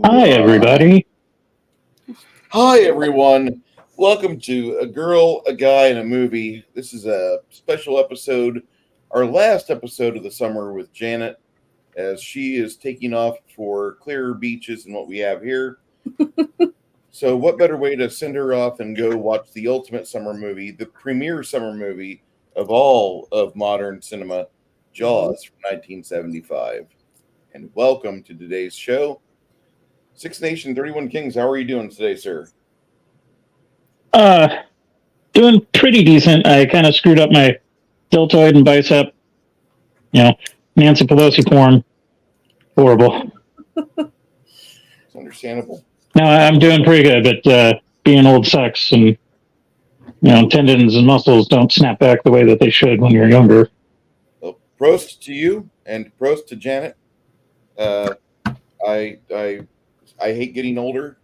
Hi, everybody. Hi, everyone. Welcome to A Girl, a Guy, and a Movie. This is a special episode, our last episode of the summer with Janet, as she is taking off for clearer beaches than what we have here. So what better way to send her off and go watch the ultimate summer movie, the premier summer movie of all of modern cinema, Jaws from 1975. And welcome to today's show. Six Nation, 31 Kings, how are you doing today, sir? Doing pretty decent. I kind of screwed up my deltoid and bicep. Nancy Pelosi porn. Horrible. It's understandable. No, I'm doing pretty good, but being old sucks, and tendons and muscles don't snap back the way that they should when you're younger. Well, prost to you and prost to Janet. I hate getting older.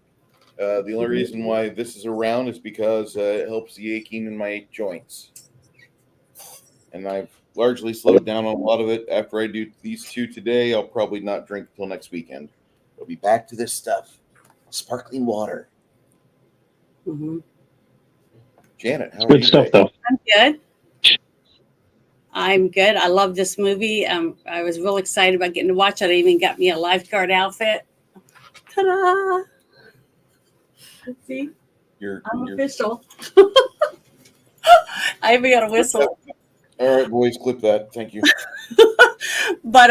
The only reason why this is around is because it helps the aching in my joints. And I've largely slowed down on a lot of it. After I do these two today, I'll probably not drink until next weekend. We'll be back to this stuff. Sparkling water. Mm-hmm. Janet, how are Good you stuff, today? though. I'm good. I love this movie. I was real excited about getting to watch it. I even got me a lifeguard outfit. Ta-da! See? I'm official. I even got a whistle. All right, boys, clip that. Thank you. But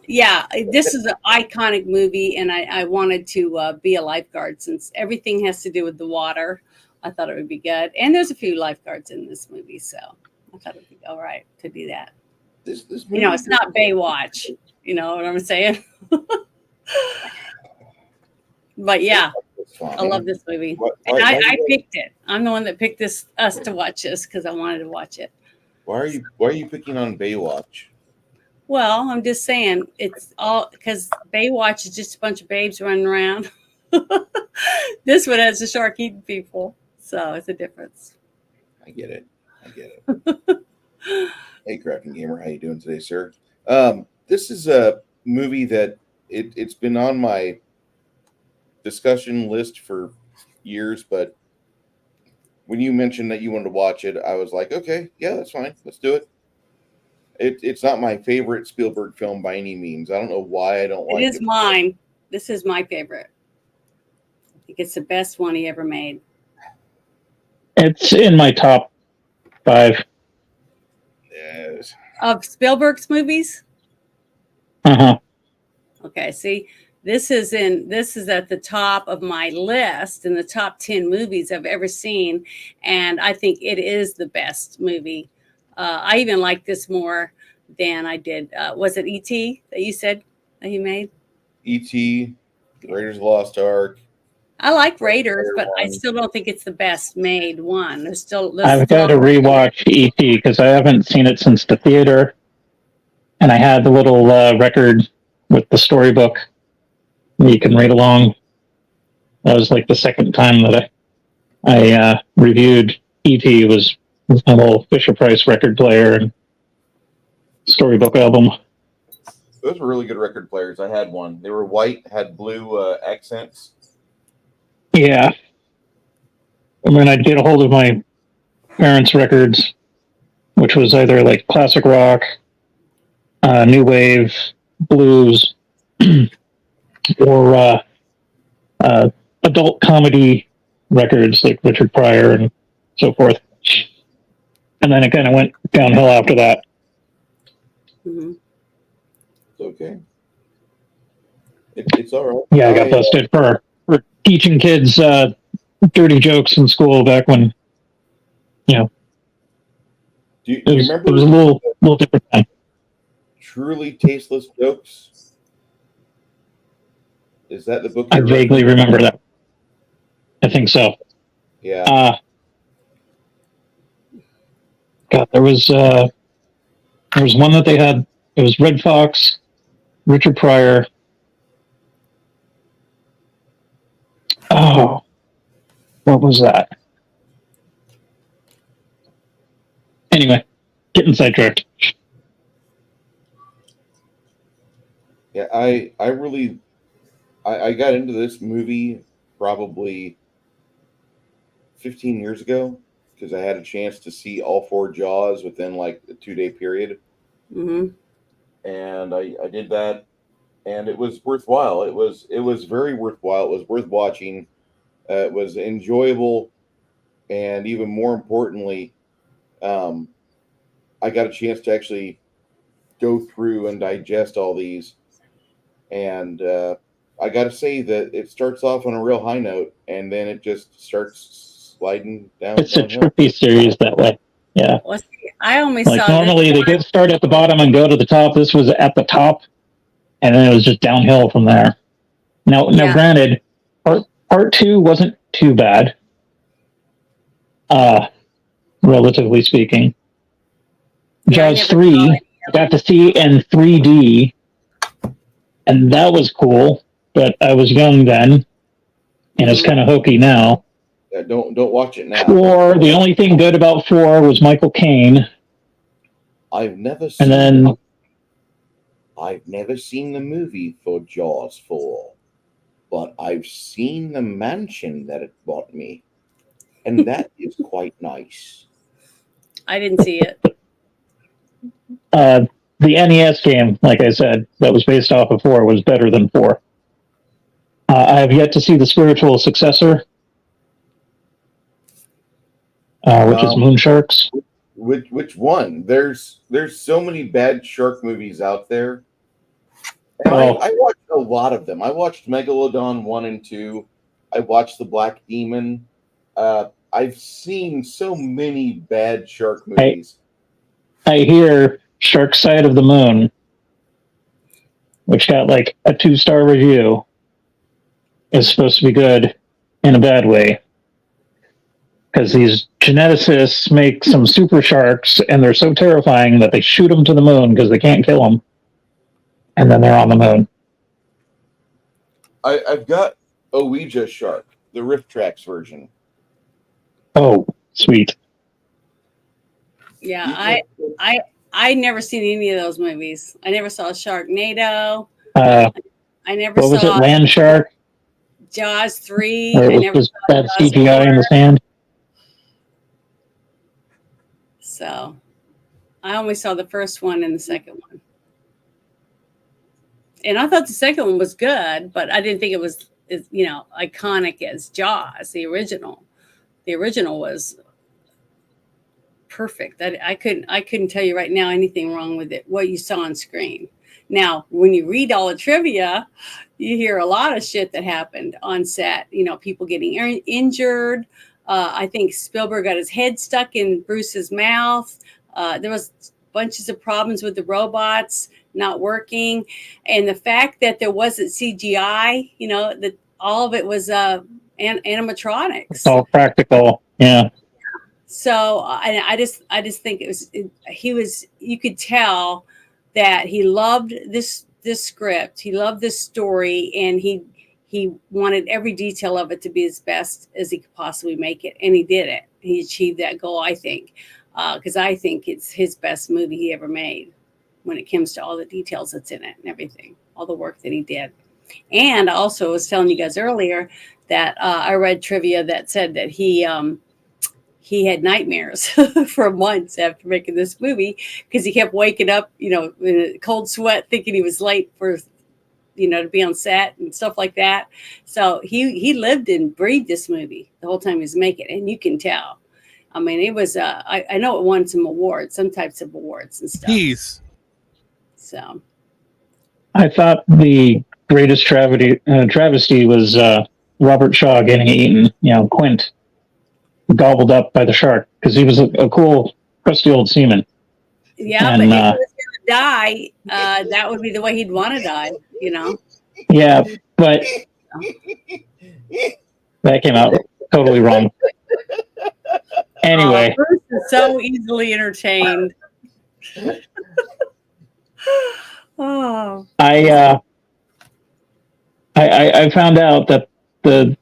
yeah, this is an iconic movie, and I wanted to be a lifeguard since everything has to do with the water. I thought it would be good. And there's a few lifeguards in this movie, so I thought it would be all right to do that. This movie, it's not Baywatch. You know what I'm saying? But yeah, I love this movie. I picked it. I'm the one that picked us to watch this because I wanted to watch it. Why are you picking on Baywatch? Well, I'm just saying it's all because Baywatch is just a bunch of babes running around. This one has a shark eating people, so it's a difference. I get it. Hey, Crafting Gamer, how you doing today, sir? This is a movie that it's been on my discussion list for years, but when you mentioned that you wanted to watch it, I was like, okay, yeah, that's fine. Let's do it. It's not my favorite Spielberg film by any means. I don't know why I don't like it. It is mine. This is my favorite. I think it's the best one he ever made. It's in my top 5. Yes. Of Spielberg's movies? Uh-huh. Okay, see, this is at the top of my list in the top 10 movies I've ever seen, and I think it is the best movie. I even like this more than I did. Was it E.T. that you said that he made? E.T., Raiders of the Lost Ark. I like Raiders, but I still don't think it's the best made one. I've got to rewatch E.T. because I haven't seen it since the theater, and I had the little record with the storybook you can read along. That was like the second time that I reviewed E.T. was my little Fisher-Price record player and storybook album. Those were really good record players. I had one. They were white, had blue accents. Yeah. I mean, I'd get a hold of my parents' records, which was either like classic rock, new wave, blues, or adult comedy records like Richard Pryor and so forth. And then it kind of went downhill after that. Mm-hmm. It's okay. It's all right. Yeah, I got busted for teaching kids dirty jokes in school back when, Do you remember? It was a little different time. Truly Tasteless Jokes? Is that the book? I vaguely remember that. I think so. Yeah. God, there was one that they had. It was Red Fox, Richard Pryor. Oh, what was that? Anyway, getting sidetracked. Yeah, I I got into this movie probably 15 years ago because I had a chance to see all 4 Jaws within like a 2-day period. Mm-hmm. And I did that, and it was worthwhile. It was very worthwhile. It was worth watching. It was enjoyable, and even more importantly, I got a chance to actually go through and digest all these. And I got to say that it starts off on a real high note, and then it just starts sliding down. It's a trippy series that way. Yeah. Well, see, I only Like saw normally they get start at the bottom and go to the top. This was at the top, and then it was just downhill from there. Now, granted, part 2 wasn't too bad, relatively speaking. Jaws 3, I got to see in 3D, and that was cool. But I was young then, and it's kind of hokey now. Yeah, don't watch it now. 4, the only thing good about 4 was Michael Caine. I've never seen the movie for Jaws 4, but I've seen the mansion that it bought me, and that is quite nice. I didn't see it. The NES game, like I said, that was based off of 4 was better than 4. I have yet to see the spiritual successor, which is Moon Sharks. Which one? There's so many bad shark movies out there. And I watched a lot of them. I watched Megalodon 1 and 2. I watched The Black Demon. I've seen so many bad shark movies. I hear Shark Side of the Moon, which got like a 2-star review, is supposed to be good in a bad way. Because these geneticists make some super sharks, and they're so terrifying that they shoot them to the moon because they can't kill them. And then they're on the moon. I've got a Ouija shark, the Rift Tracks version. Oh, sweet. Yeah, I never seen any of those movies. I never saw Sharknado. I never saw. What was it? saw Land Shark? Jaws 3. Or I it never was saw just bad Jaws CGI 4. in the sand. So I only saw the first one and the second one. And I thought the second one was good, but I didn't think it was as iconic as Jaws, the original. The original was perfect. I couldn't tell you right now anything wrong with it, what you saw on screen. Now, when you read all the trivia, you hear a lot of shit that happened on set. People getting injured. I think Spielberg got his head stuck in Bruce's mouth. There was bunches of problems with the robots not working. And the fact that there wasn't CGI, that all of it was animatronics. It's all practical. Yeah. So I just think you could tell that he loved this script. He loved this story, and he wanted every detail of it to be as best as he could possibly make it. And he did it. He achieved that goal, I think, because I think it's his best movie he ever made when it comes to all the details that's in it and everything, all the work that he did. And I also was telling you guys earlier that I read trivia that said that he had nightmares for months after making this movie because he kept waking up, in a cold sweat, thinking he was late for, to be on set and stuff like that. So he lived and breathed this movie the whole time he was making it, and you can tell. I mean, it was. I know it won some awards, some types of awards and stuff. Jeez. So, I thought the greatest travesty was Robert Shaw getting eaten. Quint gobbled up by the shark because he was a cool, crusty old seaman. Yeah, and, but if he was going to die, that would be the way he'd want to die. Yeah, but that came out totally wrong. Anyway, Bruce is so easily entertained. Oh, I found out that the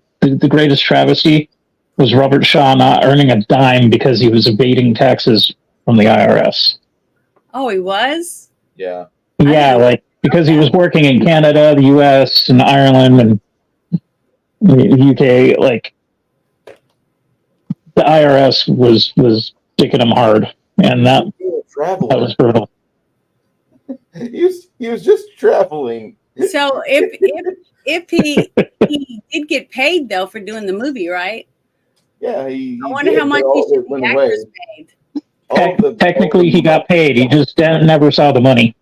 greatest travesty was Robert Shaw not earning a dime because he was evading taxes from the IRS. Oh, he was? Yeah. Yeah, like because he was working in Canada, the U.S., and Ireland, and the UK. Like the IRS was sticking him hard, and that was brutal. He was just traveling. So if he did get paid though for doing the movie, right? Yeah, I wonder how much the actors paid. Technically, he got paid. He just never saw the money.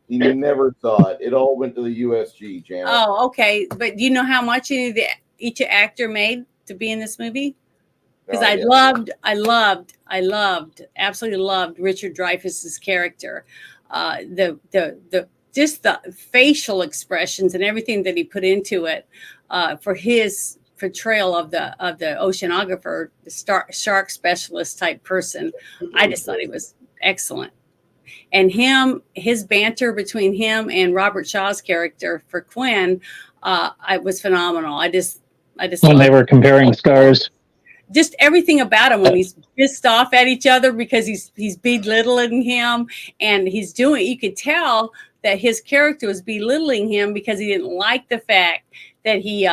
He never saw it. It all went to the USG, Janet. Oh, okay. But do you know how much each actor made to be in this movie? Because I absolutely loved Richard Dreyfuss's character. Just the facial expressions and everything that he put into it for his portrayal of the oceanographer, the shark specialist type person. I just thought he was excellent. And his banter between him and Robert Shaw's character for Quinn, I was phenomenal. I just when they were comparing scars. Just everything about him when he's pissed off at each other because he's belittling him, and you could tell that his character was belittling him because he didn't like the fact that he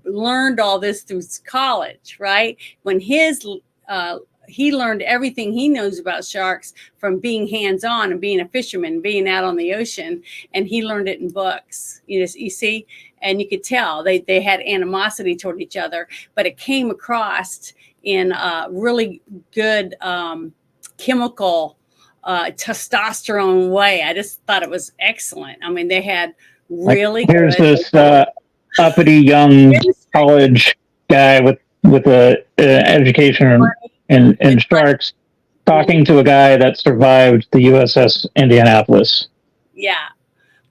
learned all this through college, right? When he learned everything he knows about sharks from being hands-on and being a fisherman, being out on the ocean, and he learned it in books. You see, and you could tell they had animosity toward each other, but it came across in a really good chemical testosterone way. I just thought it was excellent. I mean, they had really here's this uppity young college guy with a education in sharks talking to a guy that survived the USS Indianapolis. Yeah.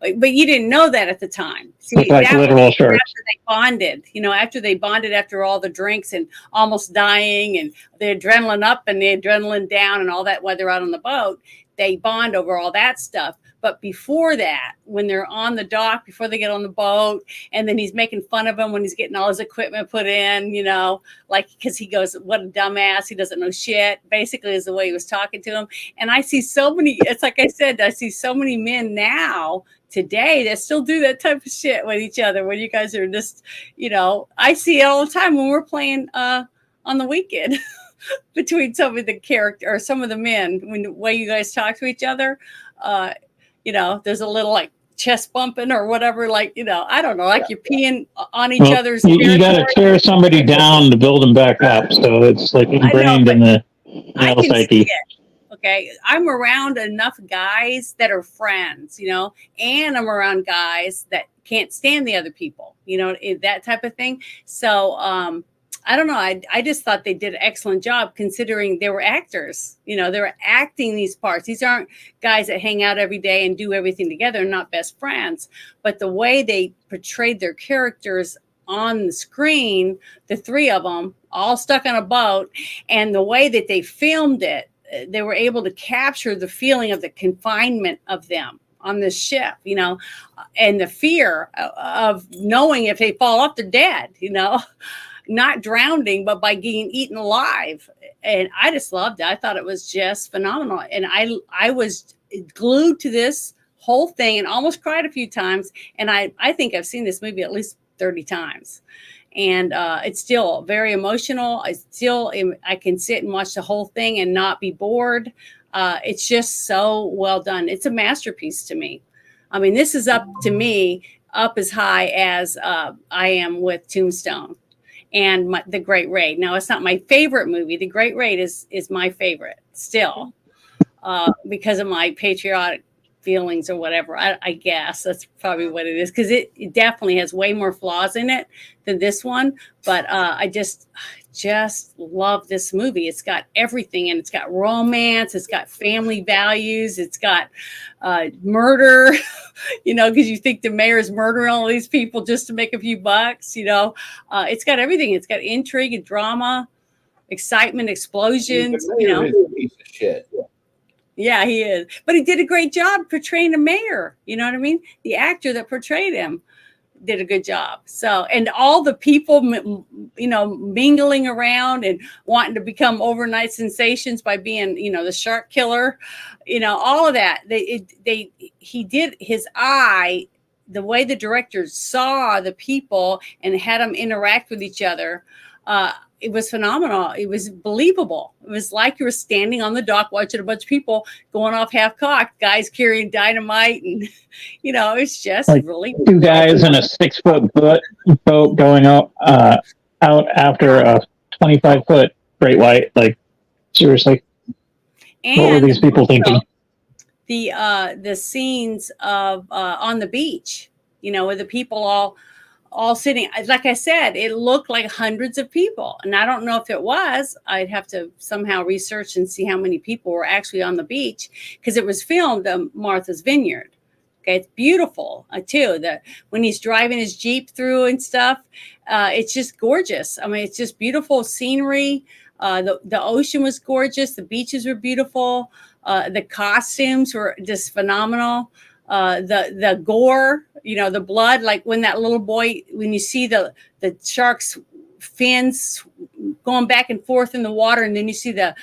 But you didn't know that at the time. See, like literal sharks. After they bonded after all the drinks and almost dying and the adrenaline up and the adrenaline down and all that while they're out on the boat, they bond over all that stuff. But before that, when they're on the dock, before they get on the boat, and then he's making fun of him when he's getting all his equipment put in, because he goes, what a dumbass, he doesn't know shit, basically is the way he was talking to him. And I see so many, it's like I said, I see so many men now today that still do that type of shit with each other when you guys are just, I see it all the time when we're playing on the weekend between some of the character or some of the men, when the way you guys talk to each other, there's a little like chest bumping or whatever, I don't know, like you're peeing on each other's. You got to tear somebody down to build them back up. So it's like ingrained in the male psyche. Okay, I'm around enough guys that are friends, and I'm around guys that can't stand the other people, that type of thing. So I don't know. I just thought they did an excellent job considering they were actors. They were acting these parts. These aren't guys that hang out every day and do everything together and not best friends. But the way they portrayed their characters on the screen, the three of them all stuck on a boat, and the way that they filmed it, they were able to capture the feeling of the confinement of them on this ship, and the fear of knowing if they fall off, they're dead, not drowning, but by getting eaten alive. And I just loved it. I thought it was just phenomenal. And I was glued to this whole thing and almost cried a few times. And I think I've seen this movie at least 30 times. And it's still very emotional. I can sit and watch the whole thing and not be bored. It's just so well done. It's a masterpiece to me. I mean, this is up as high as I am with Tombstone and The Great Raid. Now, it's not my favorite movie. The Great Raid is my favorite still because of my patriotic feelings or whatever. I guess that's probably what it is, because it definitely has way more flaws in it than this one. But I just love this movie. It's got everything, and it's got romance, it's got family values, it's got murder, because you think the mayor's murdering all these people just to make a few bucks. It's got everything. It's got intrigue and drama, excitement, explosions. He's a piece of shit. Yeah, he is. But he did a great job portraying the mayor. You know what I mean? The actor that portrayed him did a good job. So, and all the people, you know, mingling around and wanting to become overnight sensations by being, you know, the shark killer, you know, all of that. He did his eye, the way the director saw the people and had them interact with each other. It was phenomenal. It was believable. It was like you were standing on the dock watching a bunch of people going off half cocked, guys carrying dynamite, and you know, it's just like really two guys in a 6-foot boat going out after a 25-foot great white. Like, seriously, what were these people thinking? The scenes of on the beach, you know, with the people all sitting, like I said, it looked like hundreds of people. And I don't know if it was. I'd have to somehow research and see how many people were actually on the beach, because it was filmed at Martha's Vineyard. Okay, it's beautiful too. When he's driving his Jeep through and stuff, it's just gorgeous. I mean, it's just beautiful scenery. The ocean was gorgeous. The beaches were beautiful. The costumes were just phenomenal. The gore, you know, the blood, like when that little boy, when you see the shark's fins going back and forth in the water, and then you see the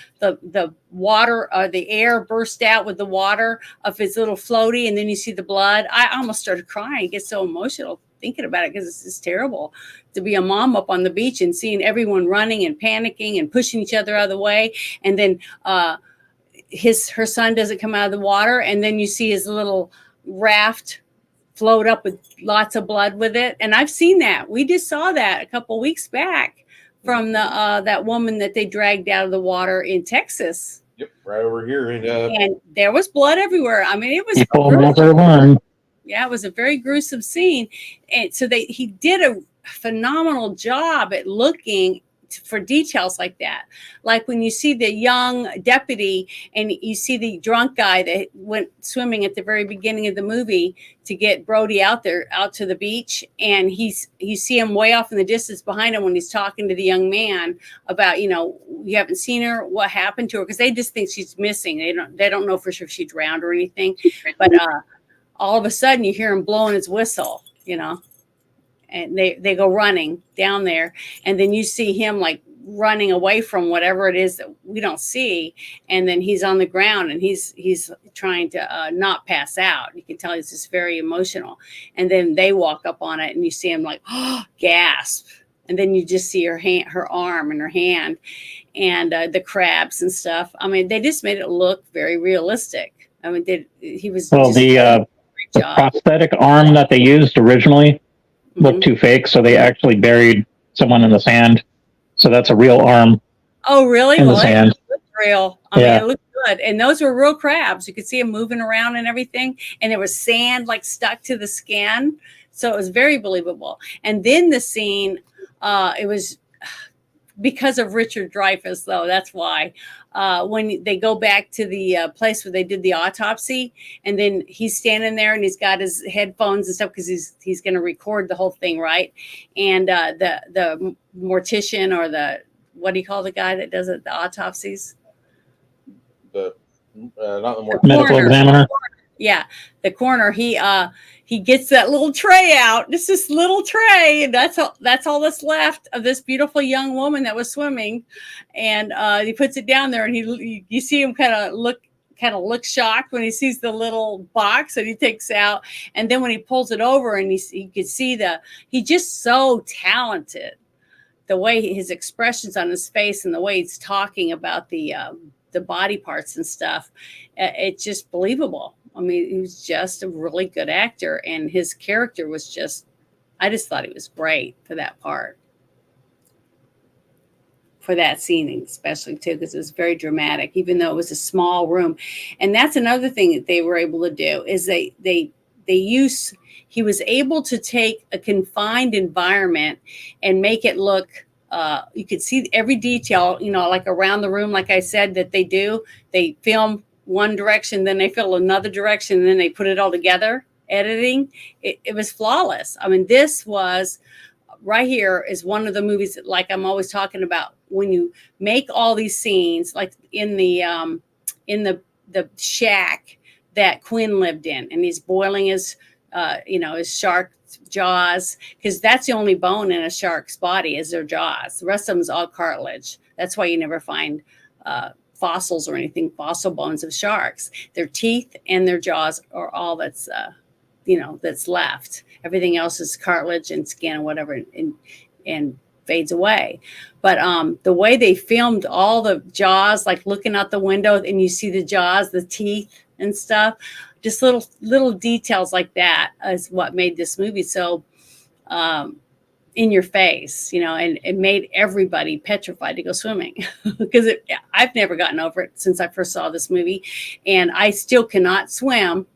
water, the air burst out with the water of his little floaty, and then you see the blood. I almost started crying. I get so emotional thinking about it, because it's just terrible to be a mom up on the beach and seeing everyone running and panicking and pushing each other out of the way, and then her son doesn't come out of the water, and then you see his little raft float up with lots of blood with it. And I've seen that. We just saw that a couple of weeks back from that woman that they dragged out of the water in Texas. Yep, right over here. And there was blood everywhere. I mean, it was People never learn. Yeah, it was a very gruesome scene. And so he did a phenomenal job at looking for details like that. Like when you see the young deputy and you see the drunk guy that went swimming at the very beginning of the movie to get Brody out to the beach, and you see him way off in the distance behind him when he's talking to the young man about, you know, you haven't seen her, what happened to her, because they just think she's missing. They don't know for sure if she drowned or anything, but all of a sudden you hear him blowing his whistle, you know, and they go running down there, and then you see him like running away from whatever it is that we don't see, and then he's on the ground and he's trying to not pass out. You can tell he's just very emotional, and then they walk up on it and you see him like gasp, and then you just see her arm and her hand, and the crabs and stuff. I mean, they just made it look very realistic. I mean, the prosthetic arm that they used originally looked too fake, so they actually buried someone in the sand. So that's a real arm. Oh, really? In the sand. It looked real. I mean, it looked good. And those were real crabs. You could see them moving around and everything. And there was sand like stuck to the skin. So it was very believable. And then the scene, it was because of Richard Dreyfuss, though. That's why. When they go back to the place where they did the autopsy, and then he's standing there and he's got his headphones and stuff because he's going to record the whole thing, right? And the mortician, or what do you call the guy that does the autopsies? Not the medical examiner. Yeah, the coroner. He gets that little tray out, just this little tray, and that's all that's left of this beautiful young woman that was swimming, and he puts it down there, and you see him kind of look shocked when he sees the little box that he takes out, and then when he pulls it over, and he could see he's just so talented, the way his expressions on his face and the way he's talking about the body parts and stuff, it's just believable. I mean, he was just a really good actor, and his character was I just thought he was great for that part, for that scene, especially too, because it was very dramatic, even though it was a small room. And that's another thing that they were able to do is he was able to take a confined environment and make it look, you could see every detail, you know, like around the room, like I said, that they film one direction, then they fill another direction, and then they put it all together, editing. It was flawless. I mean, this was right here is one of the movies that, like I'm always talking about, when you make all these scenes, like in the shack that Quinn lived in, and he's boiling his his shark jaws, because that's the only bone in a shark's body is their jaws. The rest of them is all cartilage. That's why you never find fossils or anything, fossil bones of sharks. Their teeth and their jaws are all that's that's left. Everything else is cartilage and skin and whatever, and fades away. But the way they filmed all the jaws, like looking out the window and you see the jaws, the teeth and stuff, just little details like that is what made this movie so in your face, and it made everybody petrified to go swimming because I've never gotten over it since I first saw this movie, and I still cannot swim.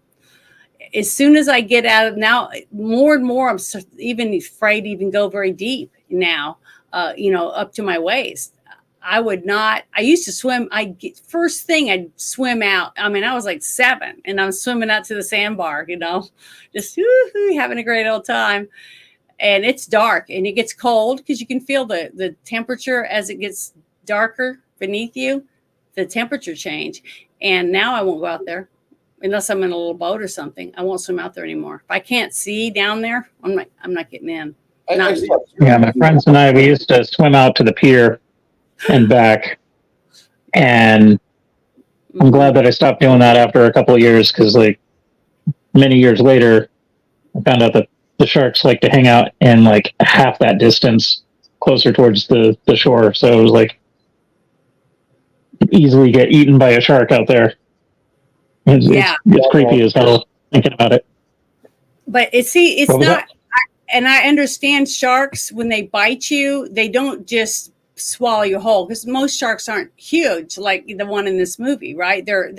As soon as I get out of now, more and more, I'm even afraid to even go very deep now, up to my waist. I would not. I used to swim. First thing I'd swim out. I mean, I was like 7 and I'm swimming out to the sandbar, just having a great old time. And it's dark and it gets cold because you can feel the temperature as it gets darker beneath you, the temperature change. And now I won't go out there unless I'm in a little boat or something. I won't swim out there anymore. If I can't see down there, I'm not getting in. Yeah, my friends and I, we used to swim out to the pier and back. And I'm glad that I stopped doing that after a couple of years because, like, many years later, I found out that the sharks like to hang out in like half that distance closer towards the shore. So it was like easily get eaten by a shark out there. It's creepy as hell thinking about it. But it's not, and I understand sharks, when they bite you, they don't just swallow you whole, because most sharks aren't huge like the one in this movie, right? They're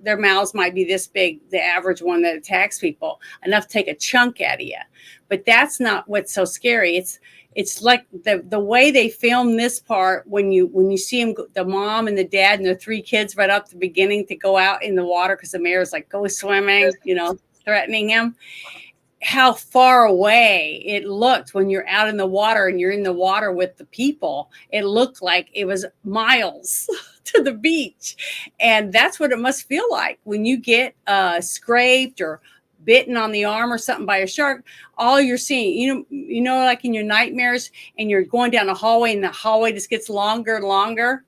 their mouths might be this big, the average one that attacks people, enough to take a chunk out of you. But that's not what's so scary. It's like the way they film this part, when you see them, the mom and the dad and the 3 kids right up the beginning to go out in the water because the mayor's like, go swimming, threatening him. How far away it looked when you're out in the water and you're in the water with the people. It looked like it was miles to the beach. And that's what it must feel like when you get scraped or bitten on the arm or something by a shark. All you're seeing, like in your nightmares, and you're going down a hallway and the hallway just gets longer and longer.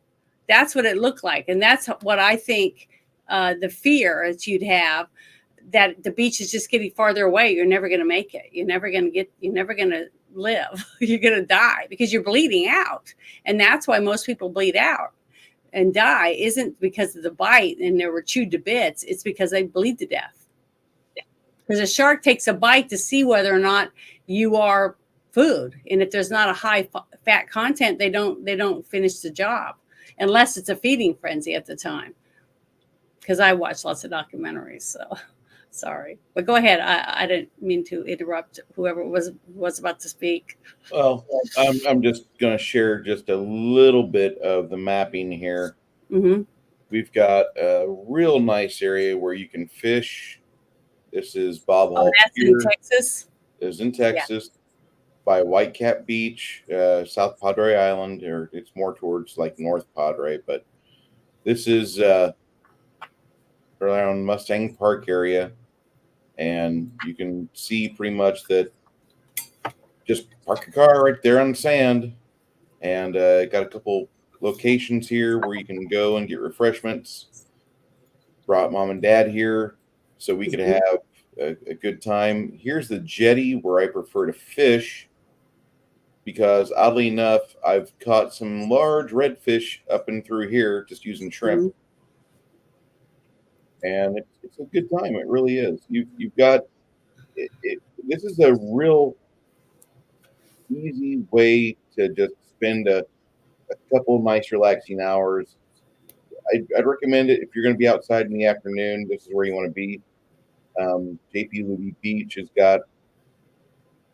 That's what it looked like. And that's what I think the fear that you'd have, that the beach is just getting farther away. You're never going to make it. You're never going to live. You're going to die because you're bleeding out. And that's why most people bleed out and die, isn't because of the bite and they were chewed to bits. It's because they bleed to death. Because a shark takes a bite to see whether or not you are food. And if there's not a high fat content, they don't finish the job unless it's a feeding frenzy at the time. Because I watch lots of documentaries, so sorry. But go ahead. I didn't mean to interrupt whoever was about to speak. Well, I'm just going to share just a little bit of the mapping here. Mm-hmm. We've got a real nice area where you can fish. This is Bob Hall. Oh, that's Pier. in Texas? It's in Texas by Whitecap Beach, South Padre Island, or it's more towards like North Padre, but this is around Mustang Park area. And you can see pretty much that just park your car right there on the sand. And got a couple locations here where you can go and get refreshments. Brought mom and dad here so we could have a good time. Here's the jetty where I prefer to fish because, oddly enough, I've caught some large redfish up and through here just using shrimp. Mm-hmm. And it's a good time. It really is. You've got it. This is a real easy way to just spend a couple of nice relaxing hours. I'd recommend it if you're going to be outside in the afternoon. This is where you want to be. JP Luby Beach has got a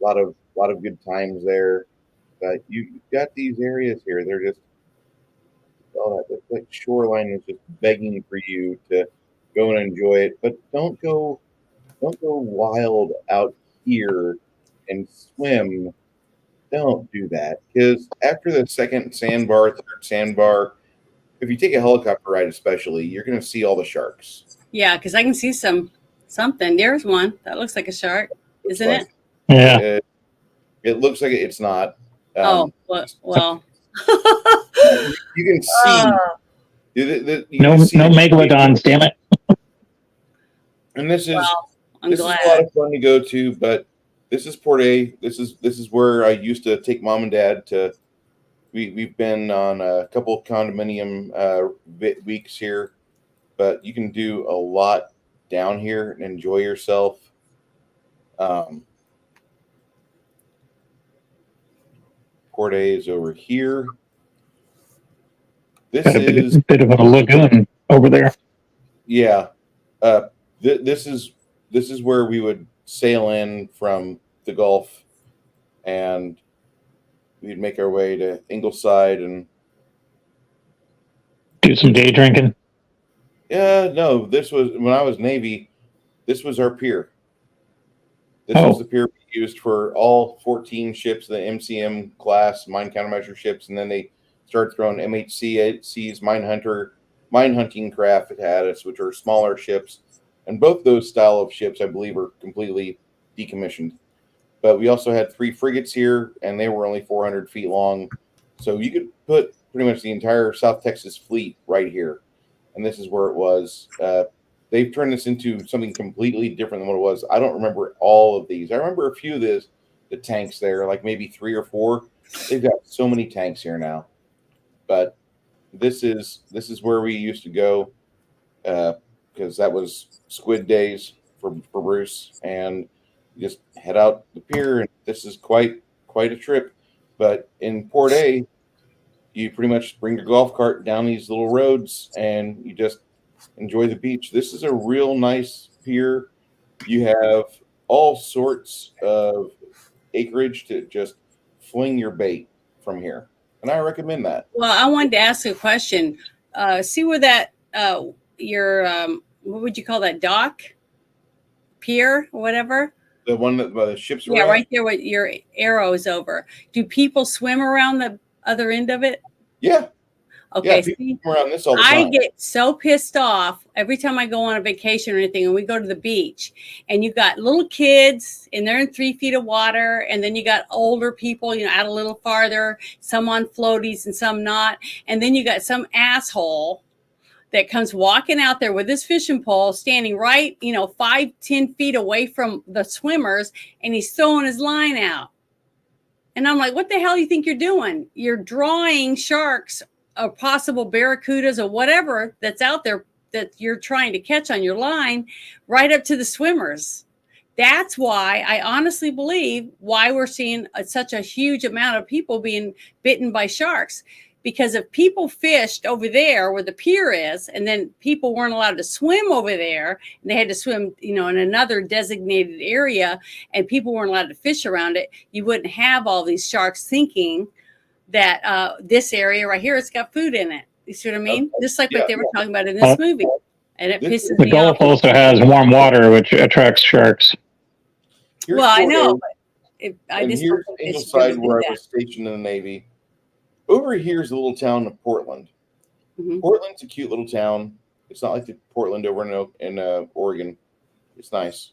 lot of good times there. But you've got these areas here. They're just that like shoreline is just begging for you to go and enjoy it, but don't go wild out here and swim. Don't do that, because after the second sandbar, third sandbar, if you take a helicopter ride especially, you're going to see all the sharks. Yeah, because I can see something. There's one that looks like a shark. isn't it? Yeah. It looks like it's not. Well. You can see. No megalodons, damn it. And this is I'm this glad. is a lot of fun to go to, but this is Port A. This is where I used to take mom and dad to. We've been on a couple of condominium weeks here, but you can do a lot down here and enjoy yourself. Port A is over here. This is a bit of a lagoon over there. Yeah. This is where we would sail in from the Gulf, and we'd make our way to Ingleside and do some day drinking. Yeah, no, this was when I was Navy. This was our pier. This was the pier we used for all 14 ships, the MCM class mine countermeasure ships, and then they started throwing MHC's mine hunting craft at us, which are smaller ships, and both those style of ships, I believe, are completely decommissioned. But we also had 3 frigates here, and they were only 400 feet long, so you could put pretty much the entire South Texas fleet right here. And this is where it was. They've turned this into something completely different than what it was. I don't remember all of these. I remember a few of the tanks there, like maybe 3 or 4. They've got so many tanks here now. But this is where we used to go because that was squid days for Bruce, and you just head out the pier, and this is quite a trip. But in Port A, you pretty much bring your golf cart down these little roads, and you just enjoy the beach. This is a real nice pier. You have all sorts of acreage to just fling your bait from here, and I recommend that. Well, I wanted to ask a question. See where that your what would you call that, dock, pier, or whatever? The one that the ships were Yeah, at? right there with your arrow is over. Do people swim around the other end of it? Yeah. Okay. Yeah, people come around this all the I time. get so pissed off every time I go on a vacation or anything, and we go to the beach, and you got little kids, and they're in 3 feet of water, and then you got older people, out a little farther, some on floaties and some not, and then you got some asshole that comes walking out there with his fishing pole, standing right, 5-10 feet away from the swimmers, and he's throwing his line out. And I'm like, what the hell do you think you're doing? You're drawing sharks or possible barracudas or whatever that's out there that you're trying to catch on your line right up to the swimmers. That's why I honestly believe why we're seeing such a huge amount of people being bitten by sharks. Because if people fished over there where the pier is, and then people weren't allowed to swim over there, and they had to swim, in another designated area, and people weren't allowed to fish around it, you wouldn't have all these sharks thinking that this area right here, it's got food in it. You see what I mean? Just like what they were talking about in this movie. And it pisses The me Gulf off. also has warm water, which attracts sharks. Well, I know. But I just here's Ingleside, where I was stationed in the Navy. Over here is a little town of Portland. Mm-hmm. Portland's a cute little town. It's not like the Portland over in Oregon. It's nice.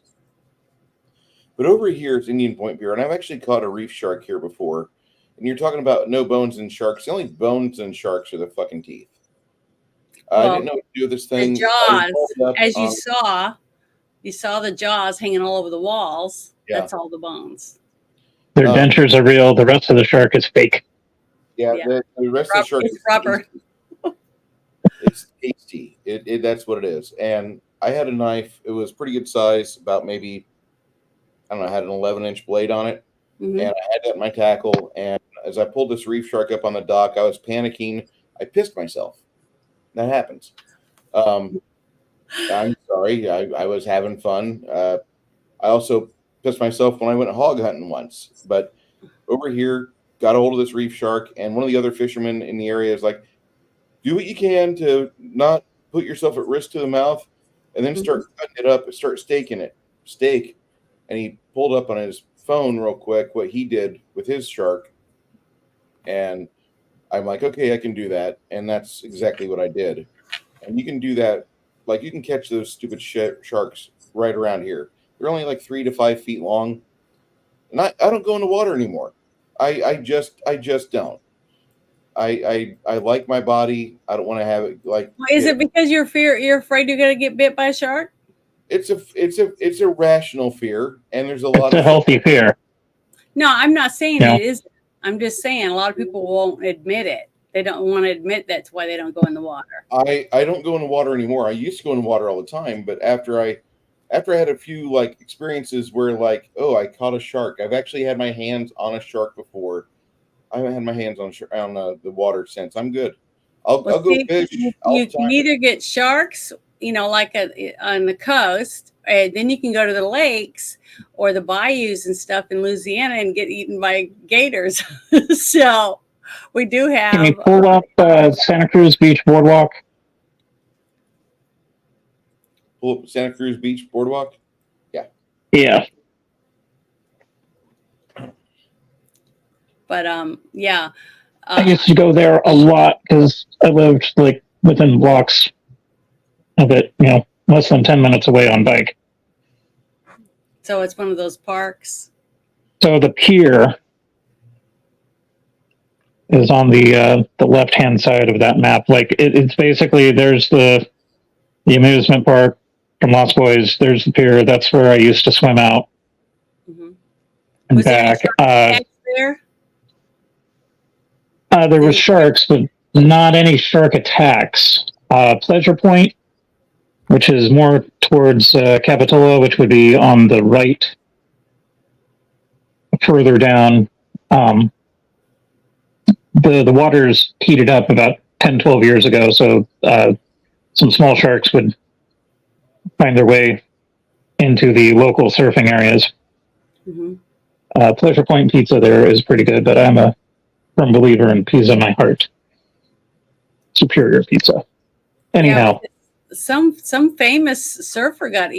But over here is Indian Point Pier, and I've actually caught a reef shark here before. And you're talking about no bones in sharks. The only bones in sharks are the fucking teeth. I didn't know what to do with this thing. The jaws, as you saw the jaws hanging all over the walls. Yeah. That's all the bones. Their dentures are real. The rest of the shark is fake. Yeah. The rest of the shark is rubber. It's tasty. That's what it is. And I had a knife. It was pretty good size, about maybe, I don't know, I had an 11-inch blade on it. Mm-hmm. And I had that in my tackle. And as I pulled this reef shark up on the dock, I was panicking. I pissed myself. That happens. I'm sorry. I was having fun. I also pissed myself when I went hog hunting once. But over here, got a hold of this reef shark, and one of the other fishermen in the area is like, do what you can to not put yourself at risk to the mouth, and then start cutting it up and start staking it. Steak. And he pulled up on his phone real quick what he did with his shark. And I'm like, okay, I can do that. And that's exactly what I did. And you can do that. Like, you can catch those stupid sharks right around here. They're only like 3 to 5 feet long. And I don't go in the water anymore. I just don't. I like my body. I don't want to have it like. Is it because you're afraid you're gonna get bit by a shark? It's a rational fear, and there's a It's lot a of healthy fear. No, I'm not saying Yeah. it isn't. I'm just saying a lot of people won't admit it. They don't want to admit that's why they don't go in the water. I don't go in the water anymore. I used to go in the water all the time, but after I had a few like experiences where like, oh, I caught a shark. I've actually had my hands on a shark before. I haven't had my hands on the water since. I'm good. I'll go fish. You can either get sharks, like on the coast, and then you can go to the lakes or the bayous and stuff in Louisiana and get eaten by gators. So we do have. Can you pull up Santa Cruz Beach Boardwalk? Pull up Santa Cruz Beach Boardwalk. Yeah. Yeah. But yeah. I used to go there a lot because I lived like within blocks of it, less than 10 minutes away on bike. So it's one of those parks. So the pier is on the left-hand side of that map. Like it's basically, there's the amusement park from Lost Boys. There's the pier. That's where I used to swim out and Was back. there? There were sharks, but not any shark attacks. Pleasure Point, which is more towards Capitola, which would be on the right, further down. The water's heated up about 10, 12 years ago, so some small sharks would find their way into the local surfing areas. Mm-hmm. Pleasure Point pizza there is pretty good, but I'm a firm believer in pizza in my heart. Superior pizza. Anyhow. Yeah, some famous surfer got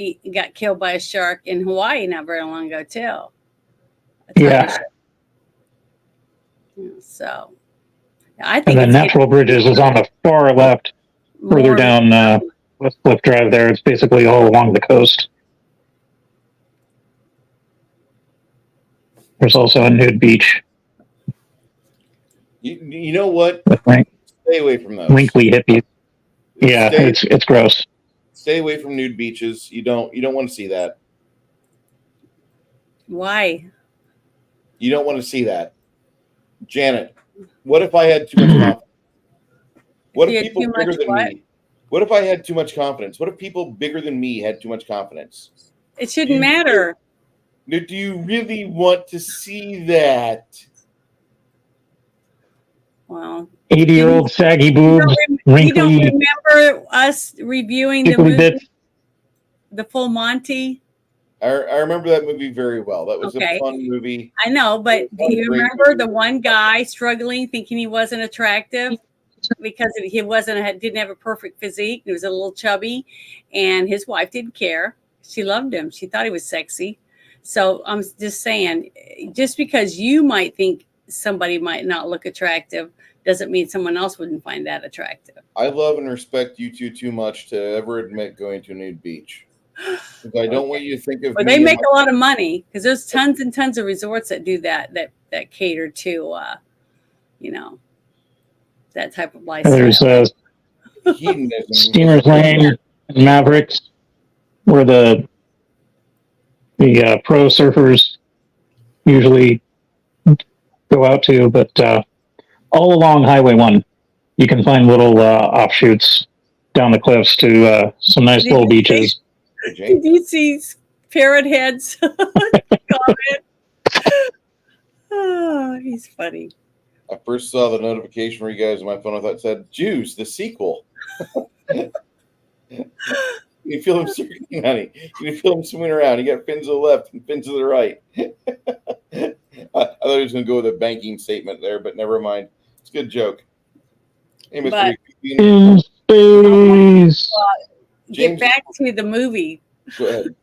killed by a shark in Hawaii not very long ago too. Yeah. So I think. And then Natural Bridges is on the far left, further down West Cliff Drive there. It's basically all along the coast. There's also a nude beach. You know what? Stay away from those. Wrinkly hippies. Yeah, it's gross. Stay away from nude beaches. You don't want to see that. Why? You don't want to see that. Janet, what if I had too much confidence? What if people bigger than me? What if I had too much confidence? What if people bigger than me had too much confidence? It shouldn't matter. Do you really want to see that? Well, 80-year-old saggy boobs, wrinkly. You don't remember us reviewing the movie, The Full Monty? I remember that movie very well. That was a fun movie. I know, but do you remember the one guy struggling, thinking he wasn't attractive because he didn't have a perfect physique? He was a little chubby, and his wife didn't care. She loved him. She thought he was sexy. So I'm just saying, just because you might think somebody might not look attractive doesn't mean someone else wouldn't find that attractive. I love and respect you two too much to ever admit going to a nude beach. I don't want you to think of. Well, they make a lot of money because there's tons and tons of resorts that do that cater to, that type of lifestyle. There's Steamers Lane and Mavericks, where the pro surfers usually go out to, but all along Highway 1, you can find little offshoots down the cliffs to some nice little beaches. Did you see Parrot Head's comment? Oh, he's funny. I first saw the notification for you guys on my phone. I thought it said Jews, the sequel. You feel him circling, honey. You feel him swimming around. You got fins to the left and fins to the right. I thought he was going to go with a banking statement there, but never mind. It's a good joke. Hey, Mr. In space. Get back to the movie. Go ahead.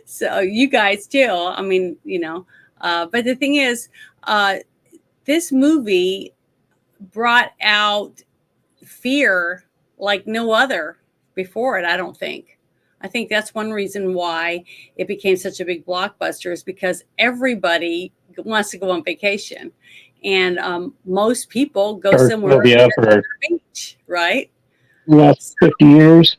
So you guys too. I mean, but the thing is, this movie brought out fear like no other before it, I don't think. I think that's one reason why it became such a big blockbuster, is because everybody wants to go on vacation. And most people go Or somewhere Sylvia near for the beach, right? the last 50 years.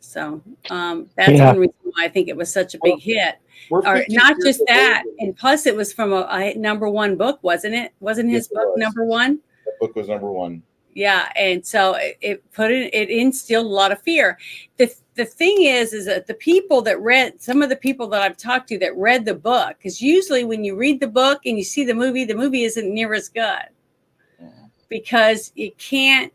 So that's Yeah. one reason why I think it was such a big hit. We're Or 15 not years just that, away. and plus it was from a number one book, wasn't it? Wasn't his Yes, it book was. number one? That book was number one. Yeah, and so it instilled a lot of fear. The thing is that the people that read, some of the people that I've talked to that read the book, because usually when you read the book and you see the movie isn't near as good, because it can't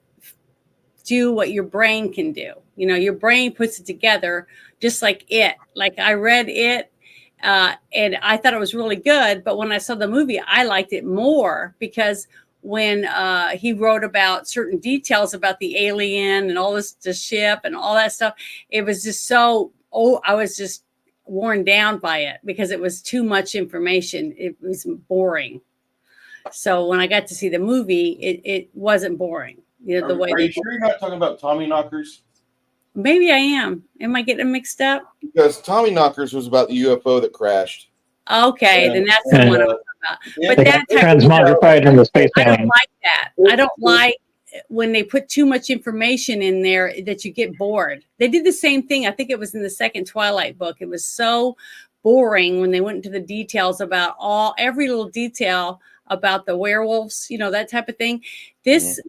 do what your brain can do. You know, your brain puts it together just like it. Like I read it, and I thought it was really good, but when I saw the movie, I liked it more, because when he wrote about certain details about the alien and all this, the ship and all that stuff, it was just I was just worn down by it because it was too much information. It was boring. So when I got to see the movie, it wasn't boring. You know, the way Are you sure you're not talking about Tommy Knockers? maybe I am. Am I getting mixed up? Because Tommy Knockers was about the UFO that crashed. Okay, then that's the and, one I'm talking about. Yeah, But that type of Transmogrified into space I don't alien. like that. I don't like when they put too much information in there that you get bored. They did the same thing. I think it was in the second Twilight book. It was so boring when they went into the details about every little detail about the werewolves, you know, that type of thing. This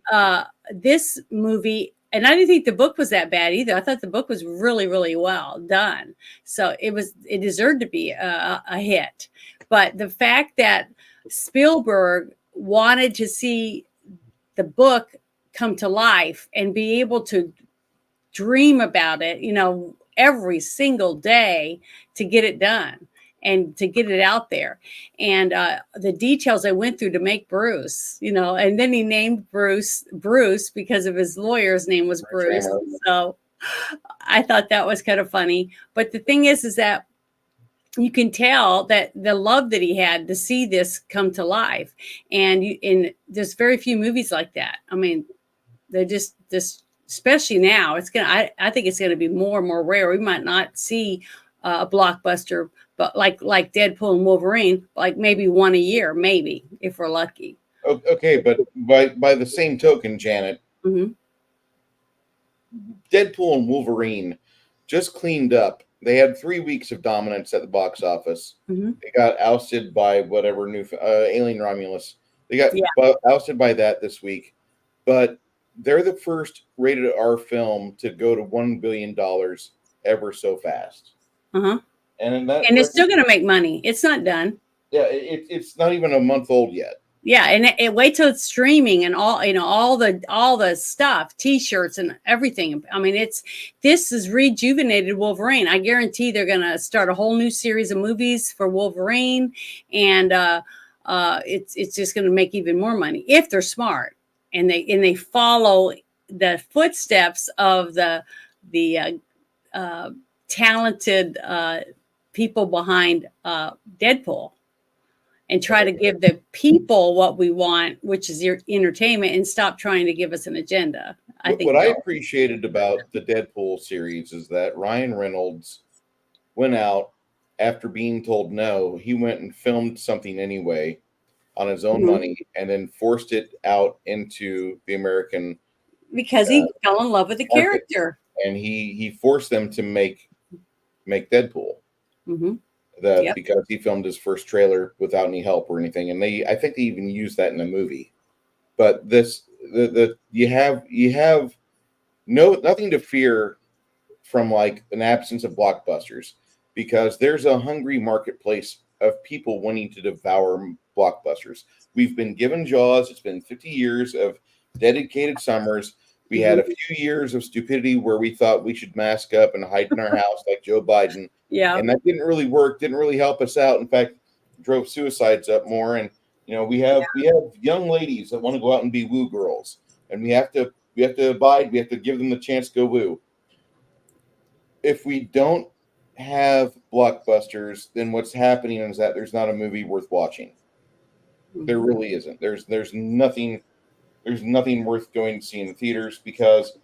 this movie, and I didn't think the book was that bad either. I thought the book was really, really well done. So it deserved to be a hit. But the fact that Spielberg wanted to see the book come to life and be able to dream about it, you know, every single day to get it done and to get it out there. And the details I went through to make Bruce, you know, and then he named Bruce because of his lawyer's name was Bruce. So I thought that was kind of funny. But the thing is that you can tell that the love that he had to see this come to life. And there's very few movies like that. I mean, they're just this, especially now. I think it's gonna be more and more rare. We might not see a blockbuster, but like Deadpool and Wolverine, like maybe one a year, maybe if we're lucky. Okay, but by the same token, Janet, Mm-hmm. Deadpool and Wolverine just cleaned up. They had 3 weeks of dominance at the box office. Mm-hmm. They got ousted by whatever new Alien Romulus. They got ousted by that this week, but they're the first rated R film to go to $1 billion ever so fast. Uh-huh. And it's still going to make money. It's not done. Yeah, it's not even a month old yet. Yeah, and it wait till it's streaming and all, you know, all the stuff, T-shirts and everything. I mean, this is rejuvenated Wolverine. I guarantee they're going to start a whole new series of movies for Wolverine, and it's just going to make even more money if they're smart and they follow the footsteps of the talented people behind Deadpool. And try to give the people what we want, which is your entertainment, and stop trying to give us an agenda. What I appreciated about the Deadpool series is that Ryan Reynolds went out after being told no. He went and filmed something anyway on his own money, and then forced it out into the American because he fell in love with the character, and he forced them to make Deadpool. Mm-hmm. Because he filmed his first trailer without any help or anything, and I think they even used that in the movie. But you have nothing to fear from like an absence of blockbusters, because there's a hungry marketplace of people wanting to devour blockbusters. We've been given Jaws. It's been 50 years of dedicated summers. We had a few years of stupidity where we thought we should mask up and hide in our house like Joe Biden. Yeah. And that didn't really work, didn't really help us out. In fact, drove suicides up more. And, you know, we have young ladies that want to go out and be woo girls. And we have to abide. We have to give them the chance to go woo. If we don't have blockbusters, then what's happening is that there's not a movie worth watching. There really isn't. There's nothing worth going to see in the theaters, because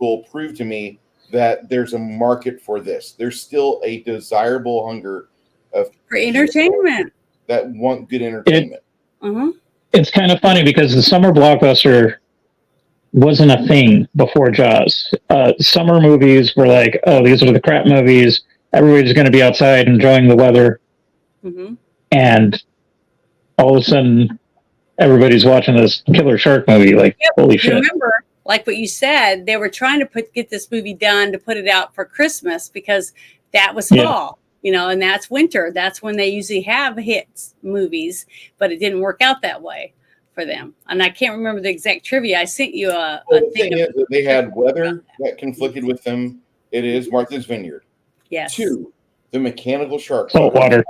sequel proved to me that there's a market for this. There's still a desirable hunger of For entertainment. that want good entertainment. It's kind of funny because the summer blockbuster wasn't a thing before Jaws. Summer movies were like, oh, these are the crap movies. Everybody's going to be outside enjoying the weather. And all of a sudden, everybody's watching this killer shark movie. Like, holy shit. Remember, like what you said, they were trying to get this movie done to put it out for Christmas because that was fall. And that's winter. That's when they usually have hits movies, but it didn't work out that way for them. And I can't remember the exact trivia. I sent you the thing is that they had weather that conflicted with them. It is Martha's Vineyard. Yes. 2, the mechanical shark. Salt water.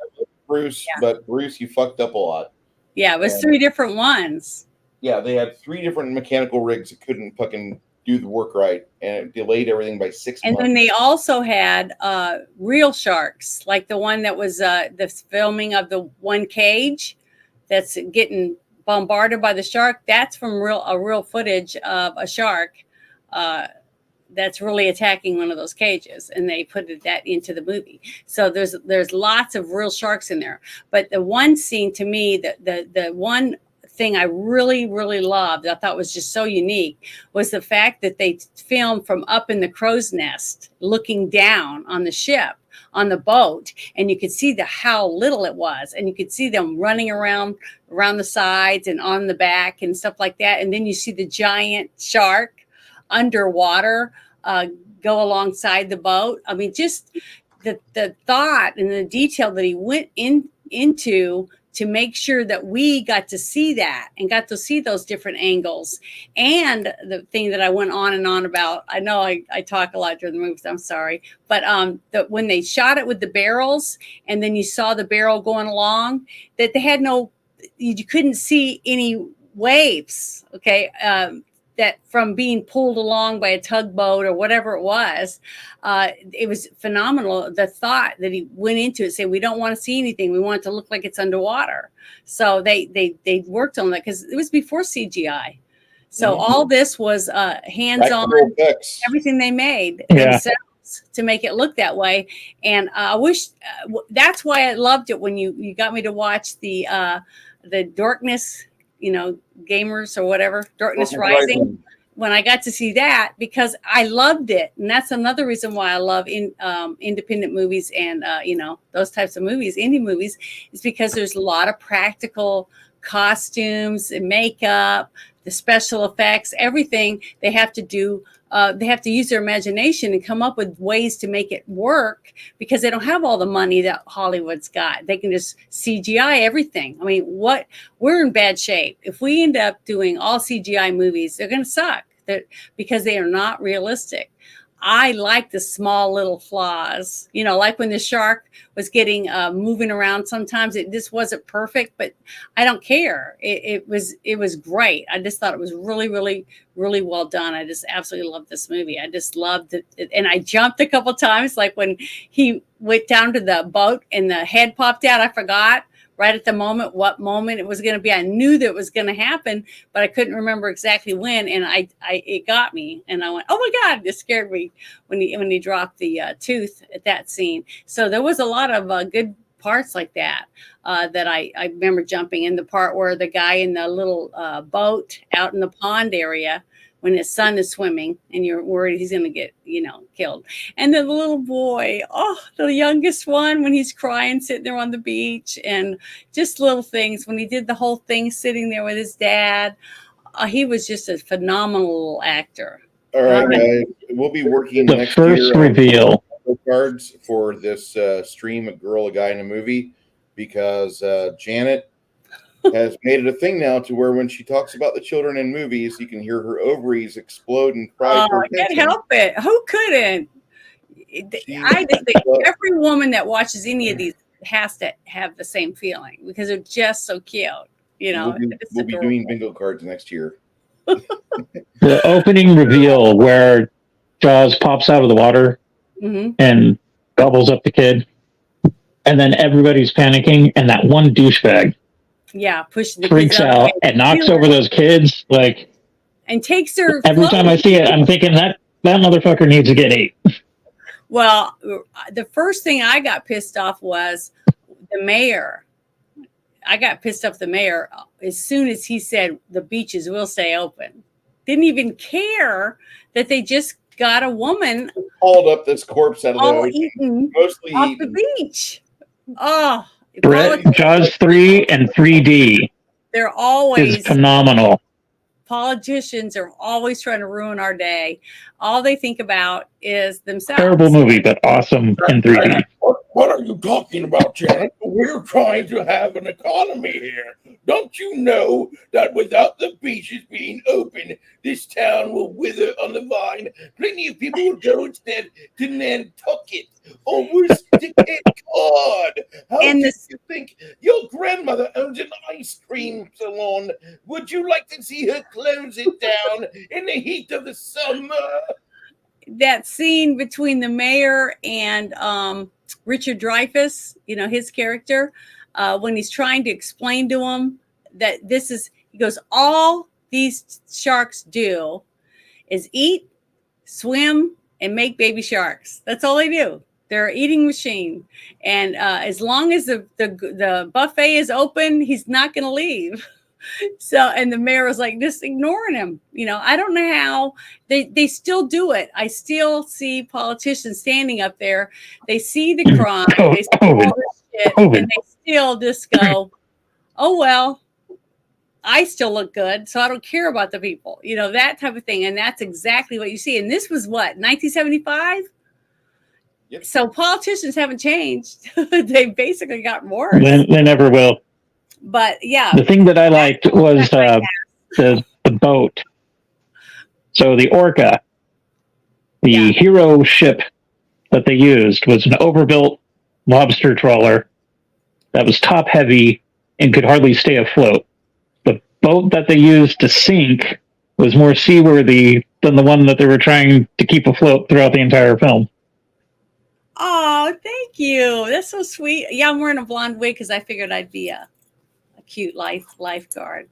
Bruce, but Bruce, you fucked up a lot. Yeah, it was 3 different ones. Yeah, they had 3 different mechanical rigs that couldn't fucking do the work right, and it delayed everything by 6 months. And then they also had real sharks, like the one that was the filming of the one cage that's getting bombarded by the shark. That's from real footage of a shark that's really attacking one of those cages, and they put that into the movie. So there's lots of real sharks in there. But the one scene to me, the one thing I really, really loved, I thought was just so unique, was the fact that they filmed from up in the crow's nest, looking down on the ship, on the boat, and you could see how little it was, and you could see them running around the sides and on the back and stuff like that. And then you see the giant shark underwater go alongside the boat. I mean, just the thought and the detail that he went into to make sure that we got to see that and got to see those different angles. And the thing that I went on and on about, I know I talk a lot during the movies, I'm sorry, but when they shot it with the barrels and then you saw the barrel going along, that they had you couldn't see any waves, okay, that from being pulled along by a tugboat or whatever it was phenomenal. The thought that he went into it, saying, we don't want to see anything. We want it to look like it's underwater. So they worked on that because it was before CGI. So all this was hands-on, everything they made themselves to make it look that way. And I wish that's why I loved it when you got me to watch the Darkness, Gamers or whatever, Darkness Rising, when I got to see that, because I loved it. And that's another reason why I love independent movies and, those types of movies, indie movies, is because there's a lot of practical costumes and makeup, the special effects, everything they have to do. They have to use their imagination and come up with ways to make it work because they don't have all the money that Hollywood's got. They can just CGI everything. I mean, we're in bad shape. If we end up doing all CGI movies, they're going to suck because they are not realistic. I like the small little flaws, like when the shark was getting moving around. Sometimes this wasn't perfect, but I don't care. It was great. I just thought it was really, really, really well done. I just absolutely loved this movie. I just loved it. And I jumped a couple times, like when he went down to the boat and the head popped out. I forgot right at the moment what moment it was going to be. I knew that it was going to happen, but I couldn't remember exactly when. And it got me, and I went, "Oh my God!" It scared me when he dropped the tooth at that scene. So there was a lot of good parts like that that I remember jumping in. The part where the guy in the little boat out in the pond area, when his son is swimming and you're worried he's going to get, killed. And then the little boy, the youngest one, when he's crying, sitting there on the beach, and just little things. When he did the whole thing sitting there with his dad, he was just a phenomenal little actor. All right, guys, we'll be working the next first year reveal on cards for this stream, A Girl, a Guy, and a Movie, because Janet has made it a thing now to where when she talks about the children in movies, you can hear her ovaries explode and cry. I can't help it. Who couldn't? I just think every woman that watches any of these has to have the same feeling because they're just so cute. We'll be doing bingo cards next year. The opening reveal where Jaws pops out of the water and gobbles up the kid, and then everybody's panicking, and that one douchebag pushing the freaks out and knocks over those kids, and takes her every time I see it, I'm thinking that motherfucker needs to get 8. Well, the first thing I got pissed off was the mayor. I got pissed off the mayor as soon as he said the beaches will stay open. Didn't even care that they just got a woman Hauled up this corpse out of the all ocean, eaten mostly off eaten. the beach. Oh, Jaws 3 and 3D they're is always phenomenal. politicians are always trying to ruin our day. All they think about is themselves. Terrible movie, but awesome in 3D. What are you talking about, Janet? We're trying to have an economy here. Don't you know that without the beaches being open, this town will wither on the vine? Plenty of people will go instead to Nantucket or Worcester Cape Cod. How And did you think your grandmother owns an ice cream salon? Would you like to see her close it down in the heat of the summer? That scene between the mayor and Richard Dreyfuss, his character, when he's trying to explain to him that he goes, all these sharks do is eat, swim, and make baby sharks. That's all they do. They're an eating machine. And as long as the buffet is open, he's not going to leave. So, and the mayor was like, just ignoring him. I don't know how they still do it. I still see politicians standing up there. They see the crime, they see all this shit, and they still just go, oh, well, I still look good, so I don't care about the people, that type of thing. And that's exactly what you see. And this was what, 1975? Yep. So politicians haven't changed. They basically got worse. They never will. But yeah, the thing that I liked was the boat. So the Orca, the hero ship that they used, was an overbuilt lobster trawler that was top heavy and could hardly stay afloat. The boat that they used to sink was more seaworthy than the one that they were trying to keep afloat throughout the entire film. Oh, thank you. That's so sweet. Yeah, I'm wearing a blonde wig because I figured I'd be a cute lifeguard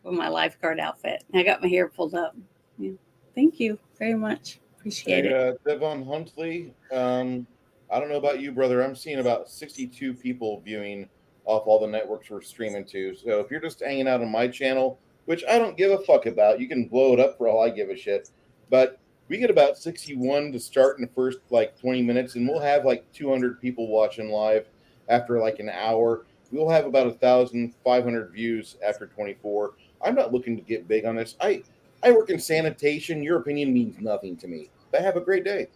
for my lifeguard outfit. I got my hair pulled up. Yeah. Thank you very much. Appreciate it. Devon Huntley, I don't know about you, brother. I'm seeing about 62 people viewing off all the networks we're streaming to. So if you're just hanging out on my channel, which I don't give a fuck about, you can blow it up for all I give a shit. But we get about 61 to start in the first 20 minutes, and we'll have 200 people watching live after an hour. We'll have about 1,500 views after 24. I'm not looking to get big on this. I work in sanitation. Your opinion means nothing to me. But have a great day.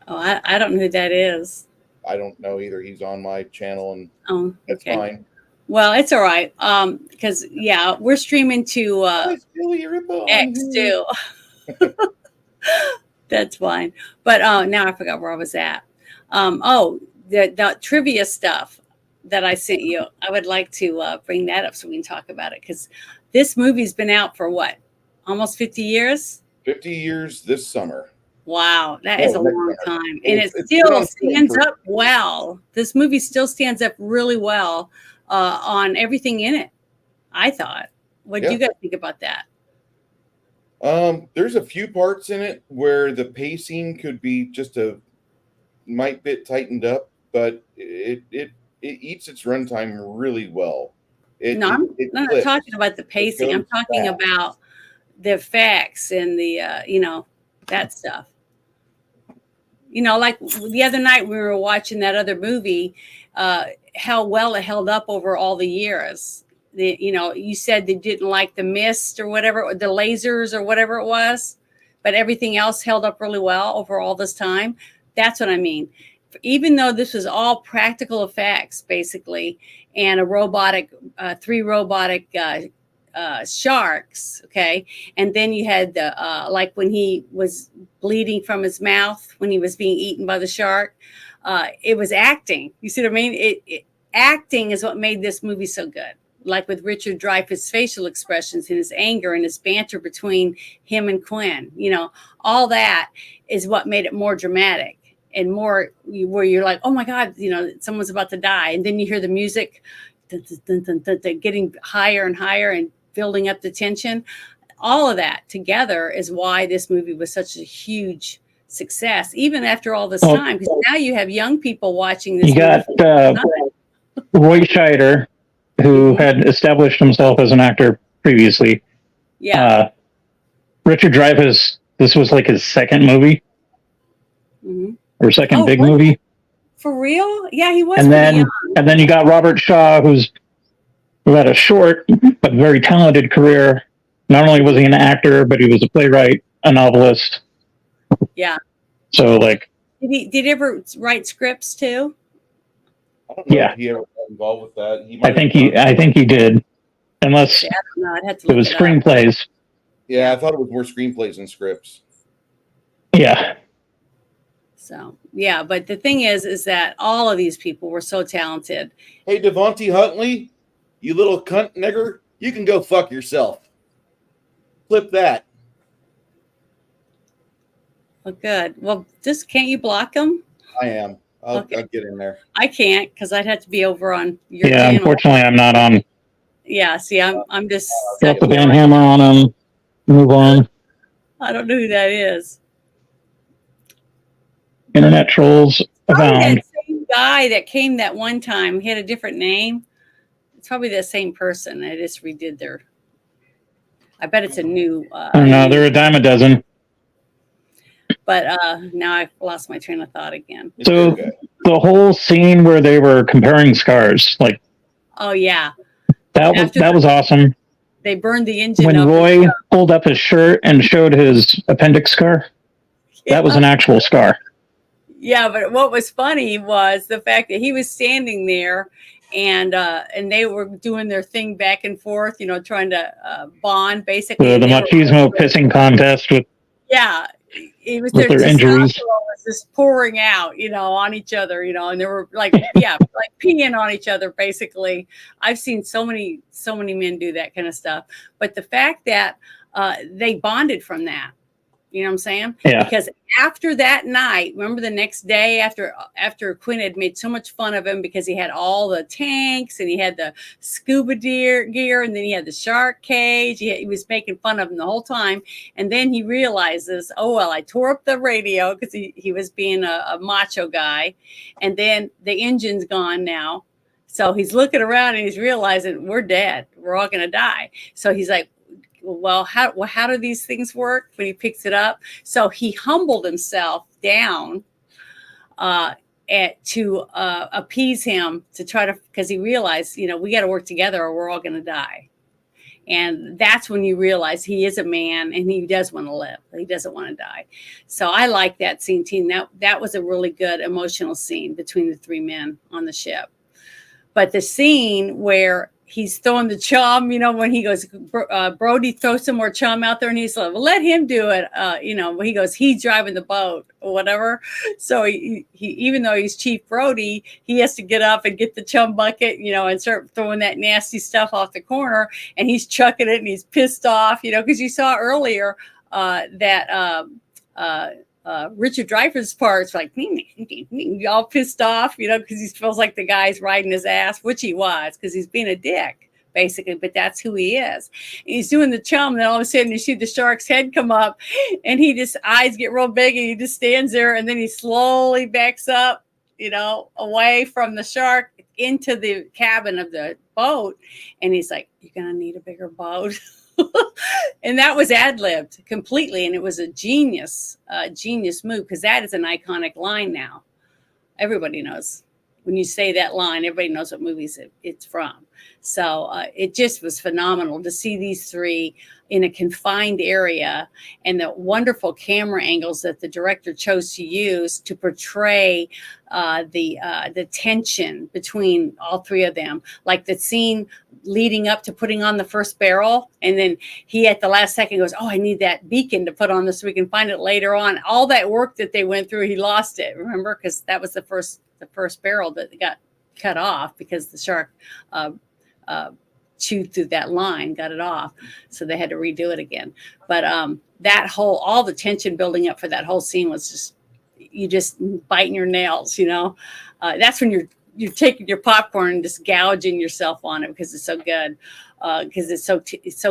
Oh, I don't know who that is. I don't know either. He's on my channel, and that's fine. Well, it's all right. Because we're streaming to X too. That's fine. But now I forgot where I was at. The trivia stuff that I sent you. I would like to bring that up so we can talk about it, because this movie's been out for what? Almost 50 years? 50 years this summer. Wow, that is a long time. And it still stands up well. This movie still stands up really well on everything in it, I thought. What do you guys think about that? There's a few parts in it where the pacing could be just a might bit tightened up, but it eats its runtime really well. I'm not talking about the pacing. I'm talking about the effects and the that stuff. Like the other night we were watching that other movie, how well it held up over all the years. You said they didn't like the mist or whatever, the lasers or whatever it was, but everything else held up really well over all this time. That's what I mean. Even though this was all practical effects, basically, and three robotic sharks, okay? And then you had the, when he was bleeding from his mouth, when he was being eaten by the shark, it was acting. You see what I mean? Acting is what made this movie so good. Like with Richard Dreyfuss' facial expressions and his anger and his banter between him and Quint, all that is what made it more dramatic and more where you're like, oh my God, someone's about to die. And then you hear the music getting higher and higher and building up the tension. all of that together is why this movie was such a huge success, even after all this time, because now you have young people watching this. You got Roy Scheider, who had established himself as an actor previously. Yeah. Richard Dreyfuss, this was like his second movie or second big movie. For real? Yeah, he was. And then you got Robert Shaw, who had a short but very talented career. Not only was he an actor, but he was a playwright, a novelist. Yeah. So like, did he ever write scripts too? I don't know if he ever got involved with that. I think he did, unless I don't know. I'd have to it was screenplays. Yeah, I thought it was more screenplays than scripts. Yeah. So yeah, but the thing is that all of these people were so talented. Hey, Devontae Huntley, you little cunt nigger, you can go fuck yourself. Flip that. Well, good. Well, just can't you block them? I am. I'll get in there. I can't because I'd have to be over on your Yeah, channel. unfortunately, I'm not on. Yeah, see, I'm just Drop the band hammer on him. Move on. I don't know who that is. Internet trolls abound. That same guy that came that one time, he had a different name. It's probably the same person. They just redid their. I bet it's a new. I don't know. They're a dime a dozen. But now I've lost my train of thought again. So the whole scene where they were comparing scars, like, oh yeah, that was awesome. They burned the engine when up. Roy pulled up his shirt and showed his appendix scar. Yeah. That was an actual scar. Yeah, but what was funny was the fact that he was standing there, and they were doing their thing back and forth, you know, trying to bond basically. The machismo pissing contest with. Yeah. It was with their injuries was just pouring out, you know, on each other, you know, and they were like, yeah, like peeing on each other, basically. I've seen so many men do that kind of stuff. But the fact that they bonded from that, you know what I'm saying? Yeah. Because after that night, remember the next day after Quint had made so much fun of him because he had all the tanks and he had the scuba gear and then he had the shark cage. He was making fun of him the whole time. And then he realizes, oh, well, I tore up the radio because he was being a macho guy. And then the engine's gone now. So he's looking around and he's realizing we're dead. We're all going to die. So he's like, well, how do these things work when he picks it up? So he humbled himself down to appease him, to try to, because he realized, you know, we got to work together or we're all going to die. And that's when you realize he is a man and he does want to live. He doesn't want to die. So I like that scene, team. That was a really good emotional scene between the three men on the ship. But the scene where he's throwing the chum, you know, when he goes, Brody throws some more chum out there and he's like, well, let him do it. You know, he goes, he's driving the boat or whatever. So he even though he's Chief Brody, he has to get up and get the chum bucket, you know, and start throwing that nasty stuff off the corner. And he's chucking it and he's pissed off, you know, because you saw earlier that Richard Dreyfuss parts like all pissed off, you know, because he feels like the guy's riding his ass, which he was, because he's being a dick, basically. But that's who he is. And he's doing the chum, and then all of a sudden you see the shark's head come up, and he just eyes get real big, and he just stands there, and then he slowly backs up, you know, away from the shark into the cabin of the boat, and he's like, "You're gonna need a bigger boat." And that was ad-libbed completely, and it was a genius move, because that is an iconic line now. Everybody knows when you say that line, everybody knows what movies it's from. So it just was phenomenal to see these three in a confined area and the wonderful camera angles that the director chose to use to portray the tension between all three of them. Like the scene leading up to putting on the first barrel, and then he at the last second goes, oh, I need that beacon to put on this so we can find it later on. All that work that they went through, he lost it, remember? Because that was the first barrel that got cut off because the shark chewed through that line, got it off. So they had to redo it again. But all the tension building up for that whole scene was just, you just biting your nails, you know. That's when you're taking your popcorn and just gouging yourself on it because it's so good. Because it's so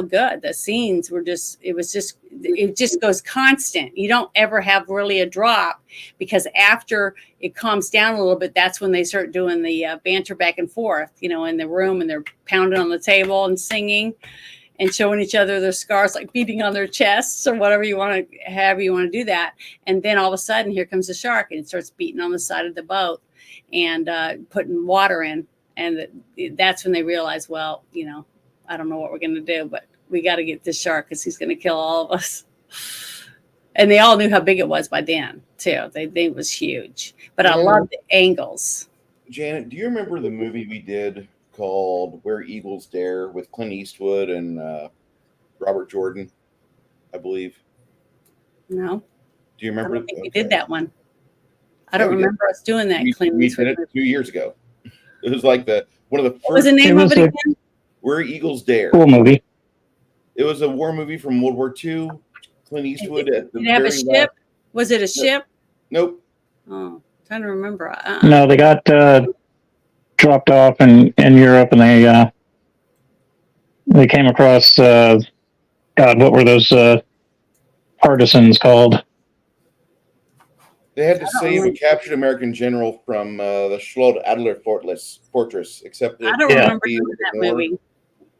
good. The scenes were it just goes constant. You don't ever have really a drop, because after it calms down a little bit, that's when they start doing the banter back and forth, in the room, and they're pounding on the table and singing and showing each other their scars, like beating on their chests or however you want to do that. And then all of a sudden, here comes the shark, and it starts beating on the side of the boat and putting water in. And that's when they realize, well, I don't know what we're going to do, but we got to get this shark because he's going to kill all of us. And they all knew how big it was by then, too. They it was huge. But I love the angles. Janet, do you remember the movie we did called Where Eagles Dare with Clint Eastwood and Robert Jordan, I believe? No. Do you remember? I don't think we did that one. I don't remember us doing that. We did it 2 years ago. It was like one of the first. What was the name of it again? Where Eagles Dare. Cool movie. It was a war movie from World War II. Clint Eastwood at the Did it have a ship? Was it a ship? Nope. Oh, trying to remember. No, they got dropped off in Europe, and they came across God, what were those partisans called? They had to save a captured American general from the Schloss Adler fortress, except I don't remember that movie.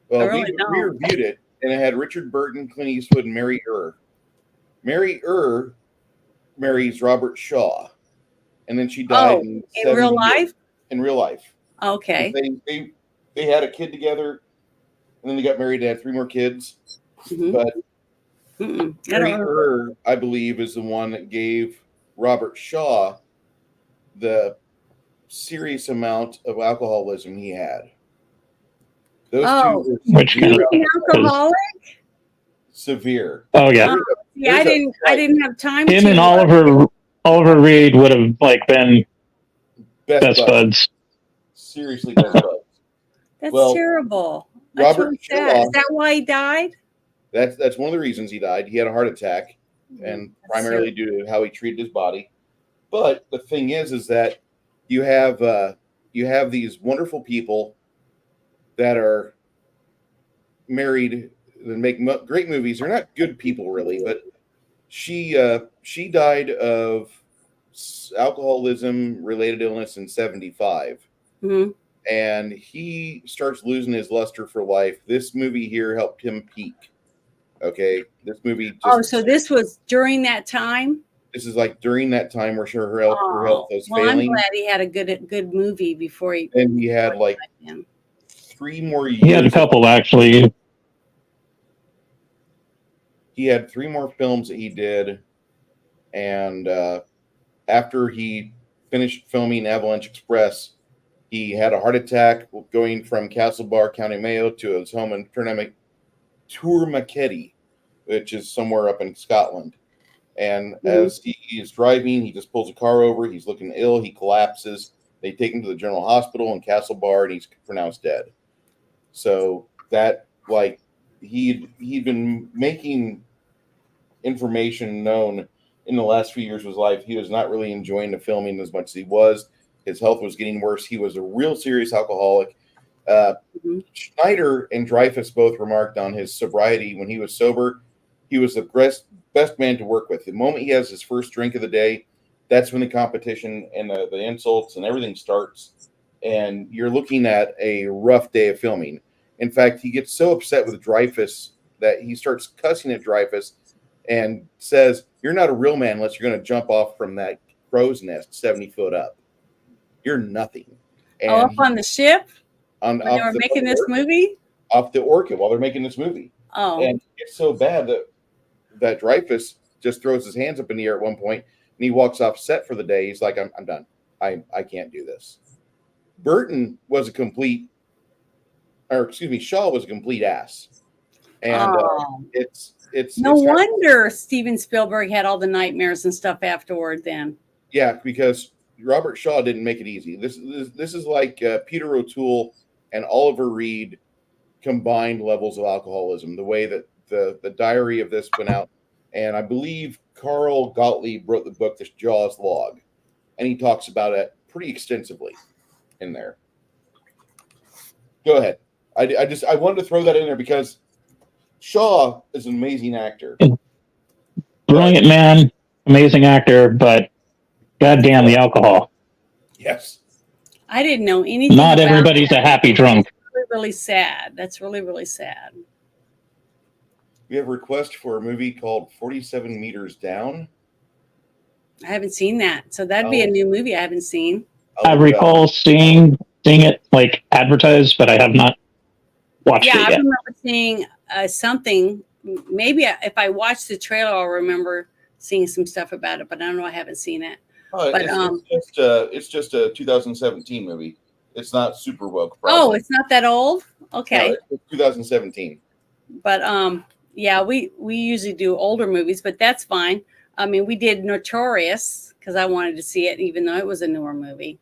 Well, we reviewed it, and it had Richard Burton, Clint Eastwood, and Mary Err. Mary Err marries Robert Shaw, and then she died in real life? In real life. Okay. They had a kid together, and then they got married. They had 3 more kids. Mm-hmm. But Mary Err, I believe, is the one that gave Robert Shaw the serious amount of alcoholism he had. Those two were alcoholic? Severe. Oh yeah. Yeah, I didn't have time. Him and Oliver Reed would have been best buds. Seriously, best buds. That's terrible. Robert Shaw, is that why he died? That's one of the reasons he died. He had a heart attack, and primarily due to how he treated his body. But the thing is that you have these wonderful people that are married and make great movies. They're not good people really, but she died of alcoholism related illness in 1975. Mm-hmm. And he starts losing his luster for life. This movie here helped him peak. Okay, this movie. So this was during that time. This is like during that time where her health was failing. I'm glad he had a good movie before he. And he had 3 more years. He had a couple actually. He had 3 more films that he did, and after he finished filming Avalanche Express, he had a heart attack going from Castlebar, County Mayo, to his home in Tourmaketti, which is somewhere up in Scotland. And as he is driving, he just pulls a car over. He's looking ill. He collapses. They take him to the General Hospital in Castlebar, and he's pronounced dead. So that, he'd been making information known in the last few years of his life. He was not really enjoying the filming as much as he was. His health was getting worse. He was a real serious alcoholic. Scheider and Dreyfuss both remarked on his sobriety. When he was sober, he was the best man to work with. The moment he has his first drink of the day, that's when the competition and the insults and everything starts. And you're looking at a rough day of filming. In fact, he gets so upset with Dreyfuss that he starts cussing at Dreyfuss and says, "You're not a real man unless you're going to jump off from that crow's nest 70 foot up. You're nothing." And up on the ship? When they were making this movie? Off the Orchid while they're making this movie. Oh. And it's so bad that Dreyfuss just throws his hands up in the air at one point, and he walks off set for the day. He's like, I'm done. I can't do this. Shaw was a complete ass. And it's no wonder Steven Spielberg had all the nightmares and stuff afterward then. Yeah, because Robert Shaw didn't make it easy. This is like Peter O'Toole and Oliver Reed combined levels of alcoholism. The way that the diary of this went out, and I believe Carl Gottlieb wrote the book, The Jaws Log, and he talks about it pretty extensively. in there. Go ahead. I wanted to throw that in there because Shaw is an amazing actor. Brilliant man, amazing actor, but goddamn the alcohol. Yes. I didn't know anything. Not about everybody's that. a happy drunk. That's really, really sad. That's really, really sad. We have a request for a movie called 47 Meters Down. I haven't seen that, so that'd be a new movie I haven't seen. I recall seeing it like advertised, but I have not watched it Yeah, I yet. remember seeing something. Maybe if I watch the trailer, I'll remember seeing some stuff about it. But I don't know. I haven't seen it. But it's just a 2017 movie. It's not super woke. Oh, it's not that old. Okay. No, it's 2017. But yeah, we usually do older movies, but that's fine. I mean, we did Notorious because I wanted to see it, even though it was a newer movie.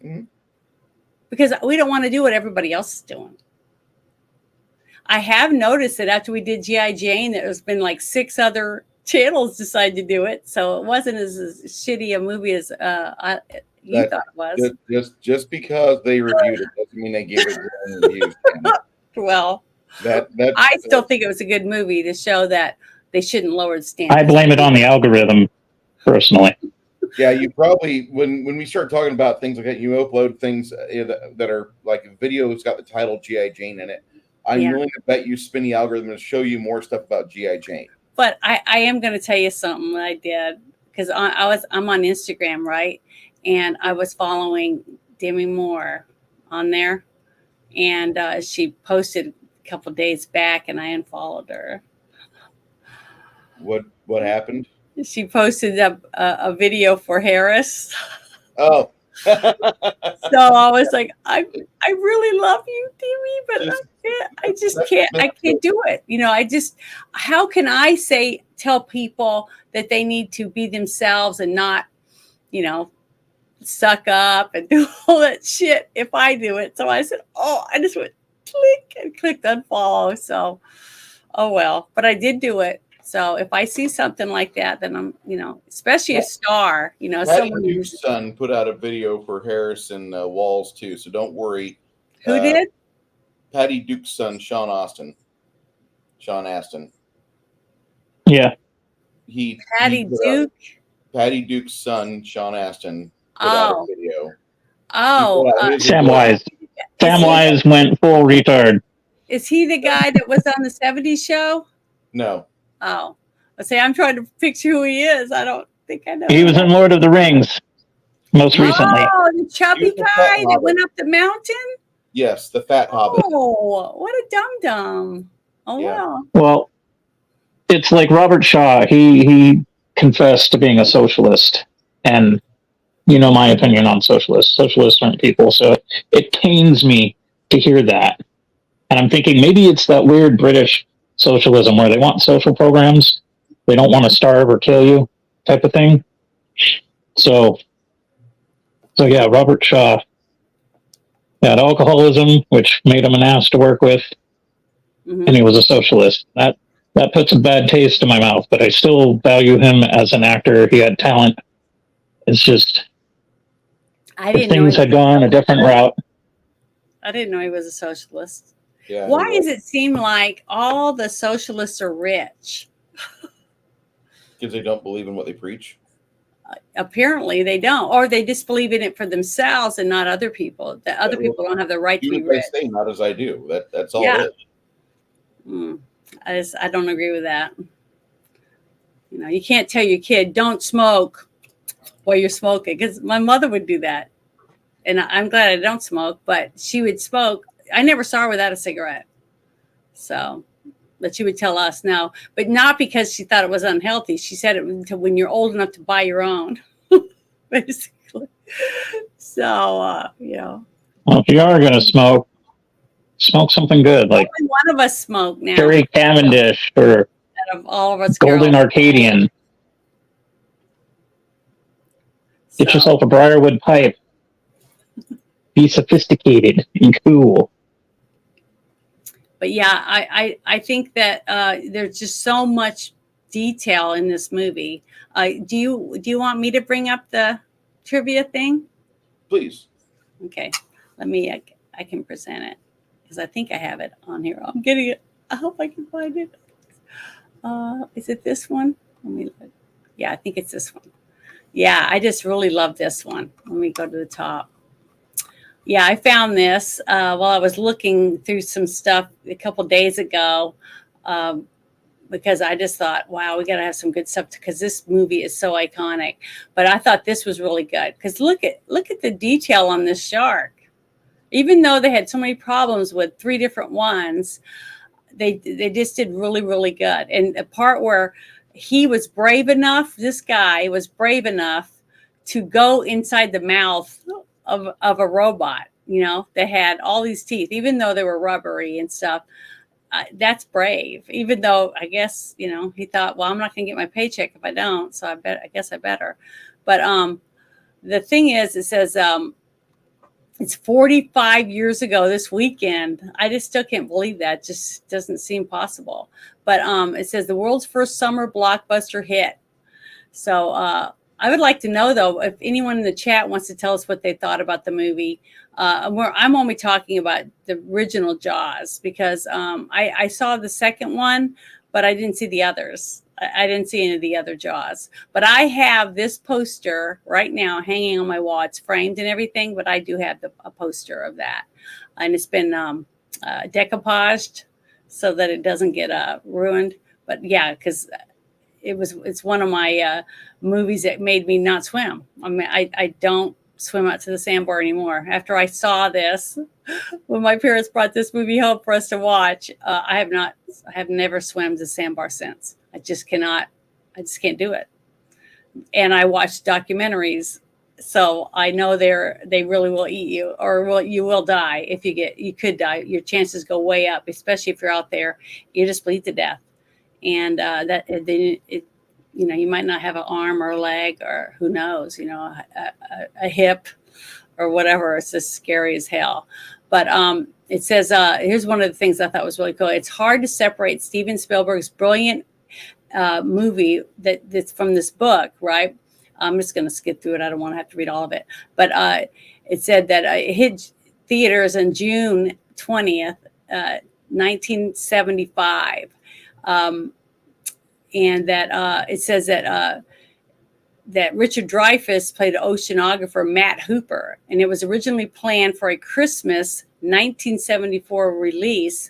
Mm-hmm. Because we don't want to do what everybody else is doing. I have noticed that after we did G.I. Jane, there's been like 6 other channels decided to do it. So it wasn't as shitty a movie as you thought it was. Just because they reviewed it doesn't mean they gave it good reviews. Well, I still think it was a good movie to show that they shouldn't lower the standards. I blame it on the algorithm, personally. Yeah, you probably when we start talking about things like that, you upload things that are like a video that's got the title G.I. Jane in it. I'm willing to bet you spin the algorithm to show you more stuff about G.I. Jane. But I am going to tell you something that I did because I'm on Instagram, right? And I was following Demi Moore on there, and she posted a couple days back, and I unfollowed her. What happened? She posted a video for Harris. Oh. So I was like, I really love you, Demi, but I just can't. I can't do it. You know, how can I tell people that they need to be themselves and not, you know, suck up and do all that shit if I do it? So I said, I just went click and clicked unfollow. So, oh well, but I did do it. So if I see something like that, then I'm, you know, especially a star, you know, Patty someone Duke's son put out a video for Harris and Walls too, so don't worry. Who did? Patty Duke's son, Sean Astin. Yeah. Patty Duke's son, Sean Astin, put Oh. out a video. Sam Wise. Sam Wise went full retard. Is he the guy that was on the 70s show? No. Oh. I say I'm trying to picture who he is. I don't think I know. He was in Lord of the Rings most recently. Oh, the chubby guy that went up the mountain? Yes, the fat hobbit. Oh, what a dum-dum. Oh, Yeah. well. Well, it's like Robert Shaw. He confessed to being a socialist. And you know my opinion on socialists. Socialists aren't people. So it pains me to hear that. And I'm thinking maybe it's that weird British socialism where they want social programs. They don't want to starve or kill you type of thing. So yeah, Robert Shaw had alcoholism, which made him an ass to work with. Mm-hmm. And he was a socialist. That puts a bad taste in my mouth, but I still value him as an actor. He had talent. It's just if things had gone a different route. I didn't know he was a socialist. Yeah, why does it seem like all the socialists are rich? Because they don't believe in what they preach. Apparently they don't, or they just believe in it for themselves and not other people. That other people don't have the right to be rich. Say, not as I do. That's all it is. I don't agree with that. You know, you can't tell your kid don't smoke while you're smoking, because my mother would do that, and I'm glad I don't smoke. But she would smoke. I never saw her without a cigarette. So, but she would tell us no, but not because she thought it was unhealthy. She said it until when you're old enough to buy your own, basically. So, you know. Well, if you are going to smoke something good. Like only one of us smoke now. Jerry Cavendish or out of all of us Golden girls. Arcadian. Get yourself a Briarwood pipe. Be sophisticated and cool. But yeah, I think that there's just so much detail in this movie. Do you want me to bring up the trivia thing? Please. Okay. I can present it because I think I have it on here. I'm getting it. I hope I can find it. Is it this one? Let me look. Yeah, I think it's this one. Yeah, I just really love this one. Let me go to the top. Yeah, I found this while I was looking through some stuff a couple days ago, because I just thought, wow, we got to have some good stuff because this movie is so iconic. But I thought this was really good because look at the detail on this shark. Even though they had so many problems with 3 different ones, they just did really, really good. And the part where he was brave enough, this guy was brave enough to go inside the mouth of a robot, that had all these teeth, even though they were rubbery and stuff. That's brave, even though I guess, he thought, well, I'm not going to get my paycheck if I don't. So I guess I better. But the thing is, it says, it's 45 years ago this weekend. I just still can't believe that. Just doesn't seem possible. But it says the world's first summer blockbuster hit. So I would like to know, though, if anyone in the chat wants to tell us what they thought about the movie. I'm only talking about the original Jaws because I saw the second one, but I didn't see the others. I didn't see any of the other Jaws. But I have this poster right now hanging on my wall. It's framed and everything, but I do have a poster of that. And it's been decoupaged so that it doesn't get ruined. But yeah, because it's one of my movies that made me not swim. I mean, I don't swim out to the sandbar anymore. After I saw this, when my parents brought this movie home for us to watch, I have never swam the sandbar since. I just can't do it. And I watched documentaries, so I know they really will eat you, or you will die if you could die. Your chances go way up, especially if you're out there. You just bleed to death, and you might not have an arm or a leg, or who knows, a hip or whatever. It's just scary as hell. But it says, here's one of the things I thought was really cool. It's hard to separate Steven Spielberg's brilliant movie that's from this book, right? I'm just going to skip through it. I don't want to have to read all of it. But it said that it hit theaters on June 20th, 1975. And that it says that Richard Dreyfuss played oceanographer Matt Hooper, and it was originally planned for a Christmas 1974 release.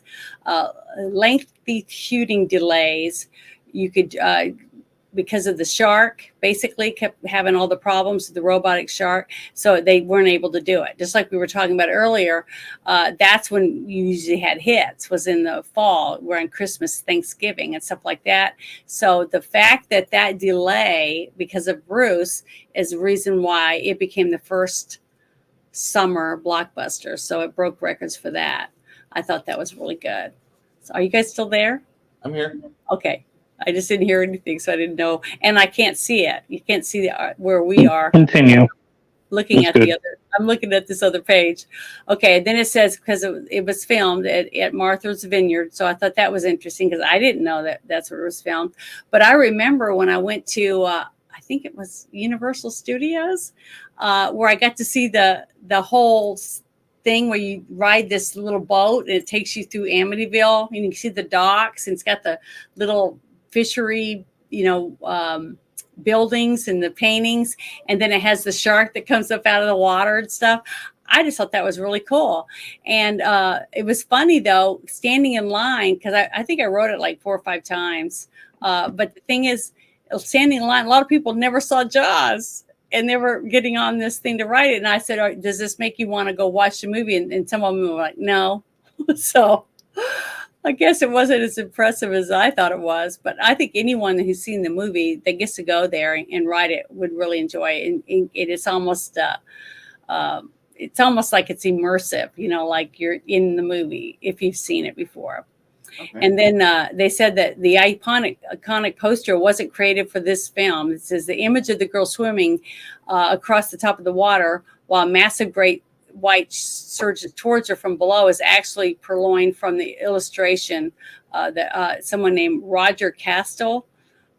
Lengthy shooting delays. You could, because of the shark, basically kept having all the problems with the robotic shark, so they weren't able to do it. Just like we were talking about earlier, that's when you usually had hits, was in the fall, where on Christmas, Thanksgiving, and stuff like that. So the fact that delay, because of Bruce, is the reason why it became the first summer blockbuster. So it broke records for that. I thought that was really good. So are you guys still there? I'm here. Okay. I just didn't hear anything, so I didn't know. And I can't see it. You can't see where we are. Continue. Looking That's at good. I'm looking at this other page. Okay, then it says, because it was filmed at Martha's Vineyard. So I thought that was interesting because I didn't know that that's where it was filmed. But I remember when I went to, I think it was Universal Studios, where I got to see the whole thing where you ride this little boat and it takes you through Amityville, and you can see the docks, and it's got the little fishery, buildings and the paintings, and then it has the shark that comes up out of the water and stuff. I just thought that was really cool. And it was funny, though, standing in line, because I think I wrote it like 4 or 5 times. But the thing is, standing in line, a lot of people never saw Jaws, and they were getting on this thing to write it. And I said, does this make you want to go watch the movie? And some of them were like, no. So I guess it wasn't as impressive as I thought it was, but I think anyone who's seen the movie that gets to go there and write it would really enjoy it. And it is almost, it's almost like it's immersive, like you're in the movie if you've seen it before. Okay. And then they said that the iconic poster wasn't created for this film. It says the image of the girl swimming across the top of the water while a massive great white surges towards her from below is actually purloined from the illustration that someone named Roger Castell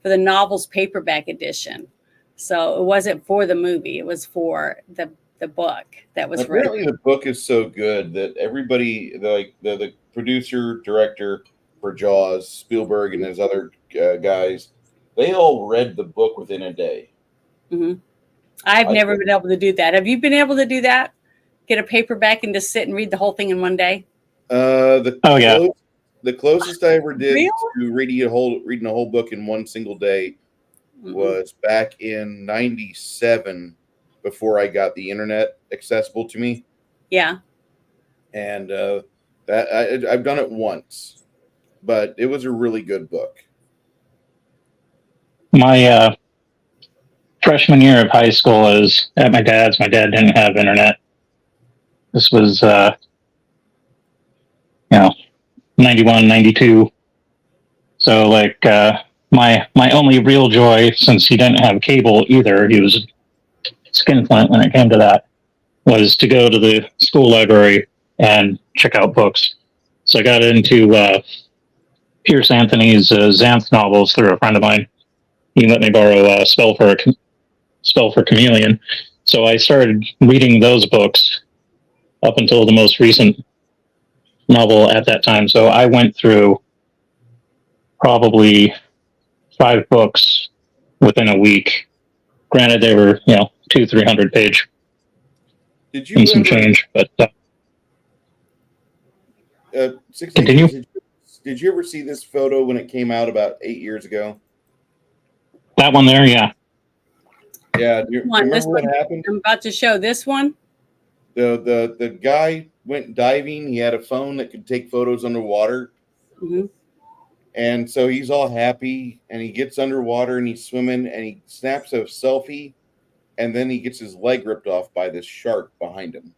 for the novel's paperback edition. So it wasn't for the movie; it was for the the book that was Apparently, written. the book is so good that everybody, the producer, director for Jaws, Spielberg, and his other guys, they all read the book within a day. Hmm. I've I never did. been able to do that. Have you been able to do that? Get a paperback and just sit and read the whole thing in one day? Oh, yeah. The closest I ever did Really? to reading a whole book in one single day Mhm. was back in '97, before I got the internet accessible to me, Yeah. and I've done it once, but it was a really good book. My freshman year of high school was at my dad's. My dad didn't have internet. This was, 91, 92. So, like, my only real joy, since he didn't have cable either, he was skinflint when it came to that, was to go to the school library and check out books. So I got into Pierce Anthony's Xanth novels through a friend of mine. He let me borrow Spell for Chameleon. So I started reading those books up until the most recent novel at that time. So I went through probably 5 books within a week. Granted, they were 200-300 page Did you and some ever, change, but 16 continue. did you ever see this photo when it came out about 8 years ago? That one there, yeah. Yeah, do you remember This what one happened? I'm about to show. This one. The guy went diving. He had a phone that could take photos underwater. Hmm. And so he's all happy, and he gets underwater, and he's swimming, and he snaps a selfie, and then he gets his leg ripped off by this shark behind him.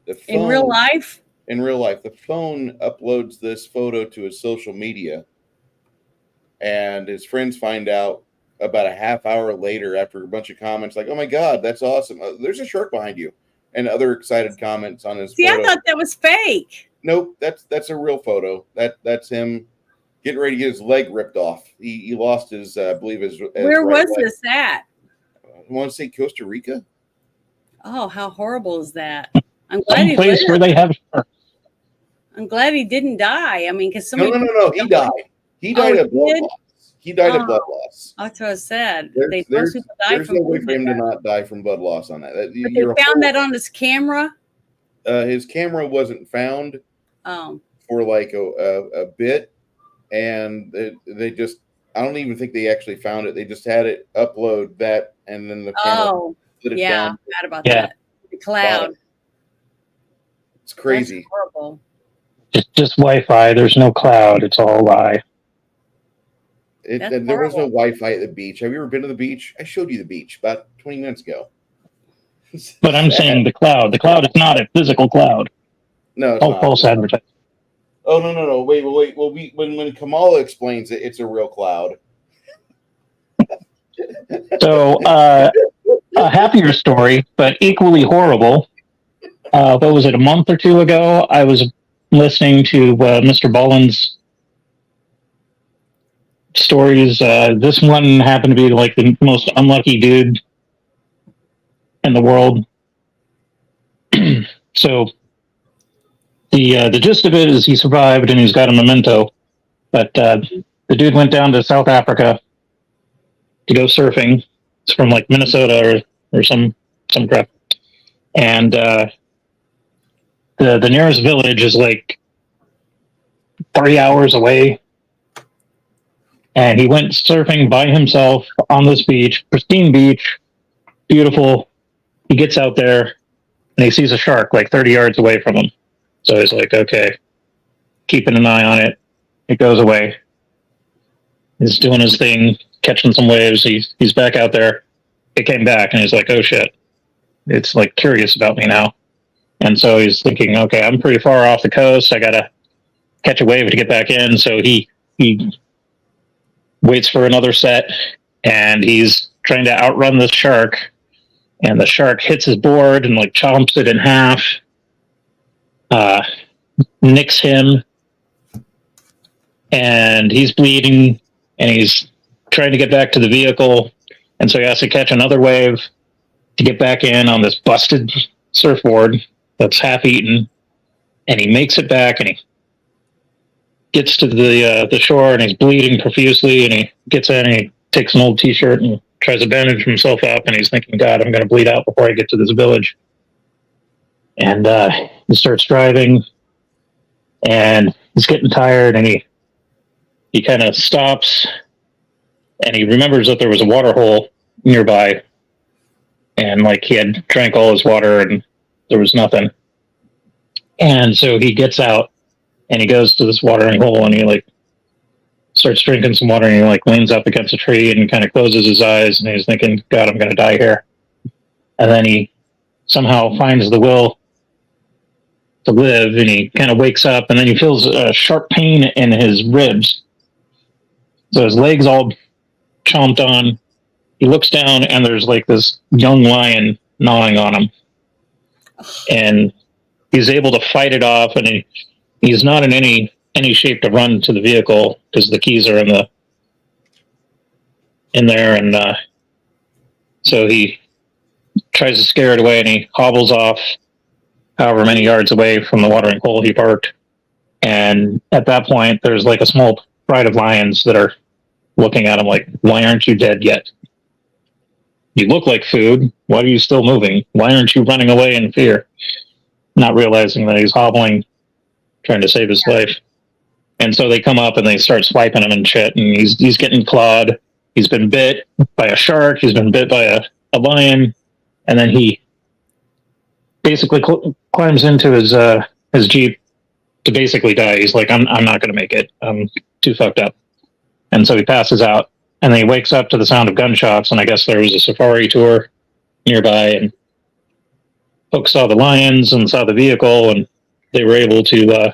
The phone, In real life? in real life, the phone uploads this photo to his social media, and his friends find out about a half hour later after a bunch of comments like, "Oh my God, that's awesome! There's a shark behind you," and other excited comments on his See, photo. I thought that was fake. Nope, that's a real photo. That's him getting ready to get his leg ripped off. He lost his, I believe his Where right was leg. this at? I want to say Costa Rica. Oh, how horrible is that? I'm glad Some he place where lived. they have sharks. I'm glad he didn't die. I mean, because so No, many no, no, people no. He died. He died Oh, of blood he did? loss. He died of Oh. blood loss. That's what I said. There's Most people die there's from no way food for him like to that. not die from blood loss on that. But they found that on his camera. His camera wasn't found Oh, for like a bit, and they just, I don't even think they actually found it. They just had it upload that, and then the camera put it yeah, down. bad about Yeah. that. The cloud. It's crazy. That's horrible. Just Wi-Fi. There's no cloud. It's all a lie. That's There was no horrible. Wi-Fi at the beach. Have you ever been to the beach? I showed you the beach about 20 minutes ago. But I'm saying the cloud. The cloud is not a physical cloud. No, it's All not. false advertising. Oh, no. Wait. Well, when Kamala explains it, it's a real cloud. So a happier story, but equally horrible. What was it? A month or two ago, I was listening to Mr. Bollin's stories. This one happened to be like the most unlucky dude in the world. So the gist of it is he survived and he's got a memento. But the dude went down to South Africa to go surfing. It's from like Minnesota or some crap. And the nearest village is like 3 hours away. And he went surfing by himself on this beach, pristine beach, beautiful. He gets out there and he sees a shark like 30 yards away from him. So he's like, okay, keeping an eye on it. It goes away. He's doing his thing, catching some waves. He's back out there. It came back and he's like, oh shit. It's like curious about me now. And so he's thinking, okay, I'm pretty far off the coast. I gotta catch a wave to get back in. So he waits for another set and he's trying to outrun this shark. And the shark hits his board and like chomps it in half, nicks him, and he's bleeding and he's trying to get back to the vehicle. And so he has to catch another wave. to get back in on this busted surfboard that's half eaten, and he makes it back, and he gets to the shore, and he's bleeding profusely, and he gets in, and he takes an old t-shirt and tries to bandage himself up, and he's thinking, God, I'm going to bleed out before I get to this village. And he starts driving, and he's getting tired, and he kind of stops, and he remembers that there was a water hole nearby, and like he had drank all his water and there was nothing. And so he gets out and he goes to this watering hole, and he like starts drinking some water, and he like leans up against a tree and kind of closes his eyes, and he's thinking, God, I'm going to die here. And then he somehow finds the will to live, and he kind of wakes up, and then he feels a sharp pain in his ribs. So his legs all chomped on. He looks down, and there's like this young lion gnawing on him. And he's able to fight it off, and he's not in any shape to run to the vehicle because the keys are in there, and so he tries to scare it away, and he hobbles off however many yards away from the watering hole he parked. And at that point, there's like a small pride of lions that are looking at him like, why aren't you dead yet? You look like food. Why are you still moving? Why aren't you running away in fear? Not realizing that he's hobbling, trying to save his life. And so they come up and they start swiping him and shit, and he's getting clawed. He's been bit by a shark. He's been bit by a lion. And then he basically climbs into his Jeep to basically die. He's like, I'm not going to make it. I'm too fucked up. And so he passes out, and then he wakes up to the sound of gunshots, and I guess there was a safari tour nearby, and folks saw the lions and saw the vehicle, and they were able to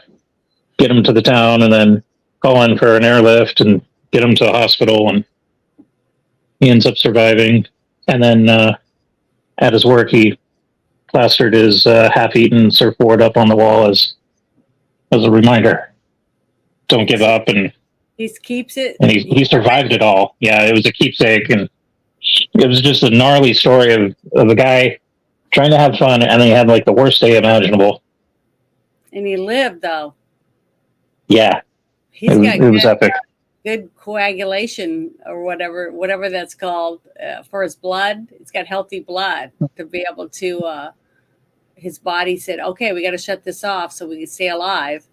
get him to the town and then call in for an airlift and get him to a hospital, and he ends up surviving. And then at his work, he plastered his half-eaten surfboard up on the wall as a reminder. Don't give up, and he keeps it. And he survived it all. Yeah, it was a keepsake, and it was just a gnarly story of a guy trying to have fun, and he had like the worst day imaginable. And he lived, though. Yeah, it was epic. Good coagulation or whatever that's called for his blood. It's got healthy blood to be able to. His body said, "Okay, we got to shut this off so we can stay alive."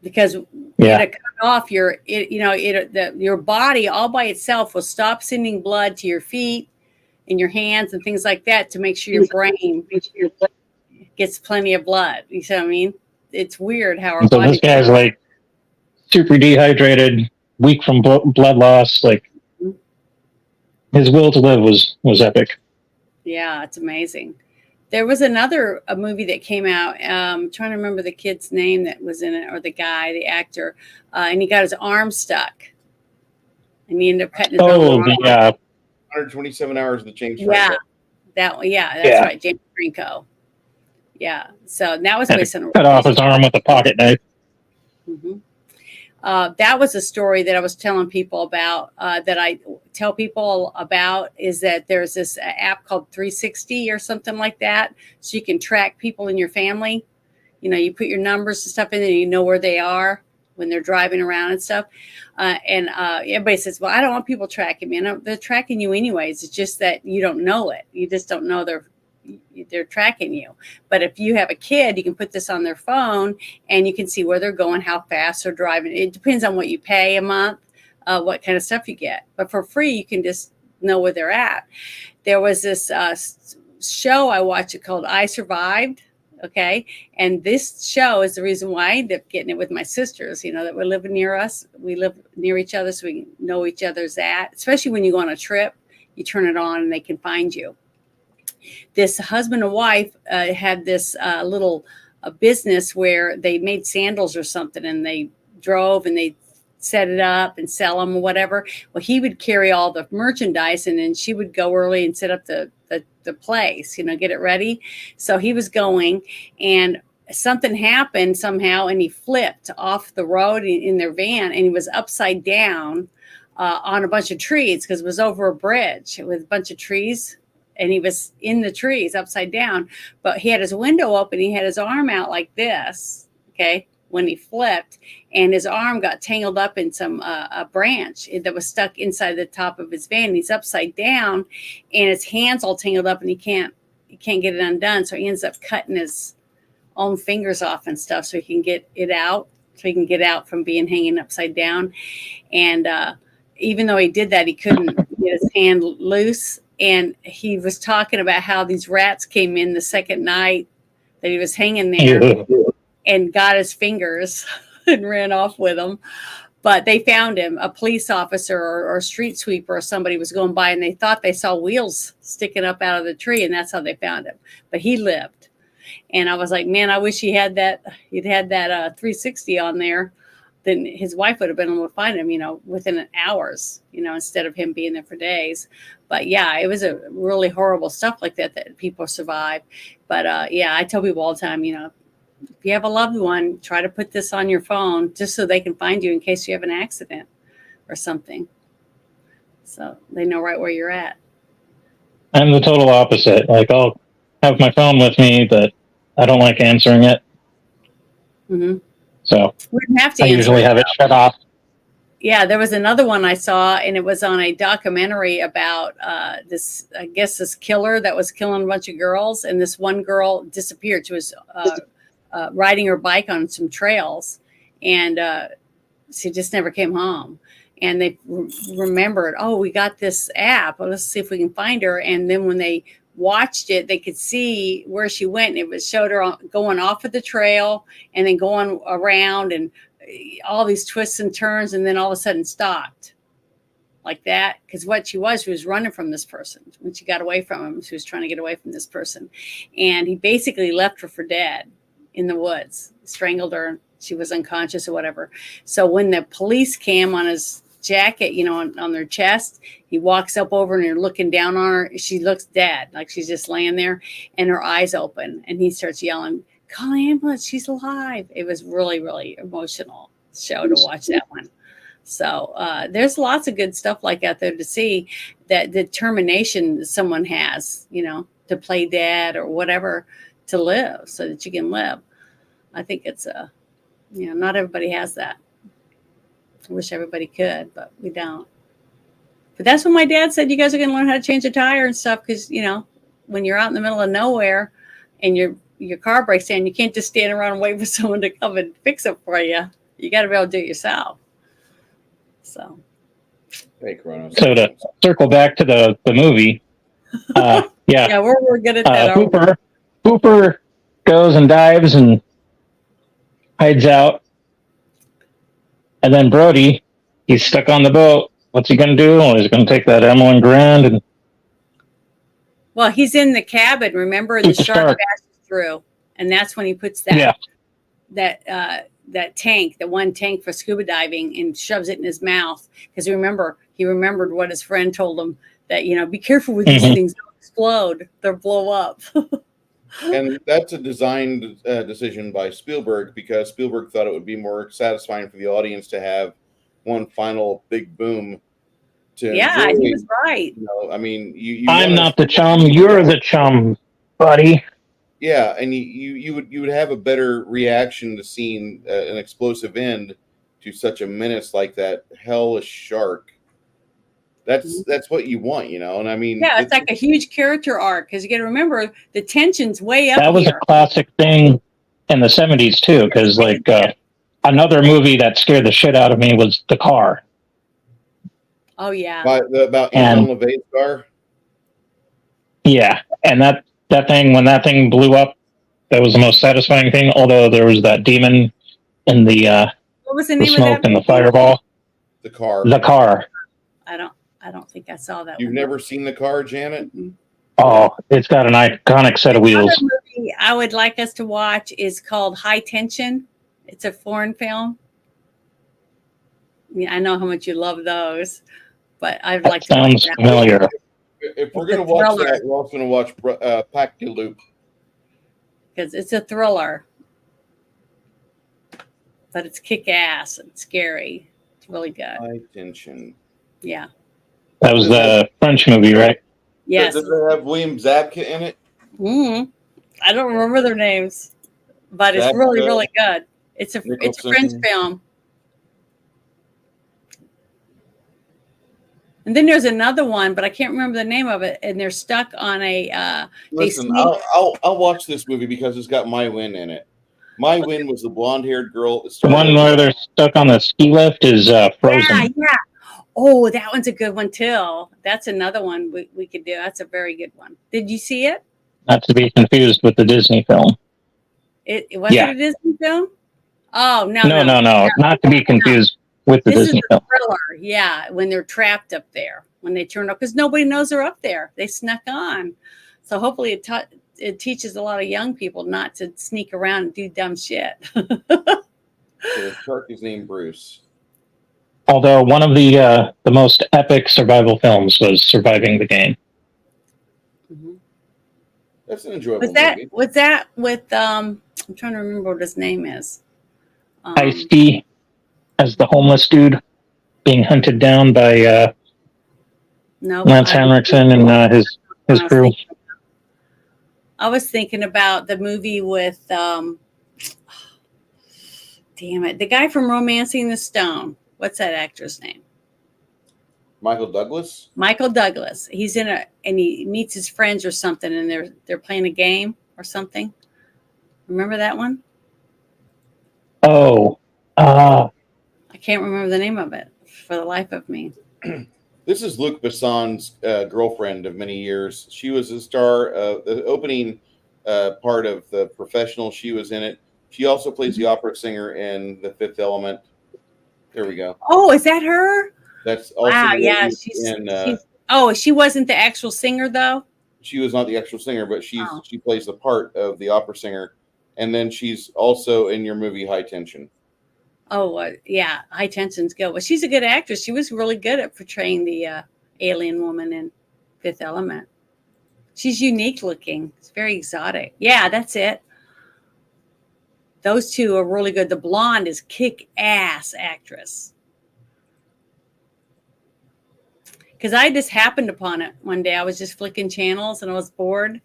Because you got to cut off your body all by itself will stop sending blood to your feet and your hands and things like that to make sure your brain gets plenty of blood. You see what I mean? It's weird how our body. So this guy's like super dehydrated, weak from blood loss. Like his will to live was epic. Yeah, it's amazing. There was a movie that came out. I'm trying to remember the kid's name that was in it, or the actor, and he got his arm stuck, and he ended up cutting his own arm. Yeah. 127 hours of the James Franco. That's right, James Franco. Yeah, so that was based on cut off his arm with a pocket knife. Mm-hmm. That was a story that I was telling people about, that I tell people about, is that there's this app called 360 or something like that. So you can track people in your family. You know, you put your numbers and stuff in there, and you know where they are when they're driving around and stuff. And everybody says, well, I don't want people tracking me. And they're tracking you anyways. It's just that you don't know it. You just don't know they're tracking you. But if you have a kid, you can put this on their phone and you can see where they're going, how fast they're driving. It depends on what you pay a month, what kind of stuff you get. But for free, you can just know where they're at. There was this show I watched called I Survived. Okay. And this show is the reason why I ended up getting it with my sisters, you know, that were living near us. We live near each other, so we know each other's at, especially when you go on a trip, you turn it on and they can find you. This husband and wife had this little business where they made sandals or something, and they drove and they set it up and sell them or whatever. Well, he would carry all the merchandise, and then she would go early and set up the place, you know, get it ready. So he was going, and something happened somehow, and he flipped off the road in their van, and he was upside down on a bunch of trees because it was over a bridge with a bunch of trees. And he was in the trees upside down, but he had his window open. He had his arm out like this, okay, when he flipped, and his arm got tangled up in some a branch that was stuck inside the top of his van. He's upside down, and his hands all tangled up, and he can't get it undone. So he ends up cutting his own fingers off and stuff so he can get it out, so he can get out from being hanging upside down. And even though he did that, he couldn't get his hand loose. And he was talking about how these rats came in the second night that he was hanging there and got his fingers and ran off with them. But they found him. A police officer or street sweeper or somebody was going by, and they thought they saw wheels sticking up out of the tree, and that's how they found him. But he lived. And I was like, man, I wish he'd had that 360 on there. Then his wife would have been able to find him, within hours, instead of him being there for days. But yeah, it was a really horrible stuff like that people survive. But I tell people all the time, if you have a loved one, try to put this on your phone just so they can find you in case you have an accident or something. So they know right where you're at. I'm the total opposite. Like, I'll have my phone with me, but I don't like answering it. Mm-hmm. So we didn't have to I usually have it shut off. Yeah, there was another one I saw, and it was on a documentary about this killer that was killing a bunch of girls, and this one girl disappeared. She was riding her bike on some trails, and she just never came home. And they remembered, oh, we got this app. Well, let's see if we can find her. And then when they watched it, they could see where she went. And it showed her going off of the trail and then going around and all these twists and turns, and then all of a sudden stopped like that. Because what she was running from this person. When she got away from him, she was trying to get away from this person. And he basically left her for dead in the woods, strangled her. She was unconscious or whatever. So when the police cam on his jacket, on their chest, he walks up over and they're looking down on her. She looks dead, like she's just laying there, and her eyes open, and he starts yelling, "Call the ambulance, she's alive." It was really, really emotional show to watch that one. So there's lots of good stuff like out there to see, that determination someone has, to play dead or whatever, to live so that you can live. I think it's not everybody has that. I wish everybody could, but we don't. But that's when my dad said, you guys are going to learn how to change a tire and stuff, because, when you're out in the middle of nowhere and your car breaks down, you can't just stand around and wait for someone to come and fix it for you. You got to be able to do it yourself. So. Hey, Kronos. So to circle back to the movie, yeah, we're good at that. Hooper goes and dives and hides out. And then Brody, he's stuck on the boat. What's he going to do? Well, he's going to take that M1 Grand and... Well, he's in the cabin. Remember, the shark passes through, and that's when he puts that tank, the one tank for scuba diving, and shoves it in his mouth. Because he remembered what his friend told him, that be careful with these things. They'll explode. They'll blow up. And that's a design decision by Spielberg, because Spielberg thought it would be more satisfying for the audience to have one final big boom. He was right. I mean, I'm not the chum. You're the chum, buddy. Yeah, and you would have a better reaction to seeing an explosive end to such a menace like that hellish shark. That's what you want, And I mean, it's like a huge character arc, because you got to remember the tension's way up. That was a classic thing in the 70s too, because another movie that scared the shit out of me was The Car. Oh yeah, about Anton LaVey's car. Yeah, and that thing, when that thing blew up, that was the most satisfying thing. Although there was that demon in the what was the name smoke of that and movie? the fireball. The Car. The Car. I don't think I saw that. You've never seen The Car, Janet? Mm-hmm. Oh, it's got an iconic set of wheels. Another movie I would like us to watch is called High Tension. It's a foreign film. I know how much you love those, but I'd like to watch that. Familiar. If we're going to watch that, we're also going to watch Pack de Loop. Because it's a thriller. But it's kick-ass and scary. It's really good. High Tension. Yeah. That was the French movie, right? Yes. Does it have William Zabka in it? I don't remember their names, but it's really, really good. It's a French film. And then there's another one, but I can't remember the name of it. And they're stuck on a. Listen, I'll watch this movie because it's got My Win in it. My Win was the blonde-haired girl. The one where they're stuck on the ski lift is Frozen. Yeah. Oh, that one's a good one too. That's another one we could do. That's a very good one. Did you see it? Not to be confused with the Disney film. It was it a Disney film? Oh no. Not to be confused with the Disney film. Thriller. Yeah, when they're trapped up there, when they turn up, because nobody knows they're up there. They snuck on. So hopefully it teaches a lot of young people not to sneak around and do dumb shit. The shark is named Bruce. Although one of the most epic survival films was Surviving the Game. Mm-hmm. That's an enjoyable movie. Was that with I'm trying to remember what his name is. Ice-T as the homeless dude being hunted down by Lance Henriksen and his crew. I was thinking about the movie with damn it, the guy from Romancing the Stone. What's that actor's name? Michael Douglas. Michael Douglas. He's in and he meets his friends or something, and they're playing a game or something. Remember that one? Oh, I can't remember the name of it for the life of me. This is Luc Besson's girlfriend of many years. She was a star of the opening part of The Professional. She was in it. She also plays the opera singer in The Fifth Element. There we go. Oh, is that her? That's also yeah. She wasn't the actual singer though. She was not the actual singer, but she plays the part of the opera singer, and then she's also in your movie High Tension. Oh, yeah, High Tension's good. Well, she's a good actress. She was really good at portraying the alien woman in Fifth Element. She's unique looking. It's very exotic. Yeah, that's it. Those two are really good. The blonde is kick-ass actress. Because I just happened upon it one day. I was just flicking channels and I was bored.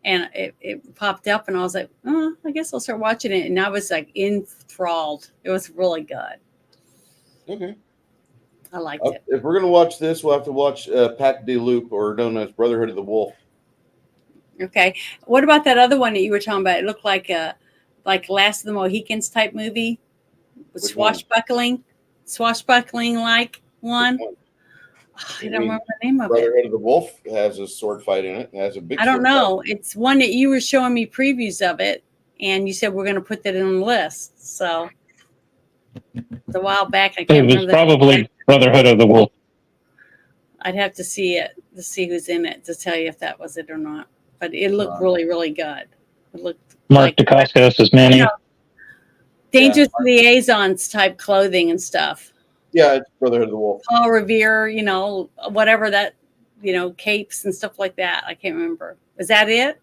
And it popped up and I was like, oh, I guess I'll start watching it. And I was like enthralled. It was really good. Okay. I liked it. If we're going to watch this, we'll have to watch Pack de Loup, or known as Brotherhood of the Wolf. Okay. What about that other one that you were talking about? It looked like Last of the Mohicans type movie. With swashbuckling like one. I don't remember the name of Brotherhood of the Wolf has a sword fight in it. It has a big. I don't know. It's one that you were showing me previews of it, and you said we're going to put that in the list. So it's a while back. I can't remember. It was probably Brotherhood of the Wolf. I'd have to see it to see who's in it to tell you if that was it or not. But it looked really, really good. It looked Mark Dacascos as Manny. Dangerous Liaisons type clothing and stuff. Yeah, it's Brotherhood of the Wolf. Paul Revere, whatever that, capes and stuff like that. I can't remember. Is that it?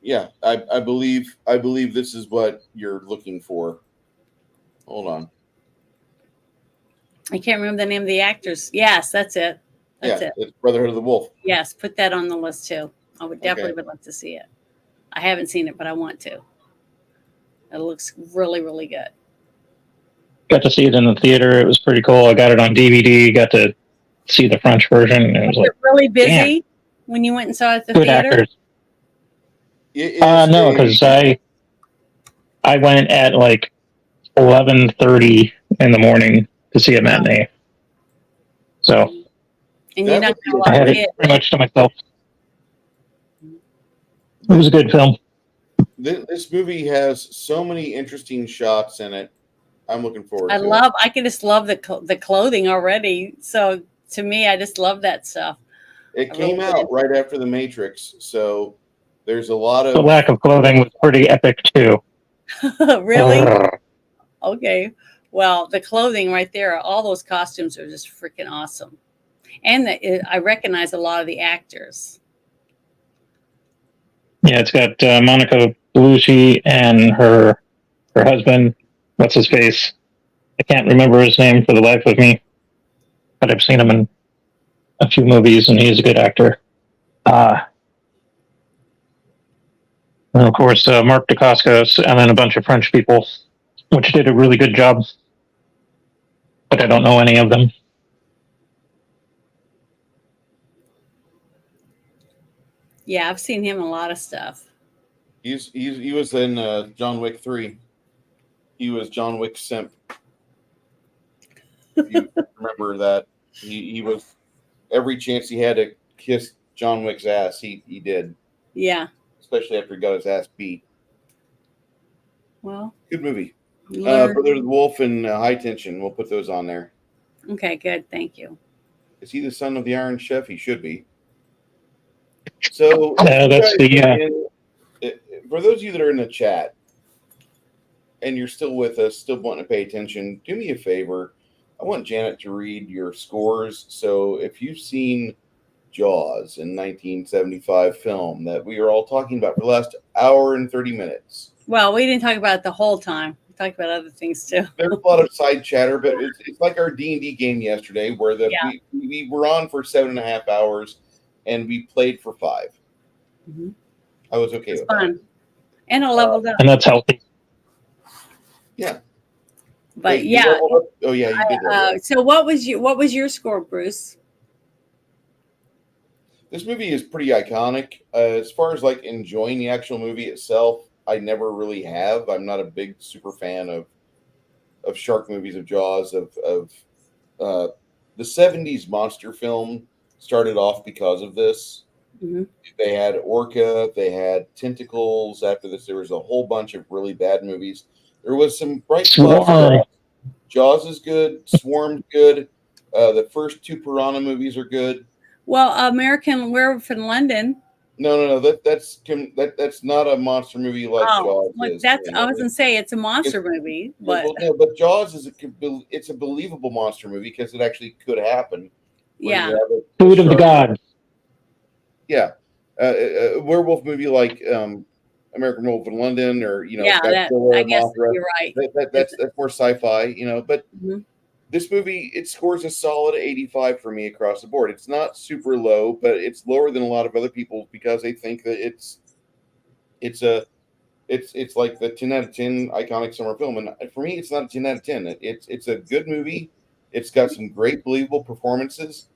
Yeah, I believe this is what you're looking for. Hold on. I can't remember the name of the actors. Yes, that's it. That's it. It's Brotherhood of the Wolf. Yes, put that on the list too. I would definitely like to see it. I haven't seen it, but I want to. It looks really, really good. Got to see it in the theater. It was pretty cool. I got it on DVD. Got to see the French version. It was really busy when you went and saw it at the theater? Actors. No, because I went at 11:30 in the morning to see a matinee. So and you're not going I had it pretty much to myself. It was a good film. This movie has so many interesting shots in it. I'm looking forward to it. I can just love the clothing already. So to me, I just love that stuff. It came out right after The Matrix, so there's a lot of... The lack of clothing was pretty epic, too. Really? Okay. Well, the clothing right there, all those costumes are just freaking awesome. And I recognize a lot of the actors. Yeah, it's got Monica Bellucci and her husband. What's his face? I can't remember his name for the life of me, but I've seen him in a few movies, and he's a good actor. And of course, Mark Dacascos, and then a bunch of French people, which did a really good job. But I don't know any of them. Yeah, I've seen him in a lot of stuff. He was in John Wick 3. He was John Wick's simp. If you remember that, he was every chance he had to kiss John Wick's ass, he did. Yeah. Especially after he got his ass beat. Well, good movie. Brother the Wolf and High Tension. We'll put those on there. Okay, good. Thank you. Is he the son of the Iron Chef? He should be. So that's for those of you that are in the chat and you're still with us, still wanting to pay attention, do me a favor. I want Janet to read your scores. So if you've seen Jaws in 1975 film that we are all talking about for the last hour and 30 minutes. Well, we didn't talk about it the whole time. We talked about other things too. There's a lot of side chatter, but it's like our D&D game yesterday where we were on for 7.5 hours and we played for 5. Mm-hmm. I was okay with fun. that. And I leveled up. And that's healthy. Yeah. But yeah. Oh yeah, you did. So what was your score, Bruce? This movie is pretty iconic. As far as like enjoying the actual movie itself, I never really have. I'm not a big super fan of shark movies, of Jaws, of the 70s monster film started off because of this. Mm-hmm. They had Orca, they had Tentacles. After this, there was a whole bunch of really bad movies. There was some bright spots. Jaws is good. Swarm's good. The first 2 Piranha movies are good. Well, American Werewolf in London. No. That's not a monster movie like Jaws is. I was gonna say it's a monster movie, but but Jaws is it's a believable monster movie because it actually could happen. Yeah. Food of the gods. Yeah, a werewolf movie like American Werewolf in London, or Godzilla, I guess Mothra. You're right. That's more sci-fi, But mm-hmm. This movie, it scores a solid 85 for me across the board. It's not super low, but it's lower than a lot of other people because they think that it's like the 10 out of 10 iconic summer film, and for me, it's not a 10 out of 10. It's a good movie. It's got some great believable performances.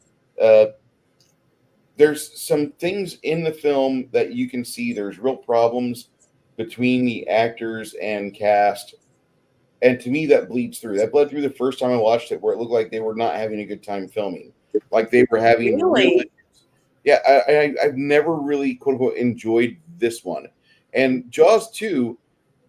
There's some things in the film that you can see there's real problems between the actors and cast. And to me, that bleeds through. That bled through the first time I watched it, where it looked like they were not having a good time filming. Like they were having really? I've never really, quote unquote, enjoyed this one. And Jaws 2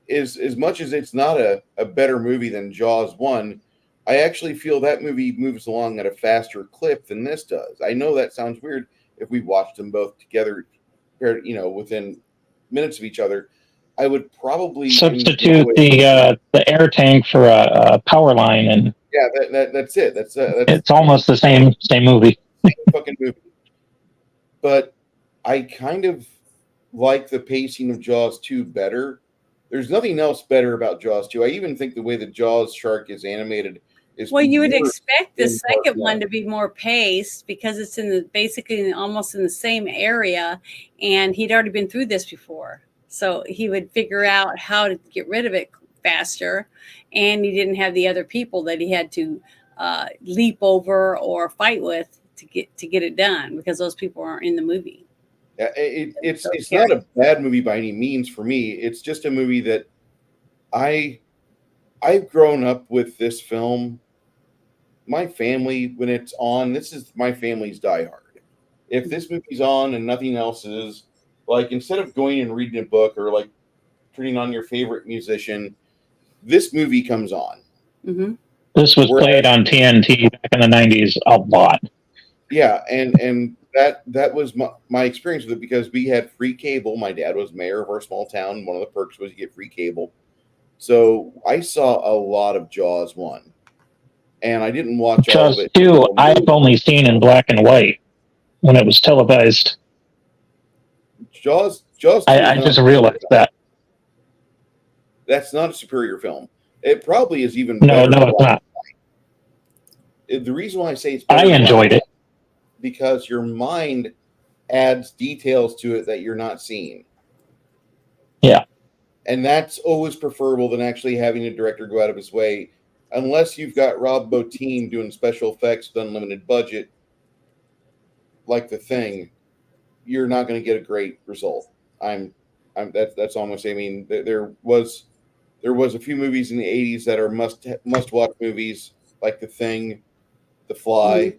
is, as much as it's not a better movie than Jaws 1, I actually feel that movie moves along at a faster clip than this does. I know that sounds weird if we watched them both together, within minutes of each other. I would probably substitute the air tank for a power line, and that's it. That's it's almost the same movie. Same fucking movie. But I kind of like the pacing of Jaws 2 better. There's nothing else better about Jaws 2. I even think the way the Jaws shark is animated is you would expect the second one to be more paced because it's almost in the same area, and he'd already been through this before. So he would figure out how to get rid of it faster, and he didn't have the other people that he had to leap over or fight with to get it done because those people aren't in the movie. It's not a bad movie by any means for me. It's just a movie that I've grown up with this film. My family, when it's on, this is my family's Die Hard. If this movie's on and nothing else is, like, instead of going and reading a book or like turning on your favorite musician, this movie comes on. Mm-hmm. This was played on TNT back in the 90s a lot. Yeah, and that was my experience with it because we had free cable. My dad was mayor of our small town. One of the perks was you get free cable. So I saw a lot of Jaws 1. And I didn't watch all of it. Jaws 2, I've only seen in black and white when it was televised. Jaws 2 I just realized that. That's not a superior film. It probably is even better. No, it's not. The reason why I say it's better, I enjoyed it. because your mind adds details to it that you're not seeing. Yeah. And that's always preferable than actually having a director go out of his way, unless you've got Rob Bottin doing special effects with unlimited budget, like The Thing. You're not going to get a great result. That's all I'm going to say. I mean, there was a few movies in the 80s that are must watch movies, like The Thing, The Fly,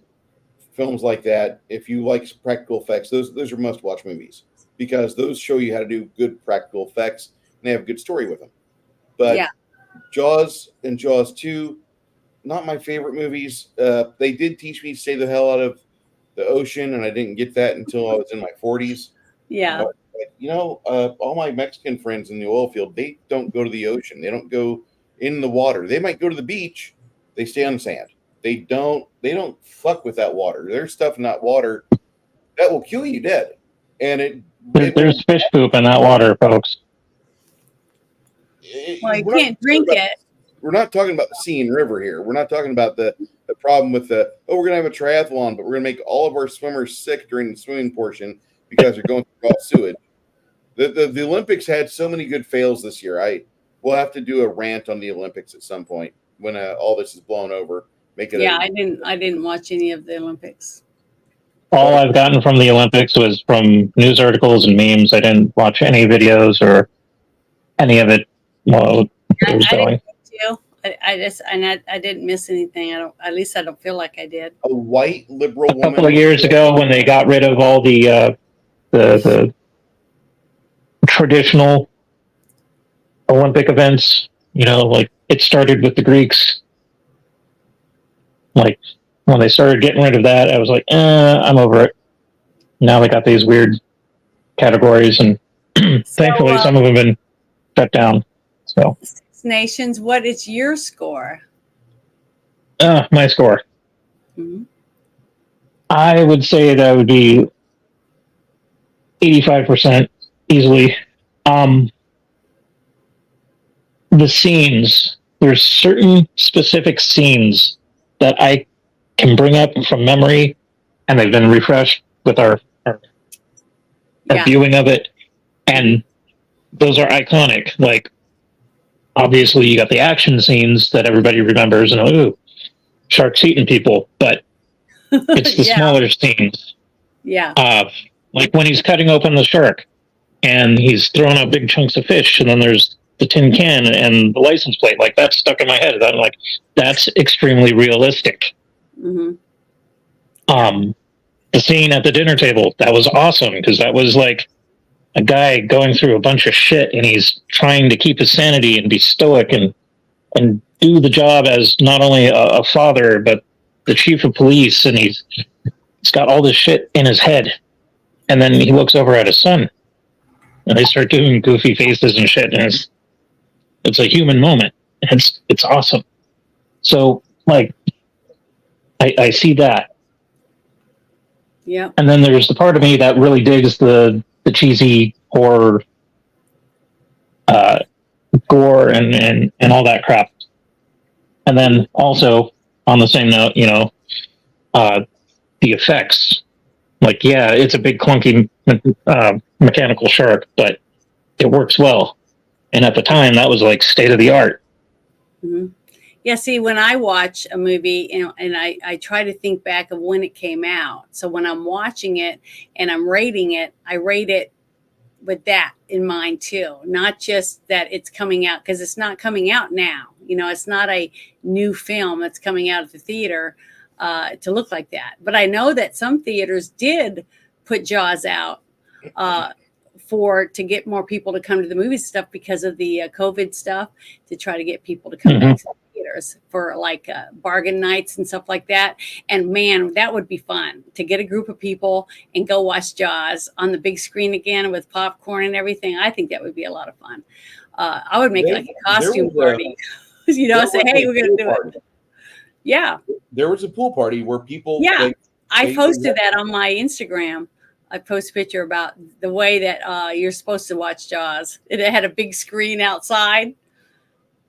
films like that. If you like practical effects, those are must watch movies, because those show you how to do good practical effects and they have a good story with them. But Yeah. Jaws and Jaws 2, not my favorite movies. They did teach me to stay the hell out of the ocean, and I didn't get that until I was in my 40s. Yeah. But, all my Mexican friends in the oil field, they don't go to the ocean. They don't go in the water. They might go to the beach. They stay on the sand. They don't fuck with that water. There's stuff in that water that will kill you dead. And There's fish poop in that water, folks. Well, you can't drink it. We're not talking about the sea and river here. We're not talking about the problem with we're going to have a triathlon, but we're going to make all of our swimmers sick during the swimming portion because they're going through raw sewage. The Olympics had so many good fails this year. We'll have to do a rant on the Olympics at some point when all this is blown over. I didn't watch any of the Olympics. All I've gotten from the Olympics was from news articles and memes. I didn't watch any videos or any of it while it was going. I didn't miss anything. At least I don't feel like I did. A white liberal woman. A couple of years ago, when they got rid of all the traditional Olympic events, like it started with the Greeks. Like when they started getting rid of that, I was like, I'm over it. Now they got these weird categories, and thankfully some of them have been shut down. So Six Nations, what is your score? My score. Mm-hmm. I would say that would be 85% easily. The scenes, there's certain specific scenes that I can bring up from memory, and they've been refreshed with our viewing of it, and those are iconic. Like, obviously, you got the action scenes that everybody remembers, and ooh, sharks eating people, but it's the smaller scenes. Yeah. Like when he's cutting open the shark, and he's throwing out big chunks of fish, and then there's the tin can and the license plate. Like, that's stuck in my head. I'm like, that's extremely realistic. Mm-hmm. The scene at the dinner table, that was awesome, because that was like a guy going through a bunch of shit, and he's trying to keep his sanity and be stoic and do the job as not only a father, but the chief of police, and he's got all this shit in his head. And then he looks over at his son, and they start doing goofy faces and shit, and it's a human moment. It's awesome. So, like, I see that. Yeah. And then there's the part of me that really digs the cheesy horror, gore and all that crap. And then also, on the same note, the effects. Like, yeah, it's a big clunky mechanical shark, but it works well. And at the time, that was like state of the art. Mm-hmm. Yeah, see, when I watch a movie, and I try to think back of when it came out. So when I'm watching it and I'm rating it, I rate it with that in mind too. Not just that it's coming out, because it's not coming out now. It's not a new film that's coming out of the theater to look like that. But I know that some theaters did put Jaws out to get more people to come to the movies and stuff, because of the COVID stuff, to try to get people to come back to the theaters for like bargain nights and stuff like that. And man, that would be fun to get a group of people and go watch Jaws on the big screen again with popcorn and everything. I think that would be a lot of fun. I would make like a costume party, say, hey, we're going to do it. Yeah. There was a pool party where people. Yeah. I posted that on my Instagram. I post a picture about the way that you're supposed to watch Jaws. It had a big screen outside.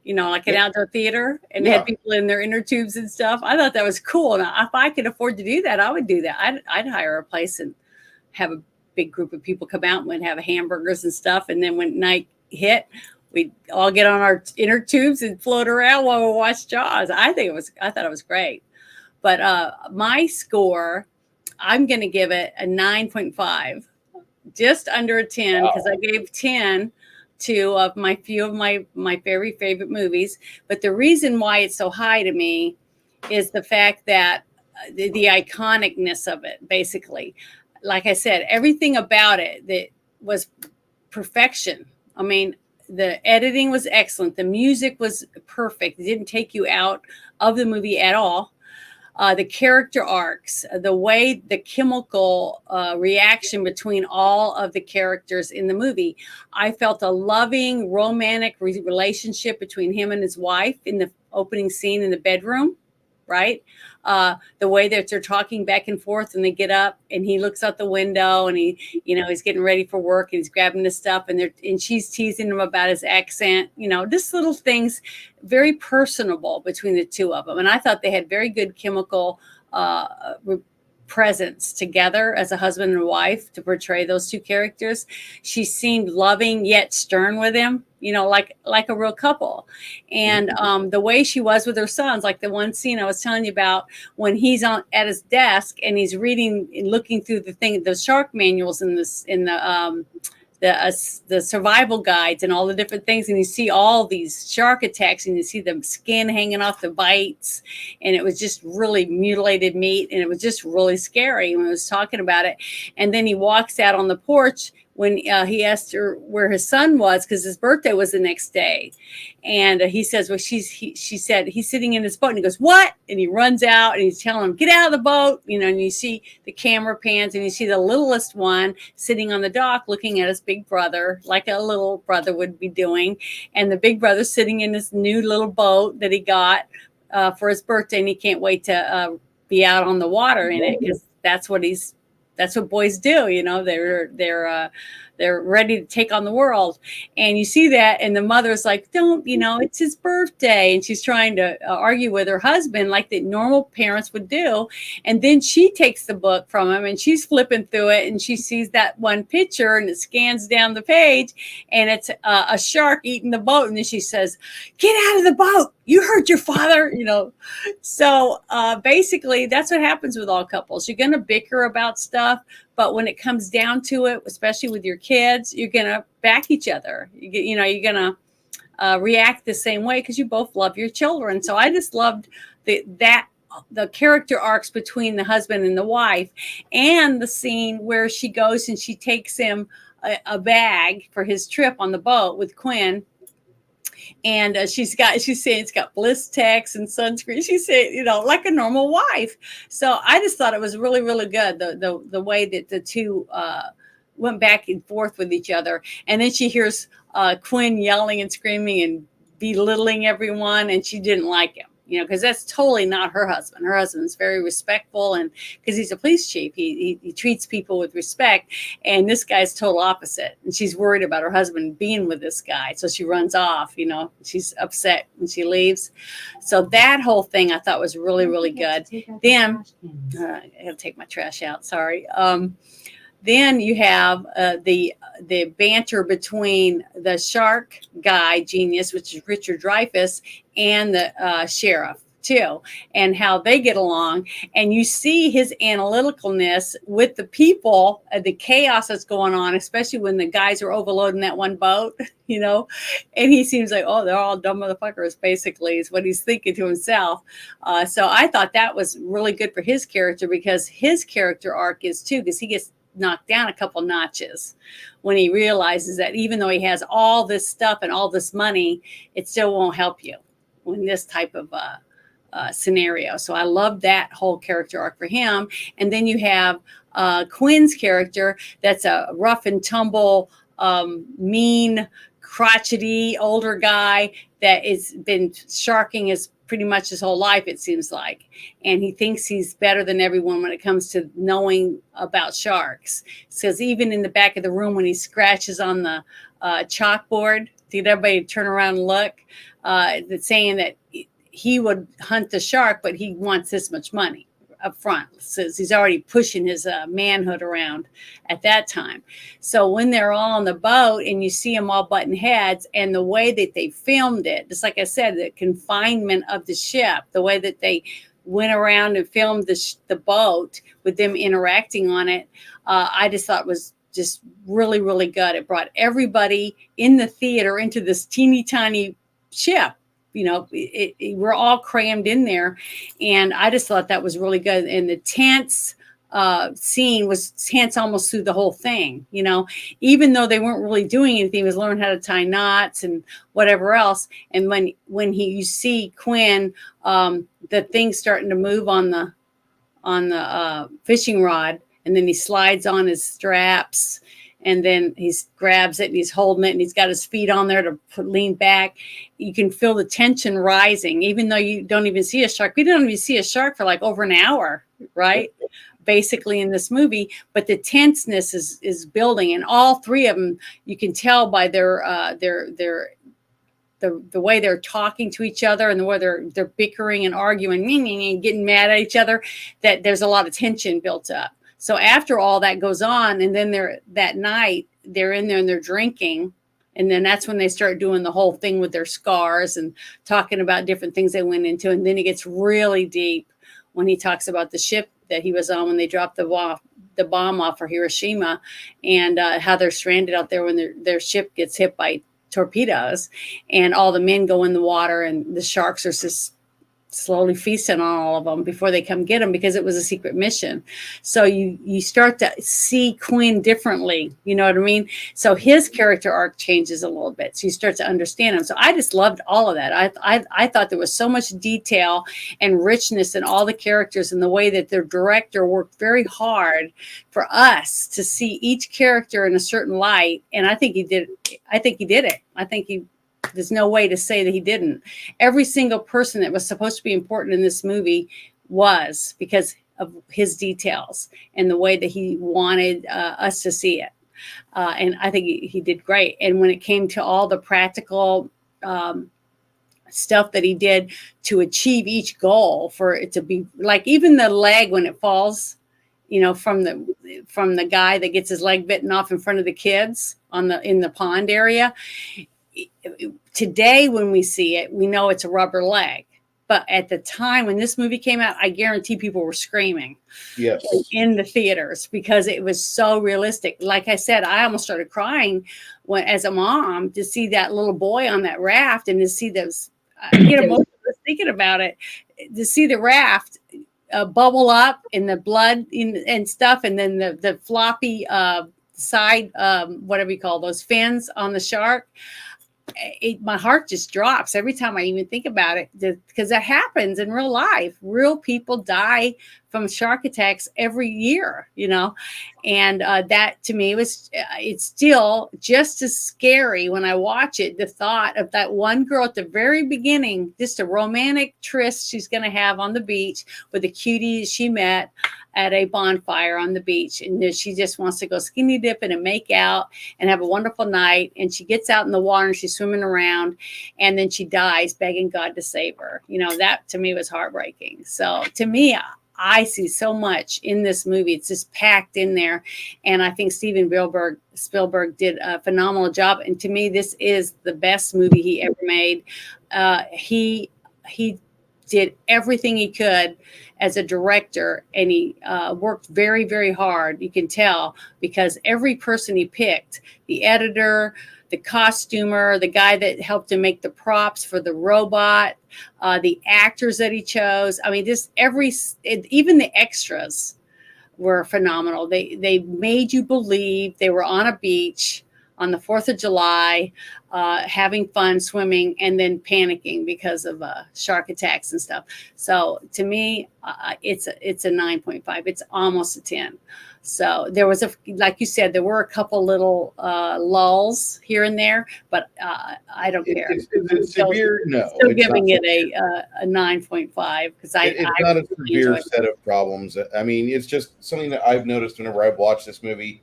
like an outdoor theater, and they Yeah. had people in their inner tubes and stuff. I thought that was cool. And if I could afford to do that, I would do that. I'd hire a place and have a big group of people come out and we'd have hamburgers and stuff. And then when night hit, we'd all get on our inner tubes and float around while we watched Jaws. I thought it was great. But my score, I'm going to give it a 9.5, just under a 10, because I gave 10 to my few of my very favorite movies. But the reason why it's so high to me is the fact that the iconicness of it, basically. Like I said, everything about it that was perfection. I mean, the editing was excellent. The music was perfect. It didn't take you out of the movie at all. The character arcs, the way the chemical reaction between all of the characters in the movie. I felt a loving, romantic relationship between him and his wife in the opening scene in the bedroom, right? The way that they're talking back and forth, and they get up and he looks out the window and he's getting ready for work and he's grabbing his stuff and she's teasing him about his accent, just little things, very personable between the two of them. And I thought they had very good chemical presence together as a husband and wife to portray those two characters. She seemed loving yet stern with him, like a real couple. And the way she was with her sons, like the one scene I was telling you about when he's at his desk and he's reading and looking through the shark manuals in the survival guides and all the different things, and you see all these shark attacks and you see the skin hanging off the bites, and it was just really mutilated meat, and it was just really scary when I was talking about it. And then he walks out on the porch when he asked her where his son was, because his birthday was the next day. And he says, well, she said, he's sitting in his boat. And he goes, what? And he runs out and he's telling him, get out of the boat. And you see the camera pans and you see the littlest one sitting on the dock looking at his big brother, like a little brother would be doing. And the big brother sitting in this new little boat that he got for his birthday. And he can't wait to be out on the water in it, because that's what boys do. They're ready to take on the world. And you see that, and the mother's like, don't, it's his birthday. And she's trying to argue with her husband like the normal parents would do. And then she takes the book from him and she's flipping through it, and she sees that one picture and it scans down the page, and it's a shark eating the boat. And then she says, get out of the boat. You hurt your father, So basically, that's what happens with all couples. You're going to bicker about stuff, but when it comes down to it, especially with your kids, you're going to back each other. You're going to react the same way because you both love your children. So I just loved the character arcs between the husband and the wife, and the scene where she goes and she takes him a bag for his trip on the boat with Quinn. And she's saying it's got Blistex and sunscreen. She said, like a normal wife. So I just thought it was really, really good. The way that the two went back and forth with each other. And then she hears Quinn yelling and screaming and belittling everyone. And she didn't like him, because that's totally not her husband. Her husband's very respectful, and because he's a police chief, he treats people with respect. And this guy's total opposite. And she's worried about her husband being with this guy. So she runs off, she's upset when she leaves. So that whole thing I thought was really, really good. Then I got to take my trash out. Sorry. Then you have the banter between the shark guy genius, which is Richard Dreyfuss, and the sheriff too, and how they get along. And you see his analyticalness with the people, the chaos that's going on, especially when the guys are overloading that one boat, and he seems like, oh, they're all dumb motherfuckers, basically, is what he's thinking to himself. So I thought that was really good for his character, because his character arc is too, because he gets knocked down a couple notches when he realizes that even though he has all this stuff and all this money, it still won't help you in this type of scenario. So I love that whole character arc for him. And then you have Quinn's character, that's a rough and tumble, mean, crotchety older guy that has been sharking pretty much his whole life, it seems like. And he thinks he's better than everyone when it comes to knowing about sharks. Because even in the back of the room, when he scratches on the chalkboard to get everybody to turn around and look, that's saying that he would hunt the shark, but he wants this much money up front. Says he's already pushing his manhood around at that time. So when they're all on the boat and you see them all butting heads, and the way that they filmed it, just like I said, the confinement of the ship, the way that they went around and filmed the boat with them interacting on it, I just thought was just really, really good. It brought everybody in the theater into this teeny tiny ship. We're all crammed in there, and I just thought that was really good. And the tense scene was tense almost through the whole thing. Even though they weren't really doing anything, it was learning how to tie knots and whatever else. And when you see Quinn, the thing starting to move on the fishing rod, and then he slides on his straps. And then he grabs it and he's holding it and he's got his feet on there to lean back. You can feel the tension rising, even though you don't even see a shark. We don't even see a shark for like over an hour, right? Basically in this movie, but the tenseness is building, and all three of them, you can tell by the way they're talking to each other and the way they're bickering and arguing and getting mad at each other, that there's a lot of tension built up. So after all that goes on, and then that night they're in there and they're drinking, and then that's when they start doing the whole thing with their scars and talking about different things they went into. And then it gets really deep when he talks about the ship that he was on when they dropped the bomb off for Hiroshima, and how they're stranded out there when their ship gets hit by torpedoes, and all the men go in the water and the sharks are just slowly feasting on all of them before they come get them, because it was a secret mission. So you start to see Quinn differently, you know what I mean? So his character arc changes a little bit, so you start to understand him. So I just loved all of that. I thought there was so much detail and richness in all the characters, and the way that their director worked very hard for us to see each character in a certain light. And I think he did it. I think there's no way to say that he didn't. Every single person that was supposed to be important in this movie was, because of his details and the way that he wanted us to see it. And I think he did great. And when it came to all the practical stuff that he did to achieve each goal, for it to be like, even the leg when it falls, from the guy that gets his leg bitten off in front of the kids in the pond area. Today, when we see it, we know it's a rubber leg. But at the time when this movie came out, I guarantee people were screaming in the theaters, because it was so realistic. Like I said, I almost started crying as a mom, to see that little boy on that raft, and to see those, I get emotional thinking about it, to see the raft bubble up in the blood and stuff, and then the floppy side, whatever you call those fins on the shark. My heart just drops every time I even think about it, because that happens in real life. Real people die from shark attacks every year, and that to me it's still just as scary when I watch it. The thought of that one girl at the very beginning, just a romantic tryst she's going to have on the beach with a cutie she met at a bonfire on the beach, and she just wants to go skinny dipping and make out and have a wonderful night. And she gets out in the water and she's swimming around, and then she dies begging God to save her. That to me was heartbreaking. So to me, I see so much in this movie. It's just packed in there, and I think Steven Spielberg did a phenomenal job. And to me, this is the best movie he ever made. He did everything he could as a director, and he worked very, very hard. You can tell, because every person he picked, the editor, the costumer, the guy that helped him make the props for the robot, the actors that he chose. I mean, even the extras were phenomenal. They made you believe they were on a beach on the 4th of July, having fun swimming, and then panicking because of shark attacks and stuff. So to me, it's a 9.5. It's almost a 10. So there was like you said, there were a couple little lulls here and there, but I don't care. It's severe? No. Still giving it a 9.5, because it's not a severe set of problems. I mean, it's just something that I've noticed whenever I've watched this movie.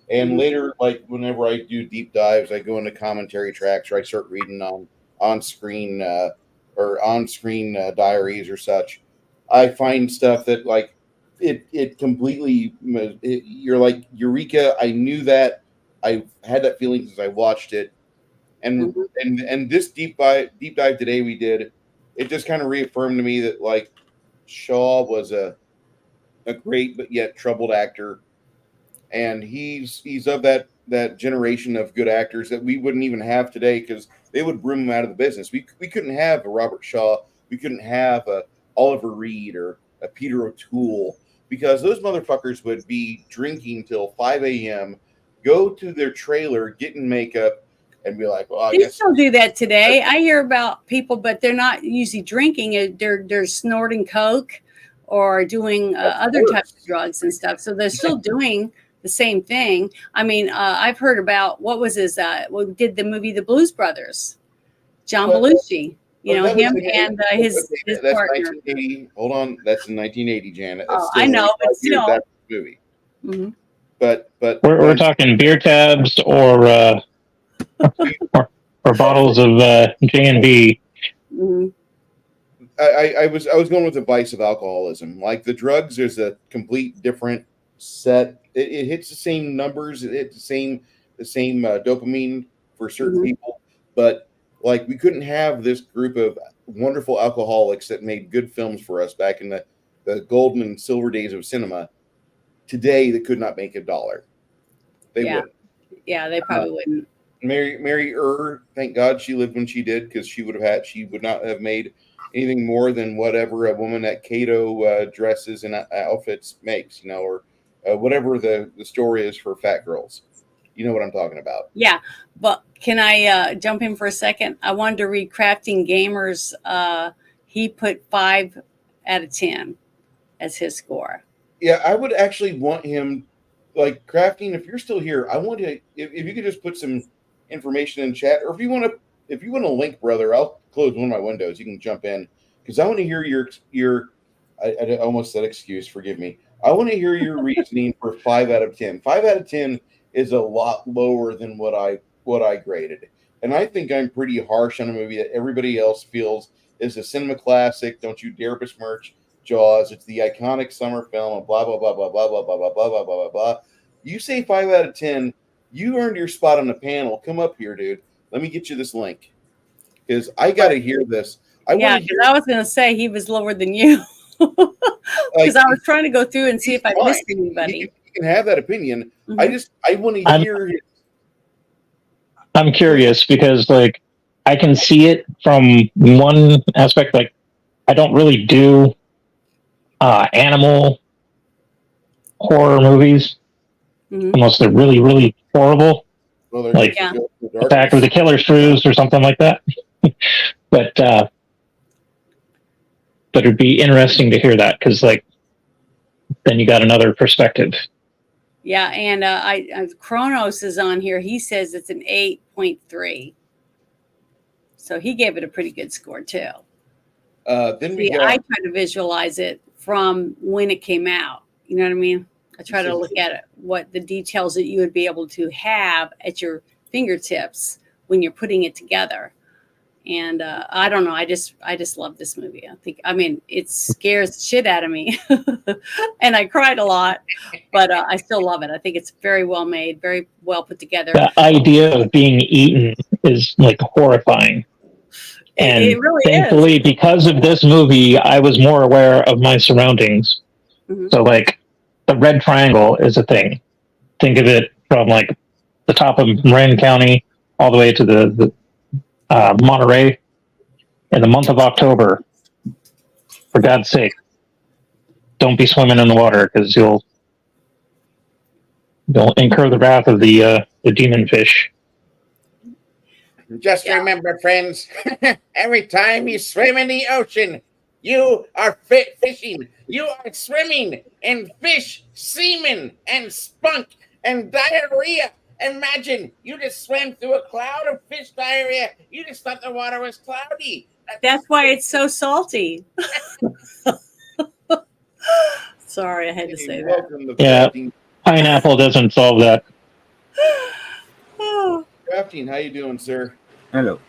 And later, like whenever I do deep dives, I go into commentary tracks or I start reading on screen diaries or such. I find stuff that like it completely you're like eureka. I knew that. I had that feeling since I watched it, and this deep dive today we did. It just kind of reaffirmed to me that like Shaw was a great but yet troubled actor, and he's of that generation of good actors that we wouldn't even have today because they would broom him out of the business. We couldn't have a Robert Shaw, we couldn't have a Oliver Reed or a Peter O'Toole because those motherfuckers would be drinking till 5 a.m., go to their trailer, get in makeup, and be like, "Well, I They guess." still do that today. I hear about people, but they're not usually drinking. They're snorting coke or doing other types of drugs and stuff. So they're still doing the same thing. I mean, I've heard about what was his what did the movie The Blues Brothers, John Belushi. You know, him and his that's partner. 1980. Hold on, that's in 1980, Janet. That's I know, but still, that movie. Mm-hmm. But we're talking beer tabs or bottles of J&B. Mm-hmm. I was going with the vice of alcoholism. Like the drugs, there's a complete different set. It hits the same numbers. It hits the same dopamine for certain people. But like we couldn't have this group of wonderful alcoholics that made good films for us back in the golden and silver days of cinema. Today, they could not make $1. They wouldn't. Yeah, they probably wouldn't. Mary thank God she lived when she did, because she would not have made anything more than whatever a woman at Cato dresses and outfits makes, or whatever the story is for fat girls. You know what I'm talking about. Yeah, but can I jump in for a second? I wanted to read Crafting Gamers. He put 5 out of 10 as his score. Yeah, I would actually want him, like Crafting. If you're still here, I want to. If you could just put some information in chat, or if you want to link, brother, I'll close one of my windows. You can jump in because I want to hear your. I almost said excuse. Forgive me. I want to hear your reasoning for 5 out of 10. 5 out of 10 is a lot lower than what I graded, and I think I'm pretty harsh on a movie that everybody else feels is a cinema classic. Don't you dare besmirch Jaws. It's the iconic summer film and blah blah blah blah blah blah blah blah blah blah blah blah. You say 5 out of 10. You earned your spot on the panel. Come up here, dude. Let me get you this link because I got to hear this. I was going to say he was lower than you because I was trying to go through and see if I missed anybody. You can have that opinion. I want to hear his. I'm curious because like I can see it from one aspect. Like I don't really do animal horror movies unless they're really, really horrible. Well, like Attack of the Killer Shrews or something like that. But it'd be interesting to hear that because like then you got another perspective. Yeah, and Kronos is on here. He says it's an 8.3. So he gave it a pretty good score too. I try to visualize it from when it came out. You know what I mean? I try to look at it, what the details that you would be able to have at your fingertips when you're putting it together. And I don't know. I just love this movie. It scares the shit out of me. And I cried a lot, but I still love it. I think it's very well made, very well put together. The idea of being eaten is like horrifying. And it really thankfully, because of this movie, I was more aware of my surroundings. So like the red triangle is a thing. Think of it from like the top of Marin County all the way to the Monterey in the month of October. For God's sake, don't be swimming in the water because you'll incur the wrath of the demon fish. Just remember, friends, every time you swim in the ocean, you are fishing. You are swimming in fish, semen, and spunk, and diarrhea. Imagine you just swam through a cloud of fish diarrhea. You just thought the water was cloudy. That's why it's so salty. Sorry, I had to say that. Yeah, pineapple doesn't solve that. Oh, Crafting, how you doing, sir? Hello.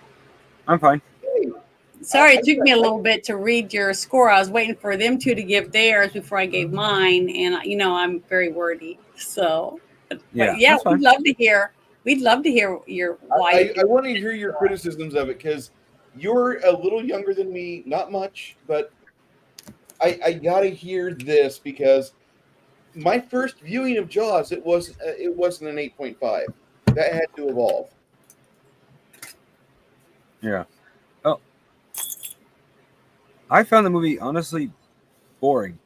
I'm fine. sorry, it took me a little bit to read your score. I was waiting for them two to give theirs before I gave mine, and I'm very wordy. So, but Yeah, yeah, that's fine. we'd love to hear. We'd love to hear your why. I want to hear your criticisms of it because you're a little younger than me, not much, but I gotta hear this because my first viewing of Jaws, it wasn't an 8.5. That had to evolve. Yeah. Oh. I found the movie honestly boring.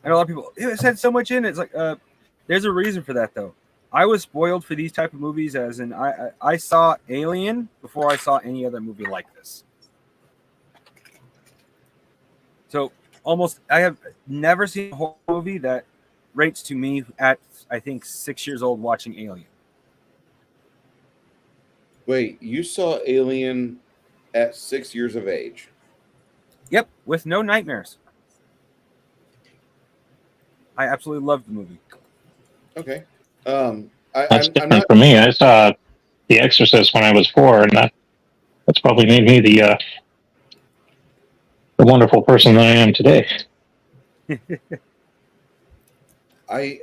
I know a lot of people, it had so much in it. It's like, there's a reason for that though. I was spoiled for these type of movies, as in I saw Alien before I saw any other movie like this. So I have never seen a horror movie that rates to me at, I think, 6 years old watching Alien. Wait, you saw Alien at 6 years of age? Yep, with no nightmares. I absolutely loved the movie. Okay. That's I'm different not. for me. I saw The Exorcist when I was 4, and that's probably made me the wonderful person that I am today. I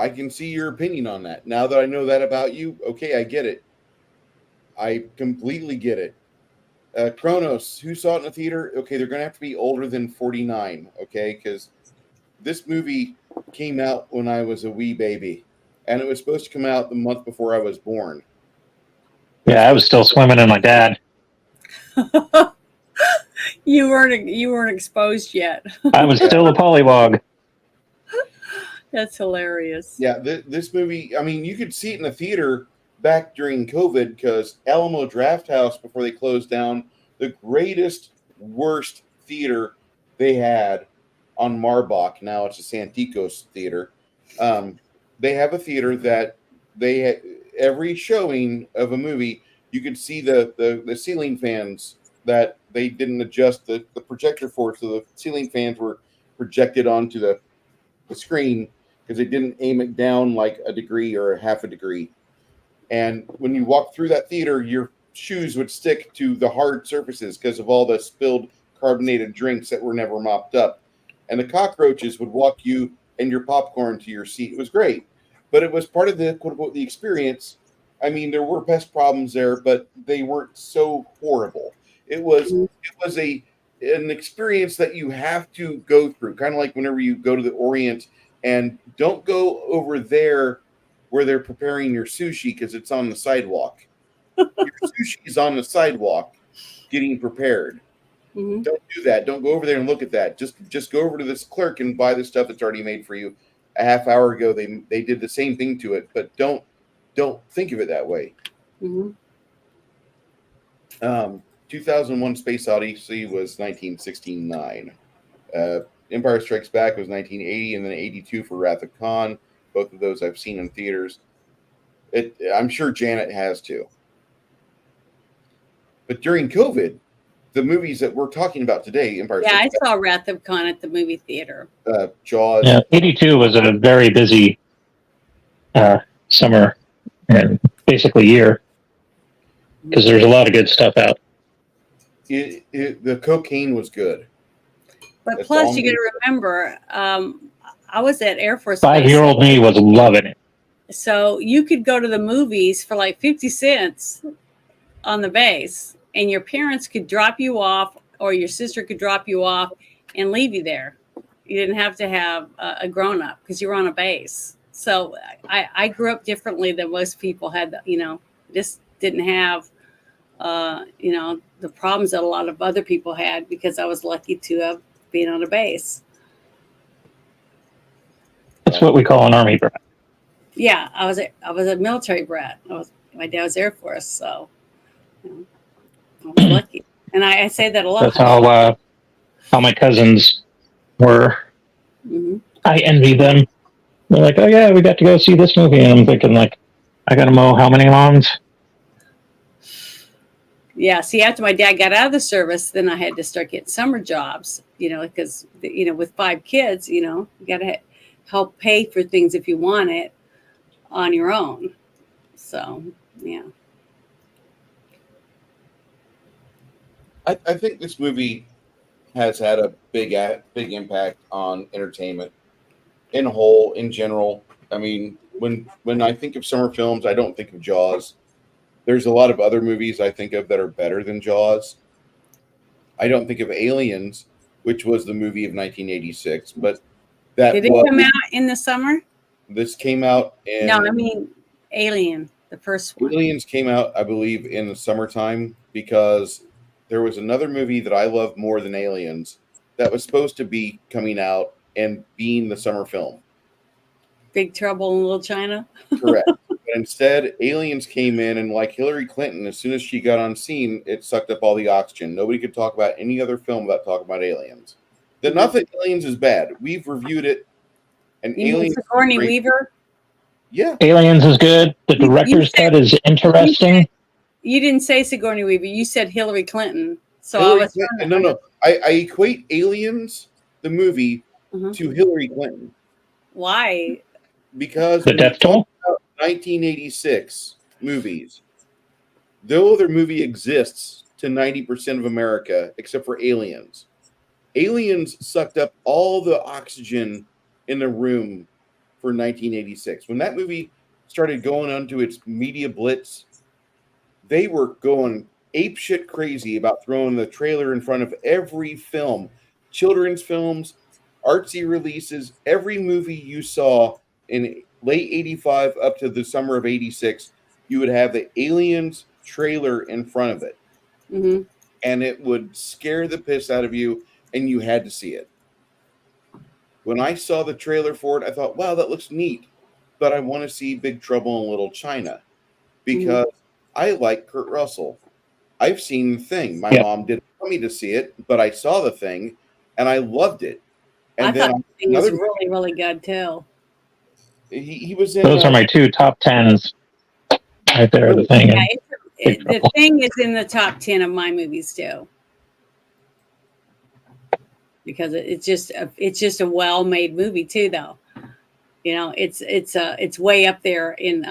can see your opinion on that. Now that I know that about you, okay, I get it. I completely get it. Kronos, who saw it in the theater? Okay, they're going to have to be older than 49, okay? Because this movie came out when I was a wee baby, and it was supposed to come out the month before I was born. Yeah, I was still swimming in my dad. You weren't exposed yet. I was still a pollywog. That's hilarious. Yeah, this movie, I mean, you could see it in the theater back during COVID because Alamo Drafthouse, before they closed down, the greatest, worst theater they had on Marbach. Now it's a Santikos theater. They have a theater that every showing of a movie, you could see the ceiling fans that they didn't adjust the projector for, so the ceiling fans were projected onto the screen because they didn't aim it down like a degree or a half a degree. And when you walk through that theater, your shoes would stick to the hard surfaces because of all the spilled carbonated drinks that were never mopped up. And the cockroaches would walk you and your popcorn to your seat. It was great, but it was part of the quote unquote the experience. I mean, there were pest problems there, but they weren't so horrible. It was an experience that you have to go through, kind of like whenever you go to the Orient, and don't go over there where they're preparing your sushi because it's on the sidewalk. Your sushi is on the sidewalk getting prepared. Mm-hmm. Don't do that. Don't go over there and look at that. Just go over to this clerk and buy the stuff that's already made for you. A half hour ago, they did the same thing to it, but don't think of it that way. Mm-hmm. 2001 Space Odyssey was 1969. Empire Strikes Back was 1980, and then 82 for Wrath of Khan. Both of those I've seen in theaters. I'm sure Janet has too. But during COVID, the movies that we're talking about today, Empire Yeah, I Strikes saw Wrath of Khan at the movie theater. Back, Jaws. Yeah, 82 was a very busy summer and basically year because there's a lot of good stuff out. The cocaine was good. But That's plus, all you got to remember, I was at Air Force Base. 5-year-old me was loving it. So you could go to the movies for like 50 cents on the base, and your parents could drop you off, or your sister could drop you off and leave you there. You didn't have to have a grown-up because you were on a base. So I grew up differently than most people had, just didn't have, the problems that a lot of other people had because I was lucky to have been on a base. That's what we call an Army brat. Yeah, I was a military brat. My dad was Air Force, so I was lucky. And I say that a lot. That's how my cousins were. Mm-hmm. I envy them. They're like, oh yeah, we got to go see this movie, and I'm thinking like, I got to mow how many lawns? Yeah, see, after my dad got out of the service, then I had to start getting summer jobs, because, with 5 kids, you got to help pay for things if you want it on your own. So, yeah. I think this movie has had a big impact on entertainment in general. I mean, when I think of summer films, I don't think of Jaws. There's a lot of other movies I think of that are better than Jaws. I don't think of Aliens, which was the movie of 1986, but Did it come out in the summer? This came out in... No, I mean Alien, the first one. Aliens came out, I believe, in the summertime because there was another movie that I love more than Aliens that was supposed to be coming out and being the summer film. Big Trouble in Little China? Correct. But instead, Aliens came in, and like Hillary Clinton, as soon as she got on scene, it sucked up all the oxygen. Nobody could talk about any other film without talking about Aliens. Not that Aliens is bad. We've reviewed it. And You mean Aliens, Sigourney Weaver? yeah. Aliens is good. The director's cut is interesting. You didn't say Sigourney Weaver. You said Hillary Clinton. So Hillary I was Clinton, no. I equate Aliens, the movie, to Hillary Clinton. Why? Because the Death Toll? 1986 movies, though their movie exists to 90% of America except for Aliens. Aliens sucked up all the oxygen in the room for 1986. When that movie started going onto its media blitz, they were going apeshit crazy about throwing the trailer in front of every film, children's films, artsy releases, every movie you saw in late 85 up to the summer of 86, you would have the Aliens trailer in front of it. Mm-hmm. And it would scare the piss out of you, and you had to see it. When I saw the trailer for it, I thought, wow, that looks neat. But I want to see Big Trouble in Little China because I like Kurt Russell. I've seen The Thing. My mom didn't want me to see it, but I saw The Thing, and I loved it. And I then thought The Thing was really, really good, too. He was in... Those are my two top 10s right there, The Thing. Yeah, The Thing is in the top 10 of my movies, too. Because it's just a well-made movie, too, though. You know, it's way up there in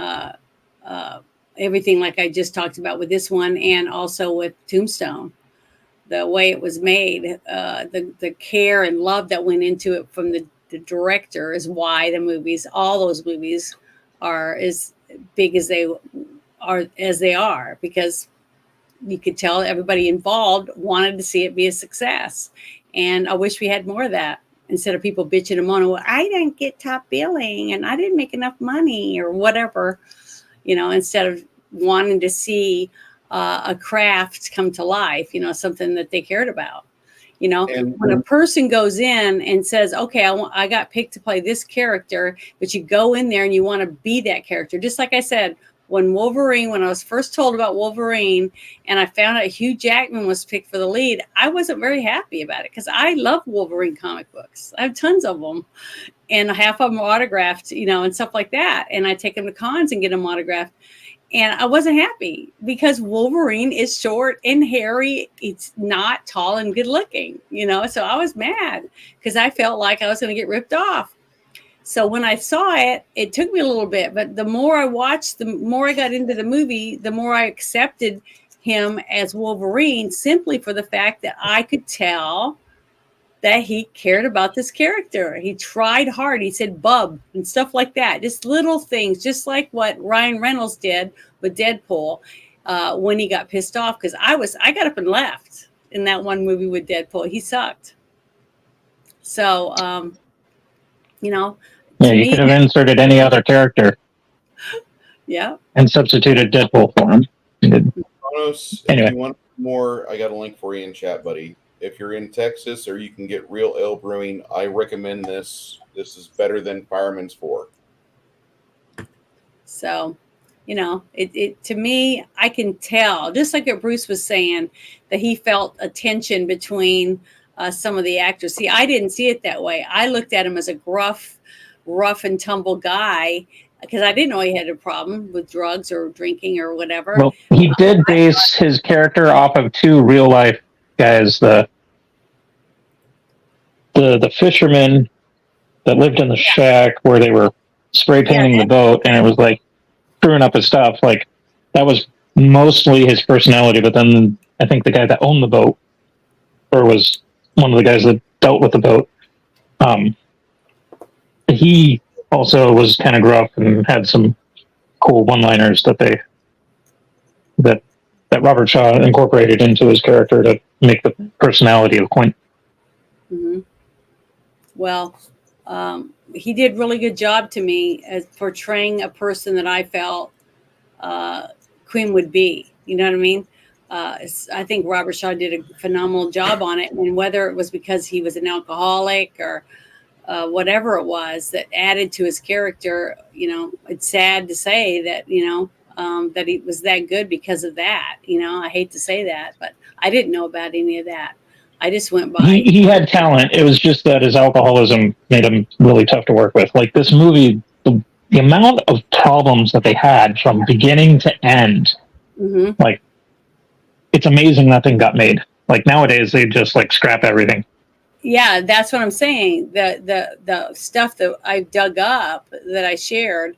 everything like I just talked about with this one and also with Tombstone. The way it was made, the care and love that went into it from the director is why all those movies are as big as they are, because you could tell everybody involved wanted to see it be a success. And I wish we had more of that instead of people bitching and moaning, well, I didn't get top billing and I didn't make enough money or whatever, instead of wanting to see a craft come to life, something that they cared about. And when a person goes in and says, okay, I got picked to play this character, but you go in there and you want to be that character. Just like I said, when I was first told about Wolverine and I found out Hugh Jackman was picked for the lead, I wasn't very happy about it because I love Wolverine comic books. I have tons of them and half of them are autographed, and stuff like that. And I take them to cons and get them autographed. And I wasn't happy because Wolverine is short and hairy. It's not tall and good looking, so I was mad because I felt like I was going to get ripped off. So when I saw it, it took me a little bit, but the more I watched, the more I got into the movie, the more I accepted him as Wolverine simply for the fact that I could tell that he cared about this character. He tried hard. He said bub and stuff like that. Just little things, just like what Ryan Reynolds did with Deadpool when he got pissed off. Because I got up and left in that one movie with Deadpool. He sucked. So, Yeah, you could have inserted any other character. Yeah. And substituted Deadpool for him. Kronos, Anyway. If you want more, I got a link for you in chat, buddy. If you're in Texas or you can get Real Ale Brewing, I recommend this. This is better than Fireman's 4. So, it to me, I can tell, just like what Bruce was saying, that he felt a tension between some of the actors. See, I didn't see it that way. I looked at him as a gruff, rough and tumble guy because I didn't know he had a problem with drugs or drinking or whatever. Well, he did base his character off of two real life guys. The fisherman that lived in the shack where they were spray painting the boat, and it was like screwing up his stuff. Like that was mostly his personality. But then I think the guy that owned the boat, or was one of the guys that dealt with the boat, he also was kind of gruff and had some cool one-liners that Robert Shaw incorporated into his character to make the personality of Quint. Mm-hmm. Well, he did a really good job to me as portraying a person that I felt Quinn would be. You know what I mean? I think Robert Shaw did a phenomenal job on it, and whether it was because he was an alcoholic or whatever it was that added to his character, it's sad to say that, that he was that good because of that. I hate to say that, but I didn't know about any of that. I just went by. He had talent. It was just that his alcoholism made him really tough to work with. Like this movie, the amount of problems that they had from beginning to end, like it's amazing nothing got made. Like nowadays, they just like scrap everything. Yeah, that's what I'm saying. The stuff that I dug up that I shared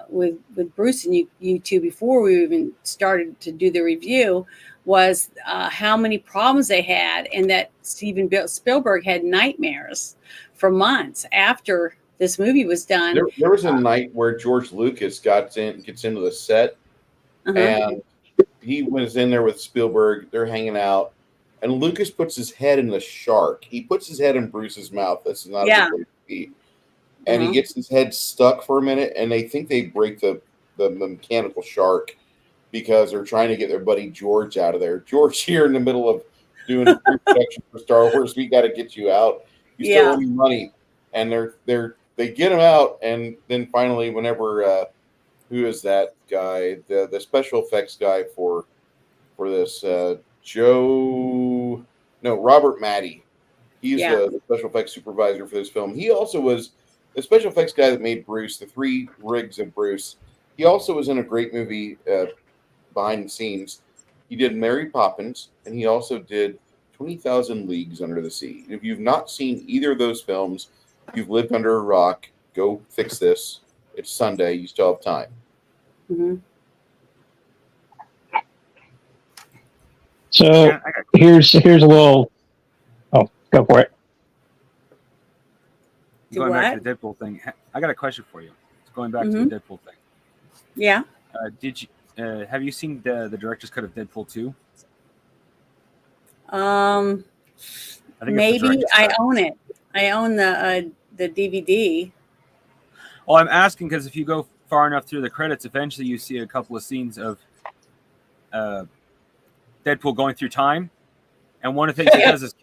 with Bruce and you two before we even started to do the review was how many problems they had, and that Steven Spielberg had nightmares for months after this movie was done. There was a night where George Lucas gets into the set, and he was in there with Spielberg. They're hanging out, and Lucas puts his head in the shark. He puts his head in Bruce's mouth. This is not a good way to be. And he gets his head stuck for a minute, and they think they break the mechanical shark because they're trying to get their buddy George out of there. George, here in the middle of doing a production for Star Wars, we got to get you out. You still owe me money, and they get him out, and then finally, whenever who is that guy? The special effects guy for this Robert Matty. He's the special effects supervisor for this film. He also was the special effects guy that made Bruce, the 3 rigs of Bruce. He also was in a great movie behind the scenes. He did Mary Poppins, and he also did 20,000 Leagues Under the Sea. If you've not seen either of those films, you've lived under a rock, go fix this. It's Sunday. You still have time. So here's a little. Oh, go for it. Going back to the Deadpool thing, I got a question for you. Going back to the Deadpool thing. Yeah. Did you have you seen the director's cut of Deadpool 2? Maybe I own it. I own the DVD. Well, I'm asking because if you go far enough through the credits, eventually you see a couple of scenes of Deadpool going through time, and one of the things he does is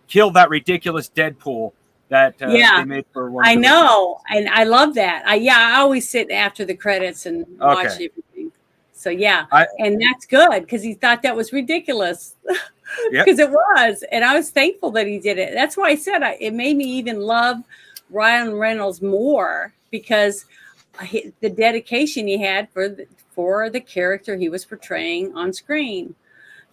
kill that ridiculous Deadpool that they made for one. I know, and I love that. I always sit after the credits and watch everything. So and that's good because he thought that was ridiculous because it was, and I was thankful that he did it. That's why I said it made me even love Ryan Reynolds more because the dedication he had for the character he was portraying on screen.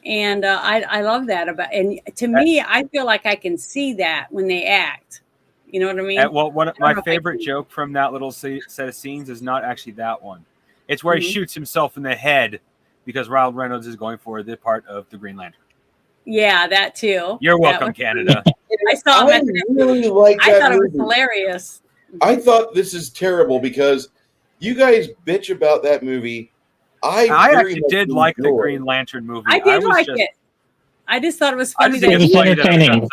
And I love that about, and to me, I feel like I can see that when they act. You know what I mean? Well, one of my favorite joke from that little set of scenes is not actually that one. It's where he shoots himself in the head because Ryan Reynolds is going for the part of the Green Lantern. Yeah, that too. You're welcome, Canada. I saw I really like that. I thought it was hilarious. I thought this is terrible because you guys bitch about that movie. I actually did like the Green Lantern movie. I did like it. I just thought it was funny. It was entertaining.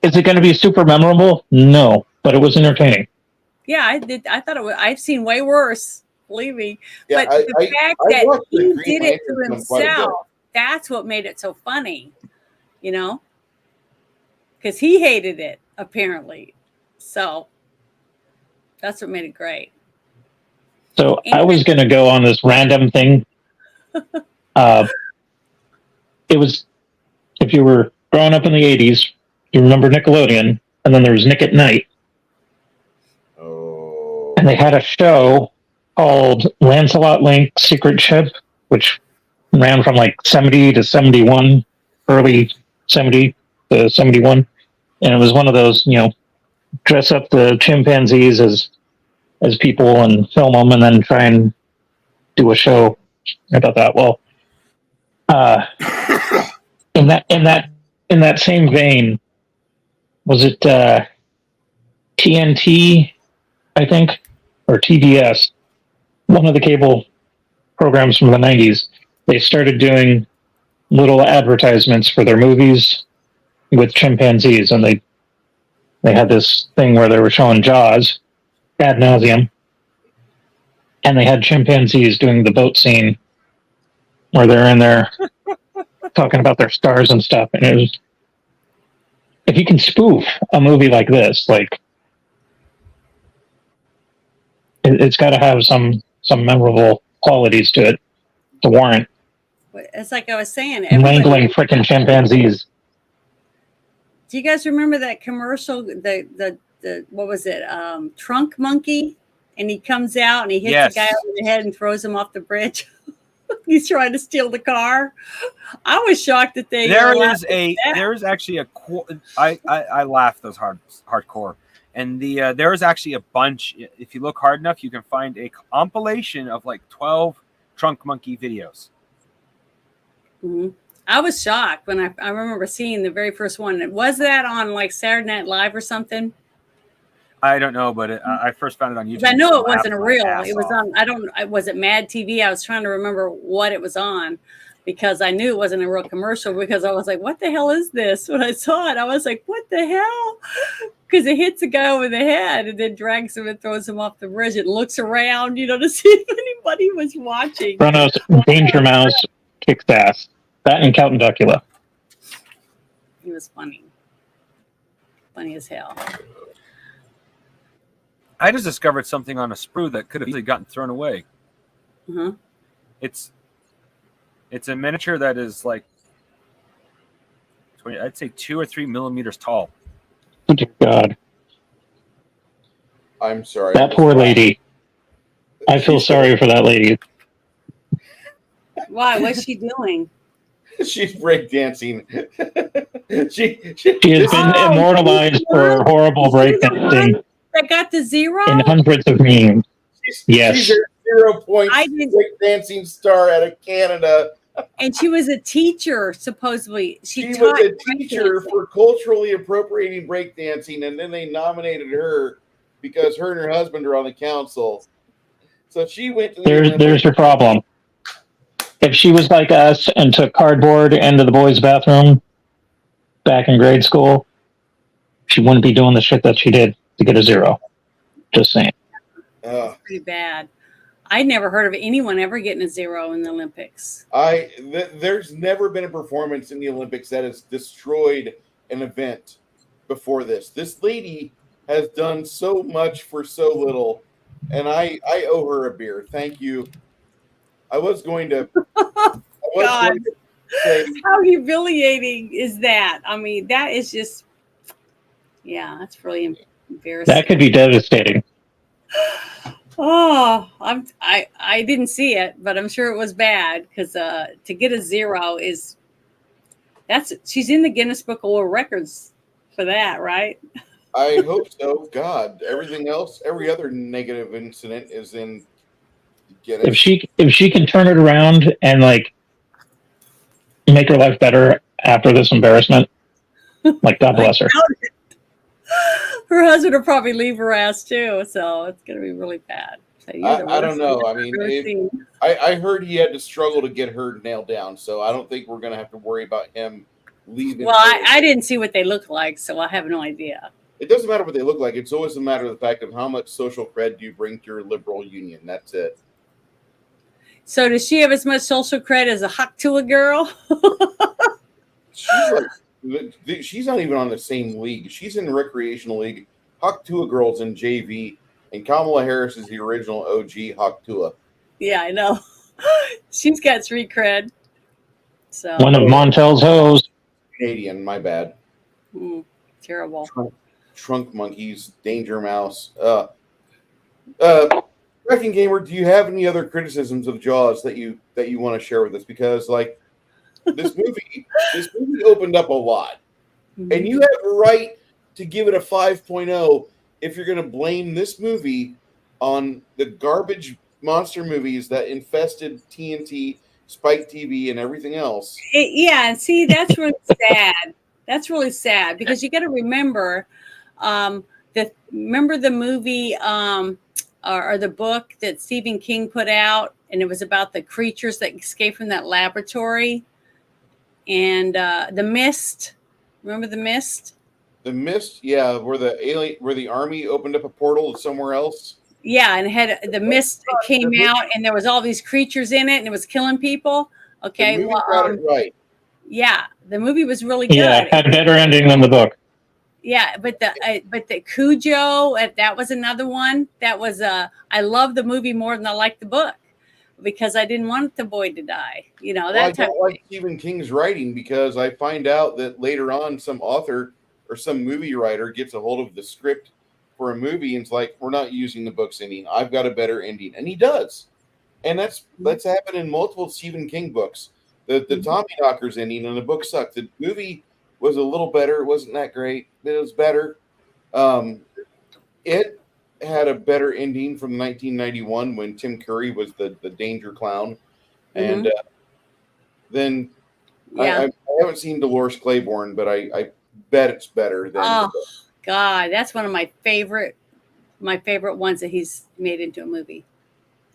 Is it going to be super memorable? No, but it was entertaining. Yeah, I did. I thought it was. I've seen way worse. Believe me. Yeah, but the fact that he did it to himself, that's what made it so funny. Because he hated it apparently. So that's what made it great. So I was going to go on this random thing. It was, if you were growing up in the 80s, you remember Nickelodeon, and then there was Nick at Night. Oh. And they had a show called Lancelot Link Secret Ship, which ran from like 70 to 71, early 70 to 71. And it was one of those, dress up the chimpanzees as people and film them, and then try and do a show about that. Well, in that same vein, was it TNT? I think, or TBS, one of the cable programs from the 90s. They started doing little advertisements for their movies with chimpanzees, and they had this thing where they were showing Jaws ad nauseum, and they had chimpanzees doing the boat scene where they're in there talking about their stars and stuff. And it was, if you can spoof a movie like this, like it's got to have some memorable qualities to it to warrant It's like I was saying, wrangling freaking chimpanzees. Do you guys remember that commercial? The what was it? Trunk Monkey, and he comes out and he hits Yes. the guy over the head and throws him off the bridge. He's trying to steal the car. I was shocked that they. There is actually a. I laugh those hardcore, and there is actually a bunch. If you look hard enough, you can find a compilation of like 12 Trunk Monkey videos. Mm-hmm. I was shocked when I remember seeing the very first one. Was that on like Saturday Night Live or something? I don't know, but I first found it on YouTube. I know it wasn't a real. It It was on. Was it Mad TV? I was trying to remember what it was on because I knew it wasn't a real commercial. Because I was like, "What the hell is this?" When I saw it, I was like, "What the hell?" Because it hits a guy over the head and then drags him and throws him off the bridge and looks around, to see if anybody was watching. Bruno's Danger Mouse kicks ass. That and Count Duckula. He was funny as hell. I just discovered something on a sprue that could have easily gotten thrown away. Uh-huh. It's a miniature that is like, I'd say 2 or 3 millimeters tall. Oh, dear God. I'm sorry. That poor lady. I feel sorry for that lady. Why? What's she doing? She's breakdancing. she She has been immortalized for horrible breakdancing That got the zero? in hundreds of memes. Yes. She's a 0 point I didn't- breakdancing star out of Canada. And she was a teacher, supposedly. She was taught a teacher breakdancing. for culturally appropriating breakdancing, and then they nominated her because her and her husband are on the council. So she went to the There's your problem. If she was like us and took cardboard into the boys' bathroom back in grade school, she wouldn't be doing the shit that she did to get a 0. Just saying. Pretty bad. I'd never heard of anyone ever getting a 0 in the Olympics. There's never been a performance in the Olympics that has destroyed an event before this. This lady has done so much for so little, and I owe her a beer. Thank you. I was going to say, How humiliating is that? I mean, that is just, yeah, that's really embarrassing. That could be devastating. Oh, I didn't see it, but I'm sure it was bad because to get a 0 is she's in the Guinness Book of World Records for that, right? I hope so. God, everything else, every other negative incident is in Guinness. If she can turn it around and like make her life better after this embarrassment, like God bless her. Her husband will probably leave her ass too, so it's going to be really bad. So I don't know. I mean, I heard he had to struggle to get her nailed down, so I don't think we're going to have to worry about him leaving. Well, I didn't see what they look like, so I have no idea. It doesn't matter what they look like. It's always a matter of the fact of how much social cred do you bring to your liberal union. That's it. So does she have as much social credit as a Ichthyologist girl? She's not even on the same league. She's in the recreational league. Ichthyologist girls in JV, and Kamala Harris is the original OG Ichthyologist. Yeah, I know. She's got street cred. So One of Montel's hoes. Canadian, my bad. Terrible. Trunk monkeys, Danger Mouse. Wrecking Gamer, do you have any other criticisms of Jaws that you want to share with us? Because like this movie opened up a lot, and you have a right to give it a 5.0 if you're going to blame this movie on the garbage monster movies that infested TNT, Spike TV, and everything else. Yeah, and see, that's really sad. That's really sad because you got to remember, remember the movie or the book that Stephen King put out, and it was about the creatures that escaped from that laboratory, and The Mist. Remember The Mist? The Mist, yeah, where the army opened up a portal to somewhere else. Yeah, and had the mist came out, and there was all these creatures in it, and it was killing people. Okay, The movie got it right. Yeah, the movie was really good. Yeah, had a better ending than the book. Yeah, but the Cujo, that was another one. That was I love the movie more than I liked the book because I didn't want the boy to die. You know, I don't like Stephen King's writing because I find out that later on some author or some movie writer gets a hold of the script for a movie and it's like, we're not using the book's ending. I've got a better ending. And he does. And that's happened in multiple Stephen King books. The Tommy Knockers ending and the book sucked. The movie was a little better. It wasn't that great. It was better. It had a better ending from 1991 when Tim Curry was the danger clown. And then I haven't seen Dolores Claiborne, but I bet it's better than the book. God, that's one of my favorite ones that he's made into a movie.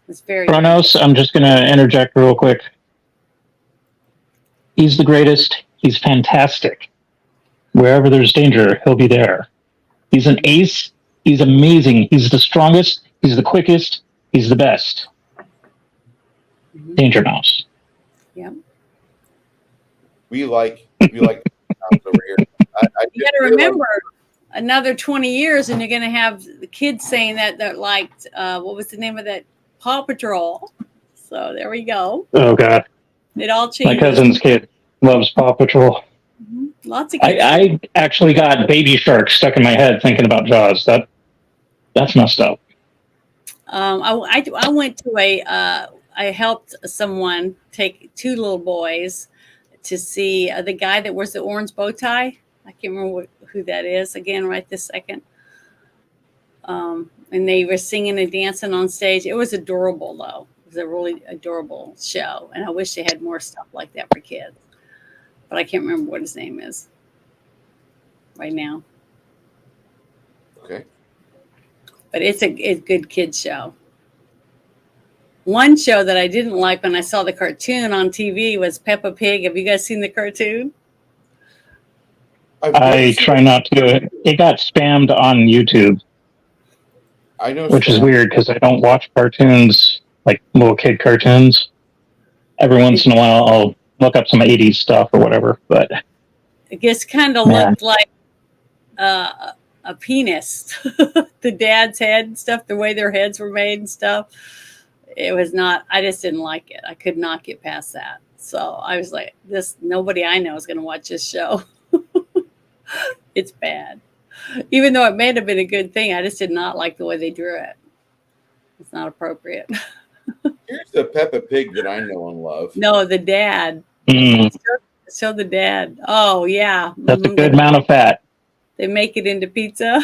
It's very Kronos, I'm just going to interject real quick. He's the greatest. He's fantastic. Wherever there's danger, he'll be there. He's an ace. He's amazing. He's the strongest. He's the quickest. He's the best. Danger Mouse. Yeah. We like over here. You got to remember, another 20 years, and you're going to have the kids saying that liked what was the name of that Paw Patrol? So there we go. Oh God, it all changed. My cousin's kid loves Paw Patrol. Lots of kids. I actually got Baby Shark stuck in my head thinking about Jaws. That's messed up. I went to I helped someone take two little boys to see the guy that wears the orange bow tie. I can't remember who that is again right this second. And they were singing and dancing on stage. It was adorable, though. It was a really adorable show. And I wish they had more stuff like that for kids. But I can't remember what his name is right now. Okay. But it's a good kids show. One show that I didn't like when I saw the cartoon on TV was Peppa Pig. Have you guys seen the cartoon? I try not to. It got spammed on YouTube. I know, which is weird because I don't watch cartoons, like little kid cartoons. Every once in a while, I'll look up some 80s stuff or whatever. But it just kind of looked like a penis. The dad's head and stuff, the way their heads were made and stuff. It was not, I just didn't like it. I could not get past that. So I was like, nobody I know is going to watch this show. It's bad. Even though it may have been a good thing, I just did not like the way they drew it. It's not appropriate. Here's the Peppa Pig that I know and love. No, the dad. Show the dad. Oh, yeah. That's a good amount of fat. They make it into pizza.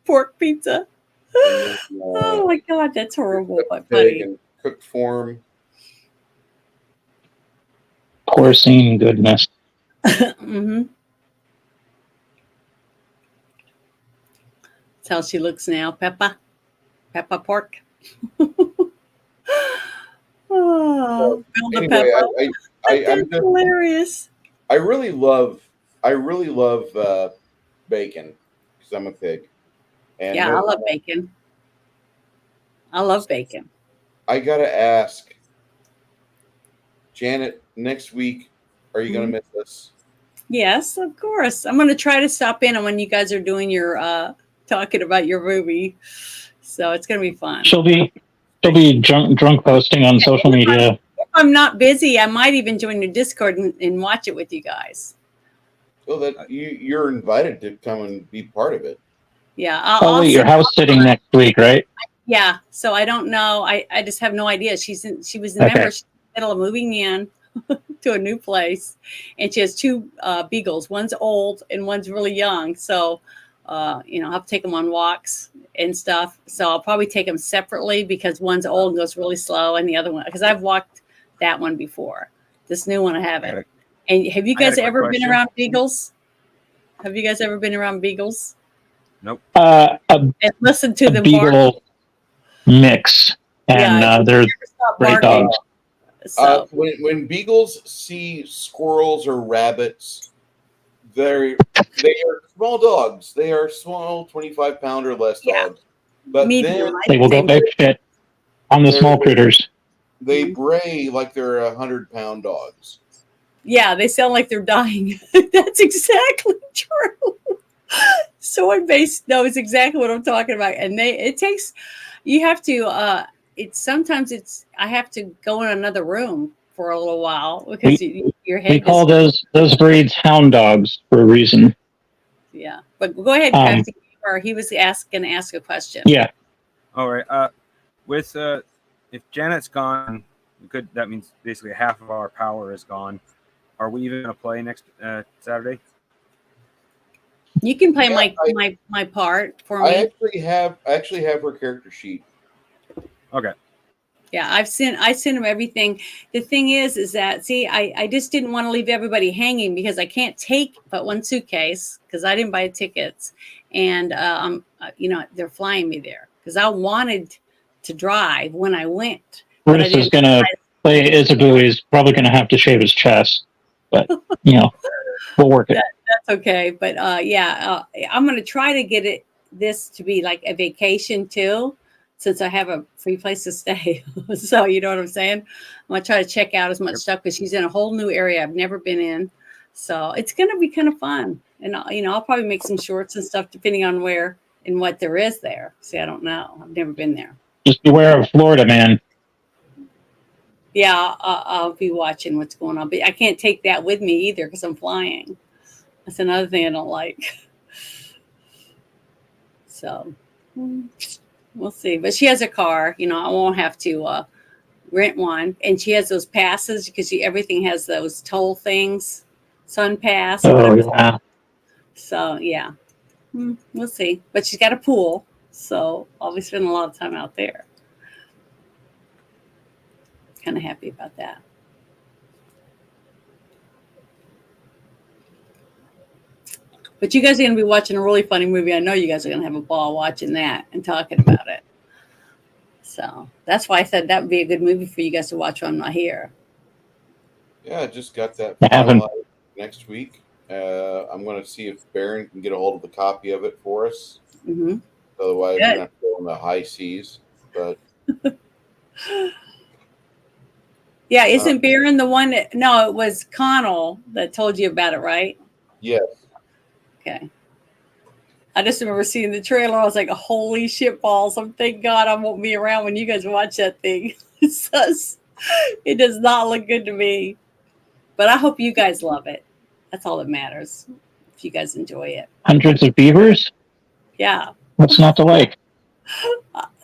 Pork pizza. Oh, my God. That's horrible. But funny. In cooked form. Porcine goodness. Mm-hmm. That's how she looks now, Peppa Pork. Oh, anyway, I'm hilarious. I really love bacon because I'm a pig. And I love bacon. I love bacon. I gotta ask, Janet, next week, are you gonna miss us? Yes, of course. I'm gonna try to stop in when you guys are doing your talking about your movie. So it's gonna be fun. She'll be drunk posting on social media. If I'm not busy, I might even join your Discord and watch it with you guys. So that you're invited to come and be part of it. Yeah. You're house sitting next week, right? Yeah. So I don't know. I just have no idea. She was in the middle of moving in. to a new place, and she has two beagles. One's old and one's really young. So, I'll have to take them on walks and stuff. So I'll probably take them separately because one's old and goes really slow, and the other one, because I've walked that one before. This new one I haven't. And have you guys ever been around beagles? Have you guys ever been around beagles? Nope. And listen to them beagle mix, and they're great dogs. So. When beagles see squirrels or rabbits, they are small dogs. They are small, 25-pound or less dogs. But then they will go big shit on the small critters. They bray like they're 100-pound dogs. Yeah, they sound like they're dying. That's exactly true. Soy base knows exactly what I'm talking about, and I have to go in another room for a little while because your head. We call those breeds hound dogs for a reason. Yeah, but go ahead, Crafty. Or he was going to ask a question. Yeah. All right. With if Janet's gone, that means basically half of our power is gone. Are we even going to play next Saturday? You can play my part for me. I actually have her character sheet. Okay. Yeah, I sent him everything. The thing is that I just didn't want to leave everybody hanging because I can't take but one suitcase because I didn't buy tickets, and they're flying me there because I wanted to drive when I went. Bruce is going to play Isabelle. He's probably going to have to shave his chest, but we'll work it. That's okay, but I'm going to try to get this to be like a vacation too, since I have a free place to stay. So you know what I'm saying? I'm going to try to check out as much stuff because she's in a whole new area I've never been in. So it's going to be kind of fun, and I'll probably make some shorts and stuff depending on where and what there is there. See, I don't know. I've never been there. Just beware of Florida, man. Yeah, I'll be watching what's going on, but I can't take that with me either because I'm flying. That's another thing I don't like. So we'll see. But she has a car. I won't have to rent one. And she has those passes because everything has those toll things. Sun Pass. Oh, yeah. So, yeah. We'll see. But she's got a pool. So I'll be spending a lot of time out there. Kind of happy about that. But you guys are going to be watching a really funny movie. I know you guys are going to have a ball watching that and talking about it. So that's why I said that would be a good movie for you guys to watch when I'm not here. Yeah, I just got that next week. I'm going to see if Barron can get a hold of the copy of it for us. Mm-hmm. Otherwise, we're going to have to go on the high seas. But yeah, isn't Barron the one that? No, it was Connell that told you about it, right? Yes. Okay. I just remember seeing the trailer. I was like, holy shit balls. Thank God I won't be around when you guys watch that thing. It does not look good to me. But I hope you guys love it. That's all that matters. If you guys enjoy it. Hundreds of beavers? Yeah. What's not to like?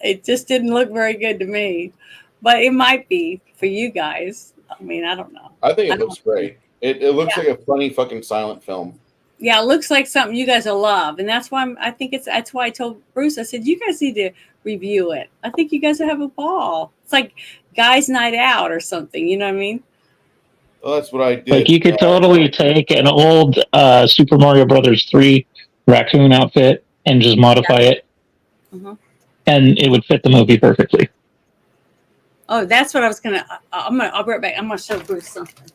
It just didn't look very good to me. But it might be for you guys. I mean, I don't know. I think it looks great. It looks like a funny fucking silent film. Yeah, it looks like something you guys will love, and that's why that's why I told Bruce. I said you guys need to review it. I think you guys will have a ball. It's like guys' night out or something. You know what I mean? Well, that's what I did. Like you could totally take an old Super Mario Brothers 3 raccoon outfit and just modify it, and it would fit the movie perfectly. Oh, that's what I was gonna. I'll be right back. I'm gonna show Bruce something.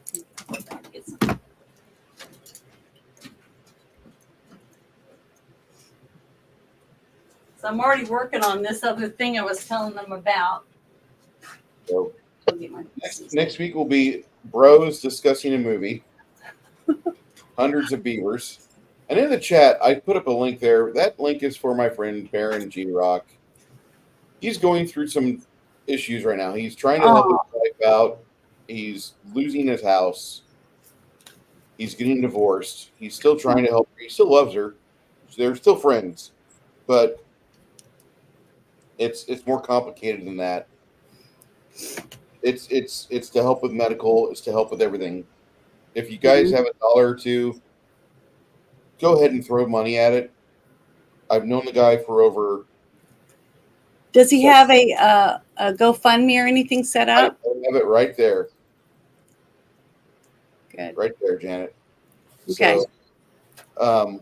So I'm already working on this other thing I was telling them about. So next week will be bros discussing a movie. Hundreds of beavers. And in the chat, I put up a link there. That link is for my friend Baron G. Rock. He's going through some issues right now. He's trying to help his wife out. He's losing his house. He's getting divorced. He's still trying to help her. He still loves her. They're still friends. But it's more complicated than that. It's to help with medical. It's to help with everything. If you guys have $1 or $2, go ahead and throw money at it. I've known the guy for over. Does he have a GoFundMe or anything set I up? have it right there. Good. Right there, Janet. Okay. So,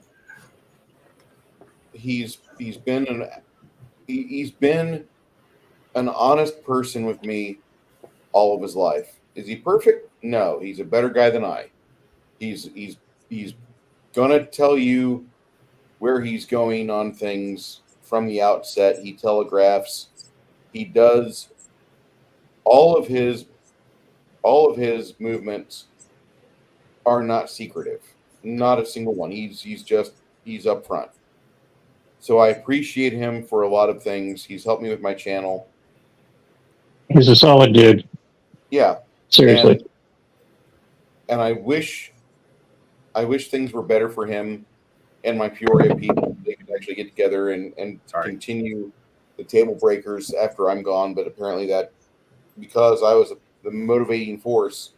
he's been an honest person with me all of his life. Is he perfect? No, he's a better guy than I. He's gonna tell you where he's going on things from the outset. He telegraphs. He does all of his movements are not secretive. Not a single one. He's up front. So I appreciate him for a lot of things. He's helped me with my channel. He's a solid dude. Yeah. Seriously. And I wish things were better for him and my Peoria people. They could actually get together and continue the table breakers after I'm gone. But apparently that, because I was the motivating force,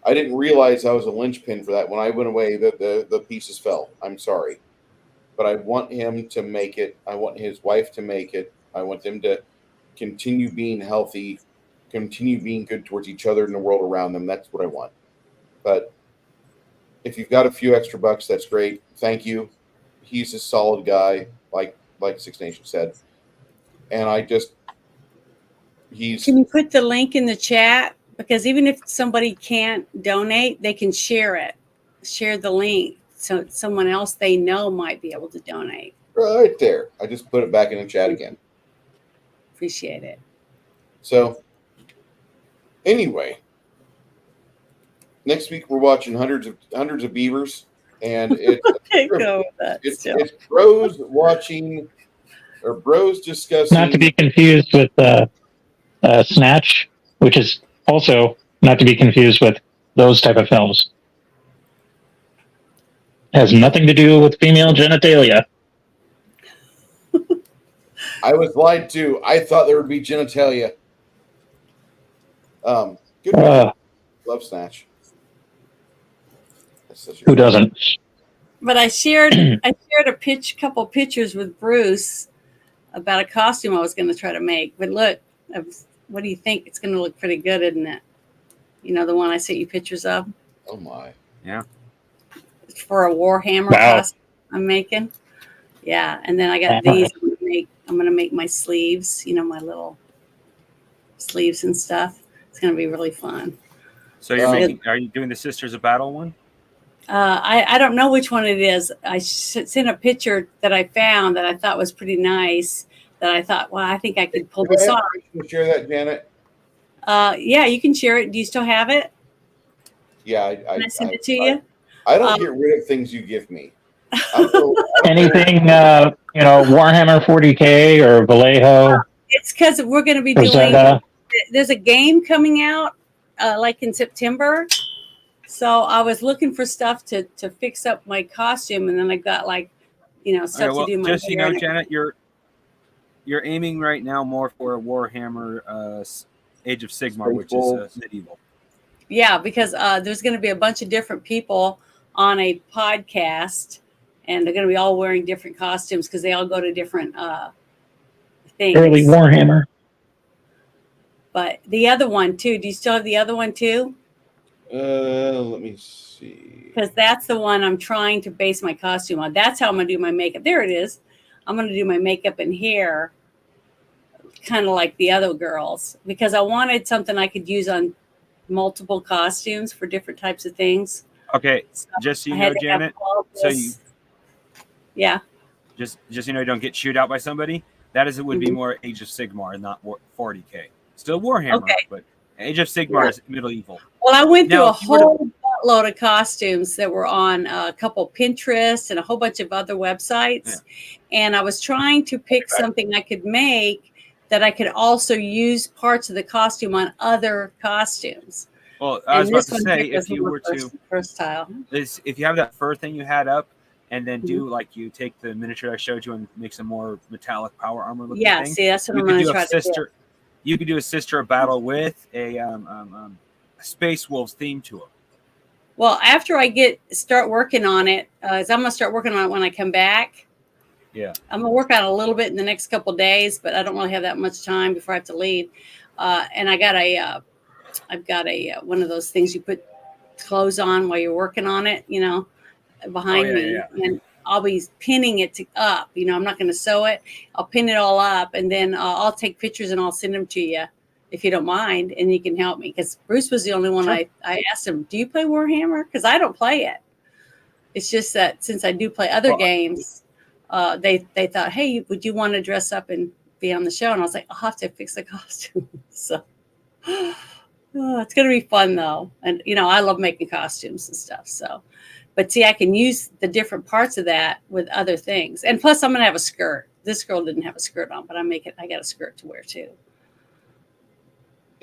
I didn't realize I was a linchpin for that. When I went away, the pieces fell. I'm sorry. But I want him to make it. I want his wife to make it. I want them to continue being healthy, continue being good towards each other and the world around them. That's what I want. But if you've got a few extra bucks, that's great. Thank you. He's a solid guy, like Six Nations said. And Can you put the link in the chat? Because even if somebody can't donate, they can share it. Share the link so someone else they know might be able to donate. Right there. I just put it back in the chat again. Appreciate it. So, anyway, next week we're watching hundreds of beavers, and it's Okay, go with that. it's bros watching or bros discussing. Not to be confused with Snatch, which is also not to be confused with those type of films. Has nothing to do with female genitalia. I was lied to. I thought there would be genitalia. Good movie. Love Snatch. Who doesn't? But I shared couple pictures with Bruce about a costume I was going to try to make. But look, what do you think? It's going to look pretty good, isn't it? You know, the one I sent you pictures of? Oh, my. Yeah. It's for a Warhammer costume I'm making. Yeah, and then I got these. I'm going to make my sleeves, you know, my little sleeves and stuff. It's going to be really fun. So are you doing the Sisters of Battle one? I don't know which one it is. I sent a picture that I found that I thought was pretty nice. That I thought, well, I think I could pull this off. Can you share that, Janet? Yeah, you can share it. Do you still have it? Yeah, Can I send it to you? I don't get rid of things you give me. Anything, Warhammer 40K or Vallejo? It's because we're going to be Rosetta. doing. There's a game coming out, like in September. So I was looking for stuff to fix up my costume, and then I got stuff to do my just hair. Janet, you're aiming right now more for a Warhammer Age of Sigmar, which is medieval. Yeah, because there's going to be a bunch of different people on a podcast, and they're going to be all wearing different costumes because they all go to different things. Early Warhammer. But the other one too. Do you still have the other one too? Let me see. Because that's the one I'm trying to base my costume on. That's how I'm going to do my makeup. There it is. I'm going to do my makeup and hair kind of like the other girls because I wanted something I could use on multiple costumes for different types of things. Okay, so just so you know, Janet, yeah. Just so you don't get chewed out by somebody, it would be more Age of Sigmar and not 40K. Still Warhammer, but Age of Sigmar is medieval. Well, I went through a whole load of costumes that were on a couple Pinterest and a whole bunch of other websites. Yeah. And I was trying to pick something I could make that I could also use parts of the costume on other costumes. Well, I was about to say, if you were first tile. If you have that fur thing you had up, and then you take the miniature I showed you and make some more metallic power armor looking thing. See, that's what I'm going to try to do. You could do a Sister of Battle with a Space Wolves theme to it. Well, after I start working on it, I'm going to start working on it when I come back. Yeah. I'm going to work on it a little bit in the next couple of days, but I don't really have that much time before I have to leave. And I've got a one of those things you put clothes on while you're working on it, behind me. Yeah. And I'll be pinning it up. I'm not going to sew it. I'll pin it all up, and then I'll take pictures and I'll send them to you if you don't mind, and you can help me. Because Bruce was the only one. Sure. I asked him, do you play Warhammer? Because I don't play it. It's just that since I do play other games, they thought, hey, would you want to dress up and be on the show? And I was like, I'll have to fix the costume. So it's going to be fun, though. And, I love making costumes and stuff. So, but see, I can use the different parts of that with other things. And plus, I'm going to have a skirt. This girl didn't have a skirt on, but I got a skirt to wear, too.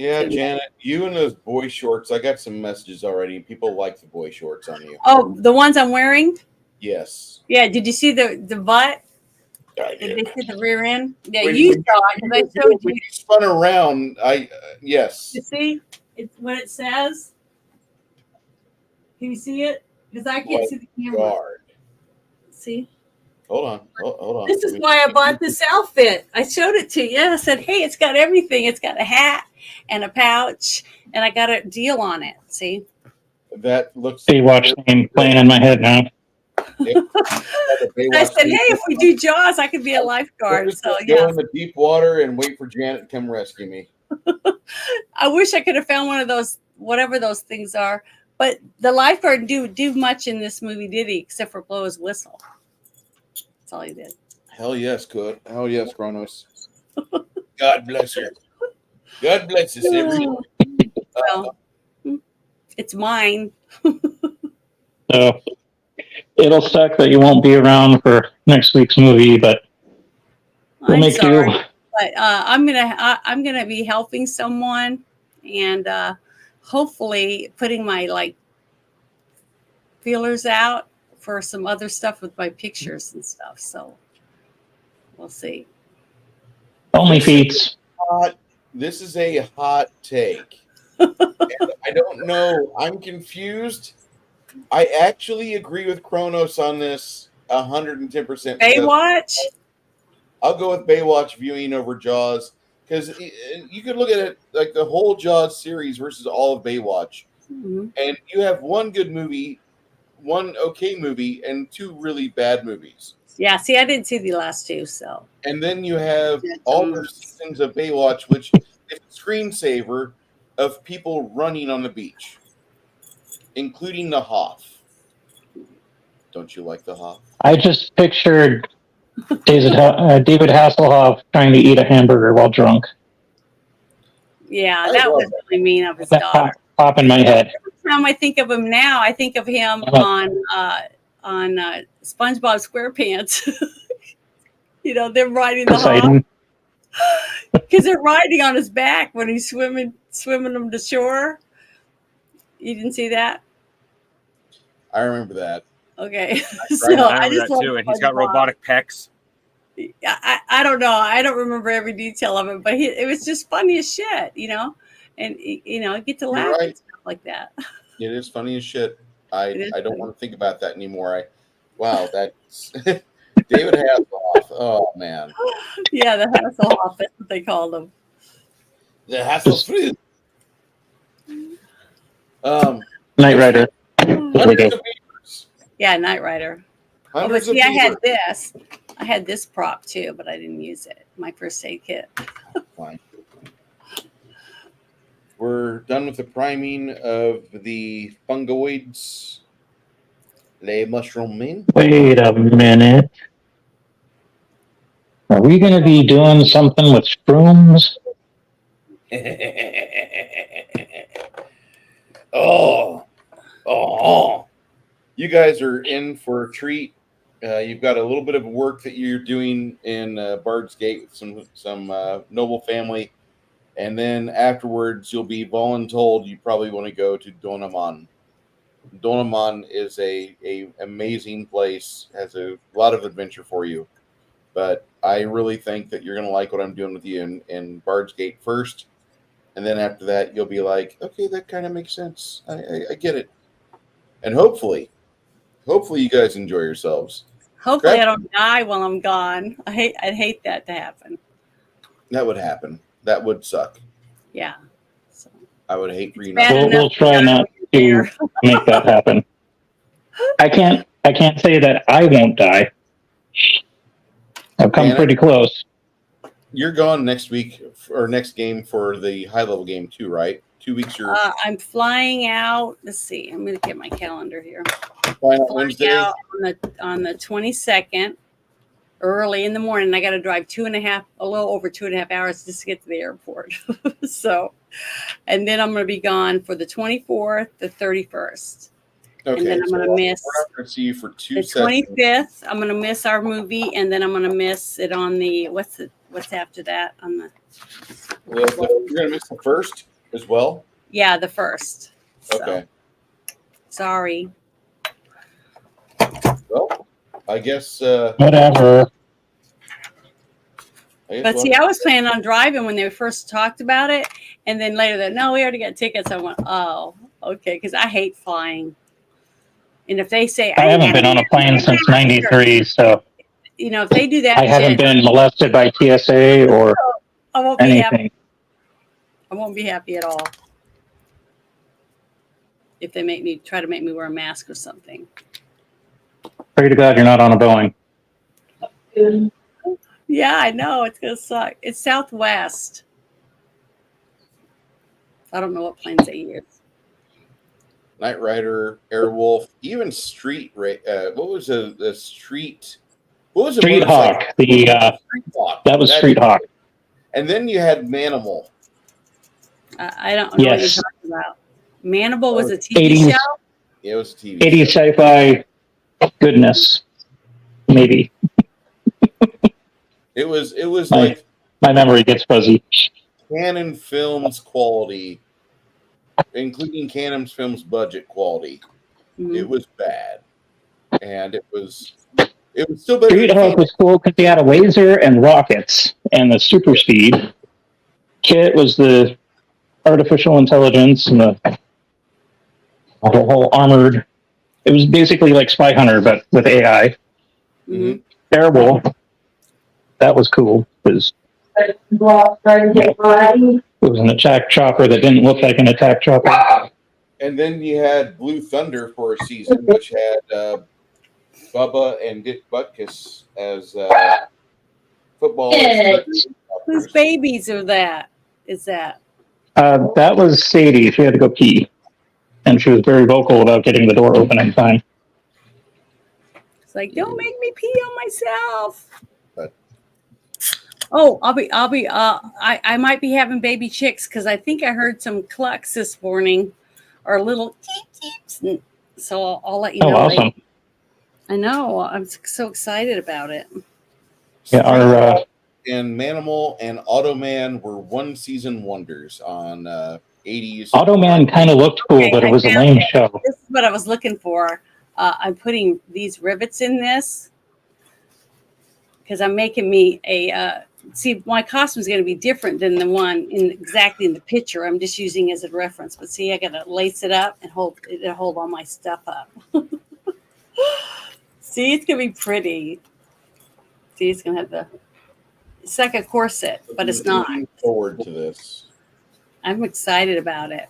Yeah, Janet, you and those boy shorts. I got some messages already. People like the boy shorts on you. Oh, the ones I'm wearing? Yes. Yeah. Did you see the butt? I Did did. they see the rear end? Yeah, When you saw it because I showed when you. you spun around, yes. You see what it says? Can you see it? Because I can't see the camera. Guard. See? Hold on. Hold on. This is why I bought this outfit. I showed it to you. I said, hey, it's got everything. It's got a hat and a pouch, and I got a deal on it. See? That looks. Baywatch theme playing in my head now. I said, hey, if we do Jaws, I could be a lifeguard. So, go yeah. in the deep water and wait for Janet to come rescue me. I wish I could have found one of those, whatever those things are. But the lifeguard didn't do much in this movie, did he? Except for blow his whistle. That's all he did. Hell yes, good. Hell yes, Kronos. God bless you. God bless us, everyone. Well, it's mine. So it'll suck that you won't be around for next week's movie, but we'll I'm make sorry. do. But I'm gonna be helping someone, and hopefully putting my feelers out for some other stuff with my pictures and stuff. So we'll see. Only feats. This is a hot take. And I don't know. I'm confused. I actually agree with Kronos on this 110%. Baywatch? I'll go with Baywatch viewing over Jaws because you could look at it like the whole Jaws series versus all of Baywatch, and you have one good movie, one okay movie, and two really bad movies. Yeah, see, I didn't see the last two, so. And then you have all the seasons of Baywatch, which is a screensaver of people running on the beach, including the Hoff. Don't you like the Hoff? I just pictured David Hasselhoff trying to eat a hamburger while drunk. Yeah, that was really mean of his That daughter. pop in my head. Every time I think of him now, I think of him on SpongeBob SquarePants. Them riding the Hoff. Because they're riding on his back when he's swimming them to shore. You didn't see that? I remember that. Okay. I remember that too, and he's got robotic pecs. I don't know. I don't remember every detail of it, but it was just funny as shit, and I get to laugh and stuff like that. It is funny as shit. I don't want to think about that anymore. That's David Hasselhoff. Oh man. Yeah, the Hasselhoff. That's what they called him. The Hasselhoff. Knight Rider. Yeah, Knight Rider. But see, I had this prop too, but I didn't use it. My first aid kit. Fine. We're done with the priming of the fungoids. Les mushrooms. Wait a minute. Are we going to be doing something with shrooms? Oh. You guys are in for a treat. You've got a little bit of work that you're doing in Bard's Gate with some noble family. And then afterwards, you'll be voluntold you probably want to go to Donaman. Donaman is a amazing place, has a lot of adventure for you. But I really think that you're going to like what I'm doing with you in Bard's Gate first. And then after that, you'll be like, okay, that kind of makes sense. I get it. And hopefully you guys enjoy yourselves. Hopefully, Correct? I don't die while I'm gone. I'd hate that to happen. That would happen. That would suck. Yeah. So, I would hate for you bad not. We'll enough try to die not when you're to make that happen. I can't say that I won't die. I've come Janet? pretty close. You're gone next week or next game for the high level game too, right? 2 weeks. You're I'm flying out. Let's see. I'm going to get my calendar here. flying out Flying Wednesday. out on the 22nd, early in the morning. I got to drive a little over 2.5 hours just to get to the airport. So, and then I'm going to be gone for the 24th, the 31st. Okay, And then I'm so going to miss we're not going to see you for two the sessions. 25th. I'm going to miss our movie, and then I'm going to miss it on the what's after that on the You're going to miss the first as well. the first. So, Okay. sorry. Well, I guess. Whatever. But see, I was planning on driving when they first talked about it, and then later no, we already got tickets. I went, oh, okay, because I hate flying. And if they say I haven't been on a plane since '93, so if they do that, I haven't been molested by TSA or I won't be happy. anything. I won't be happy at all if they try to make me wear a mask or something. Pray to God you're not on a Boeing. Yeah, I know it's gonna suck. It's Southwest. I don't know what planes they use. Knight Rider, Airwolf, even Street. What was the Street? What was the Street motorcycle? Hawk. Street Hawk. That was Street Hawk. And then you had Manimal. I don't know what you're Yes. talking about. Manimal was a TV 80s. show. Yeah, it was a TV. 80s sci-fi goodness, maybe. It was Right. like My memory gets fuzzy. Canon Films quality, including Canon Films budget quality. Mhm. It was bad, and it was still better. Street than Hawk was cool because he had a laser and rockets and the super speed. Kit was the artificial intelligence and the whole armored. It was basically like Spy Hunter, but with AI. Mhm. Airwolf. That was cool because it was an attack chopper that didn't look like an attack chopper. And then you had Blue Thunder for a season, which had Bubba and Dick Butkus as footballers. Whose babies are that? Is that? That was Sadie. She had to go pee, and she was very vocal about getting the door open in time. It's like, don't make me pee on myself. But- Oh, I might be having baby chicks because I think I heard some clucks this morning or little teeps. So I'll let you know. Awesome! later. I know. I'm so excited about it. Yeah, our And Manimal and Automan were one season wonders on 80s. Automan kind of looked cool, Okay, but it I was a found lame it. show. This is what I was looking for. I'm putting these rivets in this because I'm making me a. See, my costume is going to be different than the one exactly in the picture. I'm just using as a reference. But see, I got to lace it up and hold all my stuff up. See, it's going to be pretty. See, it's going to have it's like a corset, but it's not. Looking forward to this. I'm excited about it.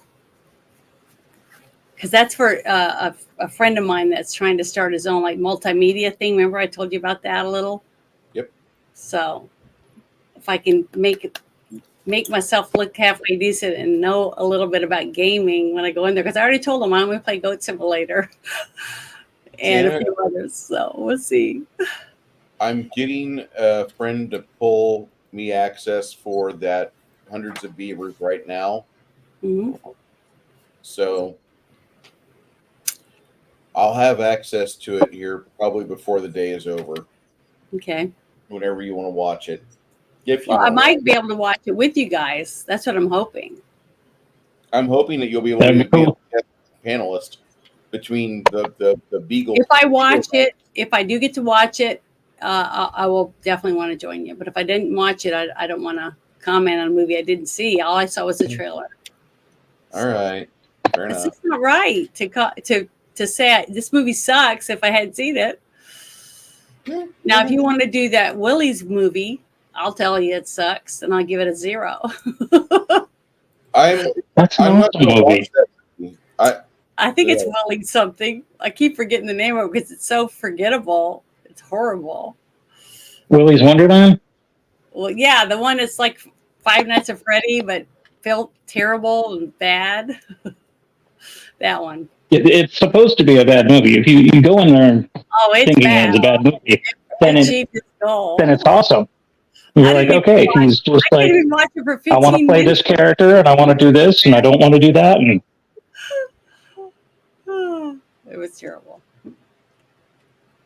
Because that's for a friend of mine that's trying to start his own like multimedia thing. Remember I told you about that a little? Yep. So if I can make myself look halfway decent and know a little bit about gaming when I go in there, because I already told him I'm going to play Goat Simulator and a few others. So we'll see. I'm getting a friend to pull me access for that Hundreds of Beavers right now. Mm-hmm. So I'll have access to it here probably before the day is over. Okay. Whenever you want to watch it. If you Well, I want. might be able to watch it with you guys. That's what I'm hoping. I'm hoping that you'll be able That'd to be be cool. a panelist between the Beagle. If I watch it, if I do get to watch it, I will definitely want to join you. But if I didn't watch it, I don't want to comment on a movie I didn't see. All I saw was the trailer. All right. Fair It's enough. just not right to to say this movie sucks if I hadn't seen it. Now, if you want to do that Willie's movie, I'll tell you it sucks, and I'll give it a 0. That's I'm an not awesome going to watch movie. that movie. I think it's Yeah. Willie something. I keep forgetting the name of it because it's so forgettable. It's horrible. Willy's Wonderland? Well, yeah, the one that's like Five Nights at Freddy, but felt terrible and bad. That one. It's supposed to be a bad movie. If you go in there Oh, it's thinking bad. it's a bad movie, then Achieved its goal. it's awesome. I You're like, didn't even okay, watch- he's just I like, didn't even watch it for 15 I want to play minutes. this character, and I want to do this, and I don't want to do that, and It was terrible.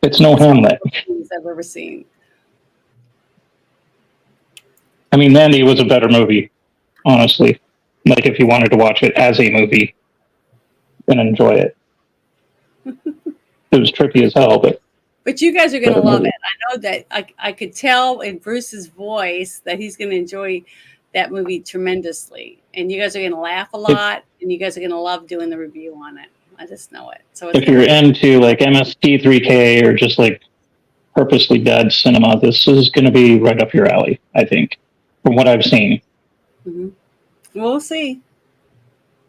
it's no Hamlet. Things I've ever seen. I mean, Mandy was a better movie, honestly. Like, if you wanted to watch it as a movie and enjoy it. It was trippy as hell, but you guys are going to Better love movie. it. I know that I could tell in Bruce's voice that he's going to enjoy that movie tremendously. And you guys are going to laugh a lot, and you guys are going to love doing the review on it. I just know it. So it's if you're into, like, MST3K or just, like, purposely bad cinema, this is going to be right up your alley, I think, from what I've seen. Mhm. We'll see.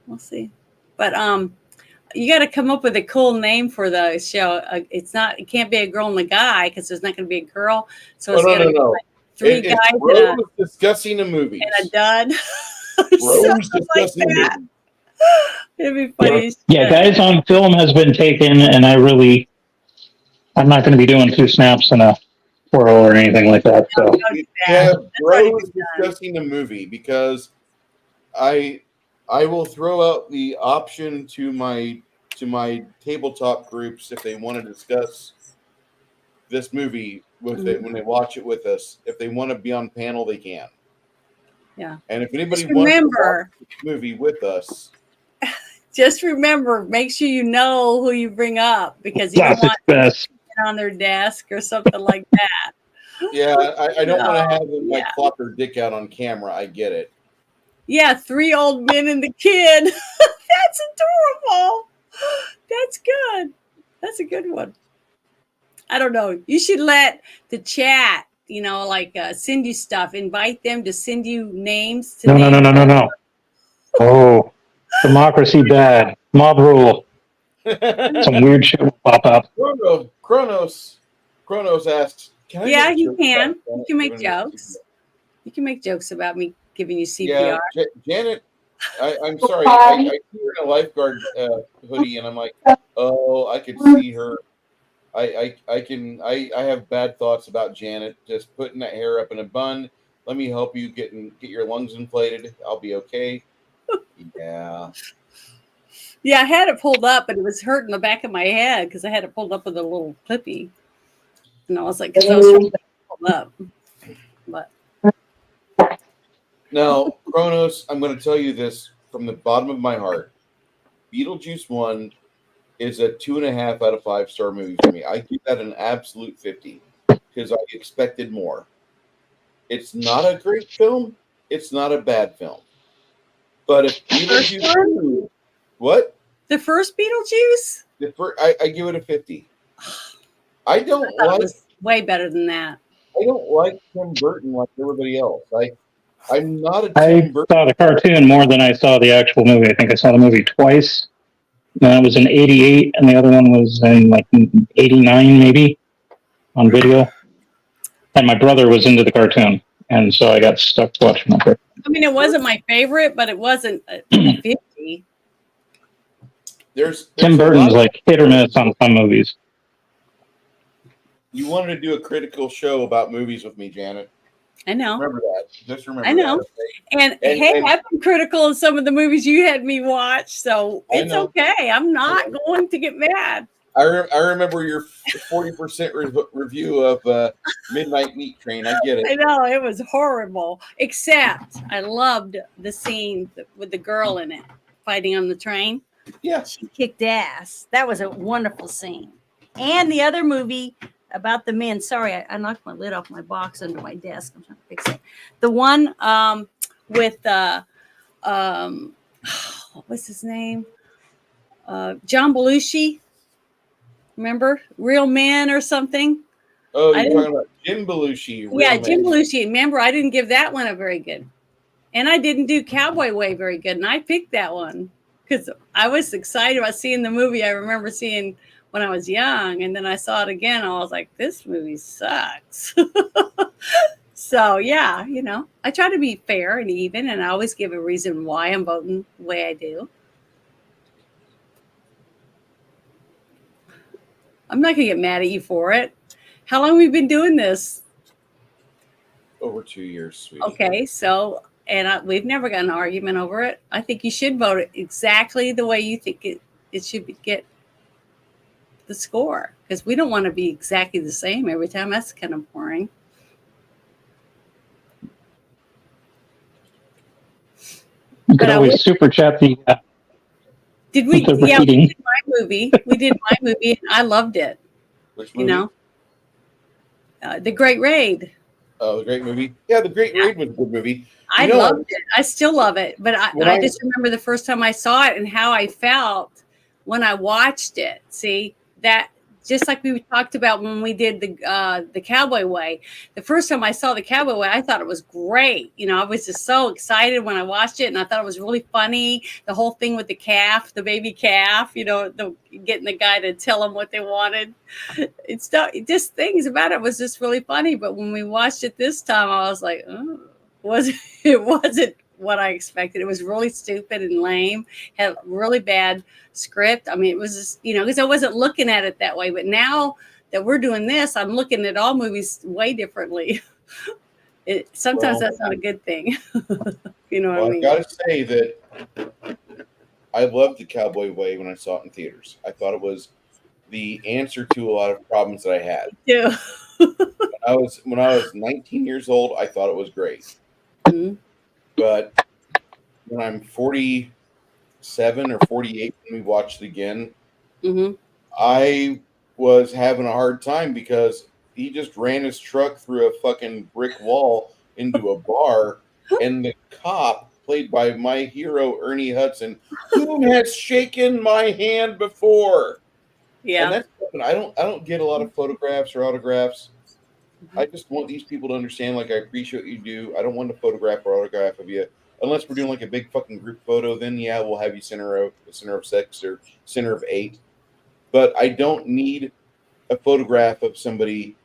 We'll see. But you got to come up with a cool name for the show. It can't be a girl and a guy because there's not going to be a girl. So it's Oh, going to be no. like 3 It's guys Rose discussing a movie. and a dud. Rose Something like discussing a that. movie. It'd be funny. as Yeah, shit. Guys on Film has been taken, and I'm not going to be doing 2 snaps and a twirl or anything like that, so. Don't do that. Yeah, That's already Rose been done. discussing a movie because I will throw out the option to my tabletop groups if they want to discuss this movie with it when they watch it with us. If they want to be on panel, they can. Yeah. And if anybody Just wants to remember, watch this movie with us, make sure you know who you bring up because you don't Classic want best. it on their desk or something like that. yeah, I don't want to have them like Yeah. flop their dick out on camera. I get it. Yeah, 3 old men and the kid. That's adorable. That's good. That's a good one. I don't know. You should let the chat, send you stuff. Invite them to send you names. To No. Oh, democracy bad. Mob rule. Some weird shit will pop up. Kronos asks, "Can I?" Yeah, make you jokes can. about You Janet can make giving us jokes. You can make jokes about me giving you CPR? Yeah, CPR. Janet. I'm sorry. I see her in a lifeguard hoodie, and I'm like, oh, I could see her. I have bad thoughts about Janet. Just putting that hair up in a bun. Let me help you get your lungs inflated. I'll be okay. Yeah. Yeah, I had it pulled up, but it was hurting the back of my head because I had it pulled up with a little clippy. And I was like, because I was trying to pull up. But Now, Kronos, I'm going to tell you this from the bottom of my heart. Beetlejuice 1 is a 2.5 out of 5 star movie for me. I give that an absolute 50 because I expected more. It's not a great film. It's not a bad film. But if Beetlejuice 2, what? the first Beetlejuice? I give it a 50. I don't thought like it was way better than that. Tim Burton like everybody else. I'm not a I Tim Burton. saw the cartoon more than I saw the actual movie. I think I saw the movie twice. One was in '88, and the other one was in like '89, maybe, on video. And my brother was into the cartoon, and so I got stuck watching it. I mean, it wasn't my favorite, but it wasn't a 50. There's Tim a Burton's lot of- like hit or miss on some movies. You wanted to do a critical show about movies with me, Janet. I know. Remember that. Just remember I know. that. And hey, I've been critical of some of the movies you had me watch, so I it's know. okay. I'm not going to get mad. I remember your 40% review of Midnight Meat Train. I get I it. know it was horrible, except I loved the scene with the girl in it fighting on the train. Yeah. She kicked ass. That was a wonderful scene. And the other movie about the men. Sorry, I knocked my lid off my box under my desk. I'm trying to fix it. The one with what was his name? John Belushi Remember? Real Men or something? Oh, I you're didn't- talking about Jim Belushi. Real Yeah, Man. Jim Belushi. Remember, I didn't give that one a very good. And I didn't do Cowboy Way very good. And I picked that one because I was excited about seeing the movie. I remember seeing when I was young. And then I saw it again. And I was like, this movie sucks. So, yeah, you know, I try to be fair and even. And I always give a reason why I'm voting the way I do. I'm not going to get mad at you for it. How long have we been doing this? Over 2 years, sweetie. Okay, so we've never got an argument over it. I think you should vote it exactly the way you think it should get the score, because we don't want to be exactly the same every time. That's kind of boring. You could But I always wish- super chat the Did we? the Yeah, we rating. did my movie. We did my movie. And I loved it. Which You movie? know, The Great Raid. Oh, the Great Movie. Yeah, The Great Raid was a good movie. I loved it. I still love it. But I I just remember the first time I saw it and how I felt when I watched it. See, that just like we talked about when we did the Cowboy Way. The first time I saw the Cowboy Way, I thought it was great. You know, I was just so excited when I watched it, and I thought it was really funny. The whole thing with the calf, the baby calf. You know, getting the guy to tell them what they wanted. It's just things about it was just really funny. But when we watched it this time, I was like, oh, it wasn't what I expected. It was really stupid and lame. Had really bad script. I mean, it was just, you know, because I wasn't looking at it that way. But now that we're doing this, I'm looking at all movies way differently. Sometimes that's not a good thing. You know what I mean? I've got to say that I loved The Cowboy Way when I saw it in theaters. I thought it was the answer to a lot of problems that I had. Yeah. When I was 19 years old, I thought it was great. Mhm. But when I'm 47 or 48, when we watched it again, Mhm. I was having a hard time because he just ran his truck through a fucking brick wall into a bar, and the cop, played by my hero Ernie Hudson, who has shaken my hand before. Yeah. And that's something I don't get a lot of photographs or autographs. I just want these people to understand, like, I appreciate what you do. I don't want a photograph or autograph of you. Unless we're doing like a big fucking group photo, then yeah, we'll have you center of 6 or center of 8. But I don't need a photograph of somebody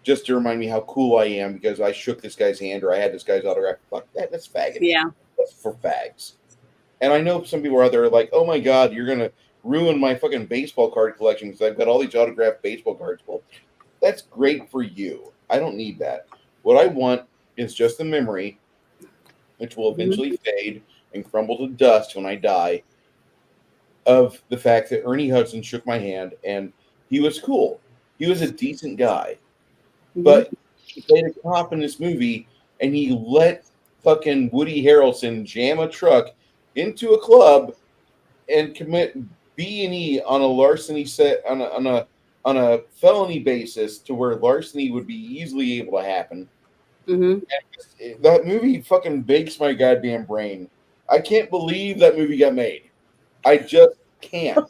just to remind me how cool I am because I shook this guy's hand or I had this guy's autograph. Fuck that. That's faggot. Yeah. That's for fags. And I know some people out there are like, oh my God, you're going to ruin my fucking baseball card collection because I've got all these autographed baseball cards. Well, that's great for you. I don't need that. What I want is just the memory, which will eventually fade and crumble to dust when I die, of the fact that Ernie Hudson shook my hand and he was cool. He was a decent guy. But he played a cop in this movie and he let fucking Woody Harrelson jam a truck into a club and commit B&E on a larceny set on a felony basis to where larceny would be easily able to happen. That movie fucking bakes my goddamn brain. I can't believe that movie got made. I just can't.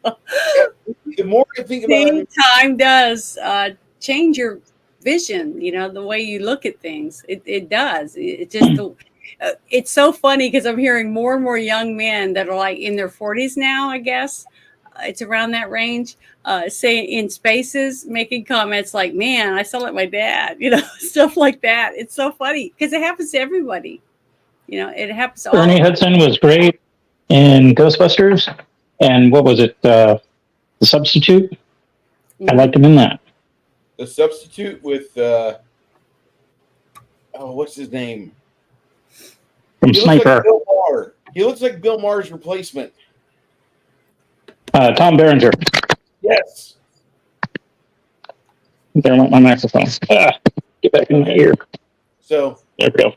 The more I think about it, time does change your vision, you know, the way you look at things. It does. It just it's so funny because I'm hearing more and more young men that are like in their 40s now, I guess. It's around that range, say in spaces, making comments like, man, I sound like my dad, you know, stuff like that. It's so funny because it happens to everybody. You know, it happens to all Ernie of us. Hudson was great in Ghostbusters, and what was it? The Substitute. I liked him in that. The Substitute with what's his name? From He looks Sniper. like Bill Maher. He looks like Bill Maher's replacement. Tom Berenger. Yes. There went my microphone. Get back in my ear. So there we go.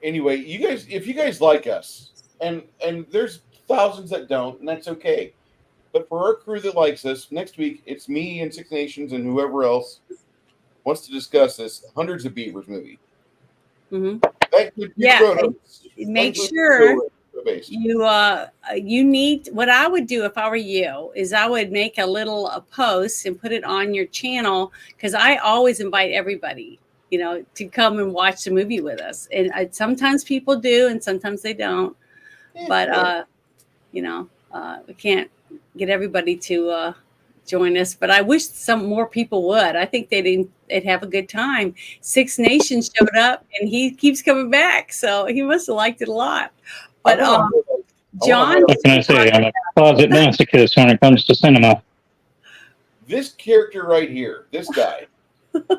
Anyway, you guys, if you guys like us, and there's thousands that don't, and that's okay. But for our crew that likes us, next week it's me and Six Nations and whoever else wants to discuss this Hundreds of Beavers movie. Mm-hmm. That could be Yeah, photos. make sure you need, what I would do if I were you is I would make a post and put it on your channel, because I always invite everybody, to come and watch the movie with us. And sometimes people do and sometimes they don't. But we can't get everybody to join us, but I wish some more people would. I think they'd have a good time. Six Nations showed up and he keeps coming back, so he must have liked it a lot. But John, What can I say? I'm a closet masochist when it comes to cinema. This character right here, this guy,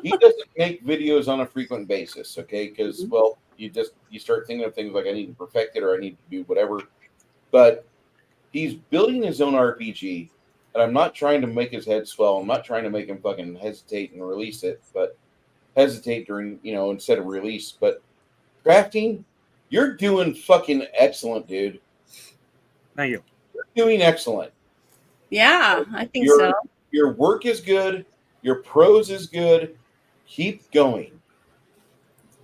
he doesn't make videos on a frequent basis, okay? Because, well, you start thinking of things like I need to perfect it or I need to do whatever. But he's building his own RPG, and I'm not trying to make his head swell. I'm not trying to make him fucking hesitate and release it, but hesitate during, instead of release. But crafting, you're doing fucking excellent, dude. Thank you. You're doing excellent. Yeah, I think so. Your work is good. Your prose is good. Keep going.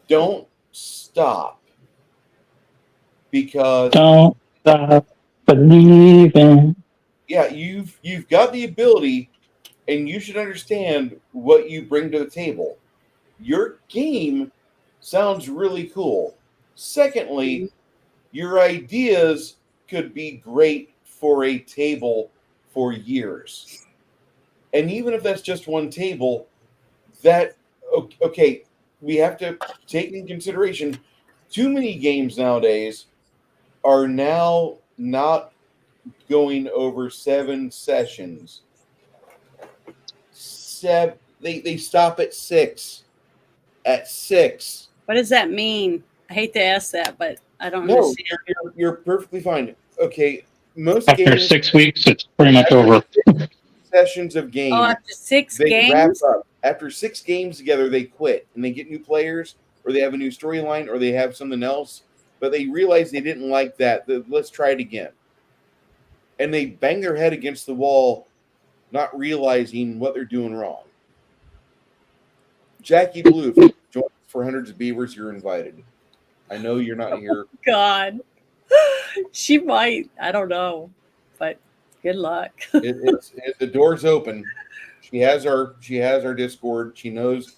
Don't stop. Because don't stop believing. Yeah, you've got the ability, and you should understand what you bring to the table. Your game sounds really cool. Secondly, your ideas could be great for a table for years. And even if that's just one table, we have to take in consideration too many games nowadays are now not going over 7 sessions. They stop at 6. At 6. What does that mean? I hate to ask that, but I don't No, understand. you're perfectly fine. Okay, most After games 6 weeks, it's pretty much over. Sessions of games. Oh, after 6 they games? wrap up. After 6 games together, they quit and they get new players, or they have a new storyline, or they have something else. But they realize they didn't like that. Let's try it again. And they bang their head against the wall, not realizing what they're doing wrong. Jackie Blue, if you join for Hundreds of Beavers, you're invited. I know you're not here. God. She might. I don't know. But good luck. The door's open. She has our Discord. She knows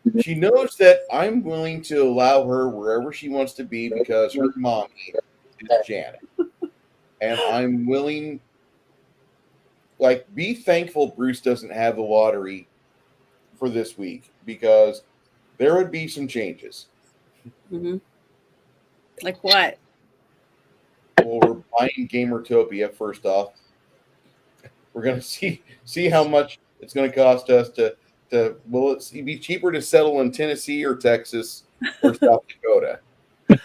that I'm willing to allow her wherever she wants to be because her mommy is Janet. And I'm willing, be thankful Bruce doesn't have the lottery for this week, because there would be some changes. Mm-hmm. Like what? Well, we're buying Gamertopia first off. We're going to see how much it's going to cost us to will it be cheaper to settle in Tennessee or Texas or South Dakota? I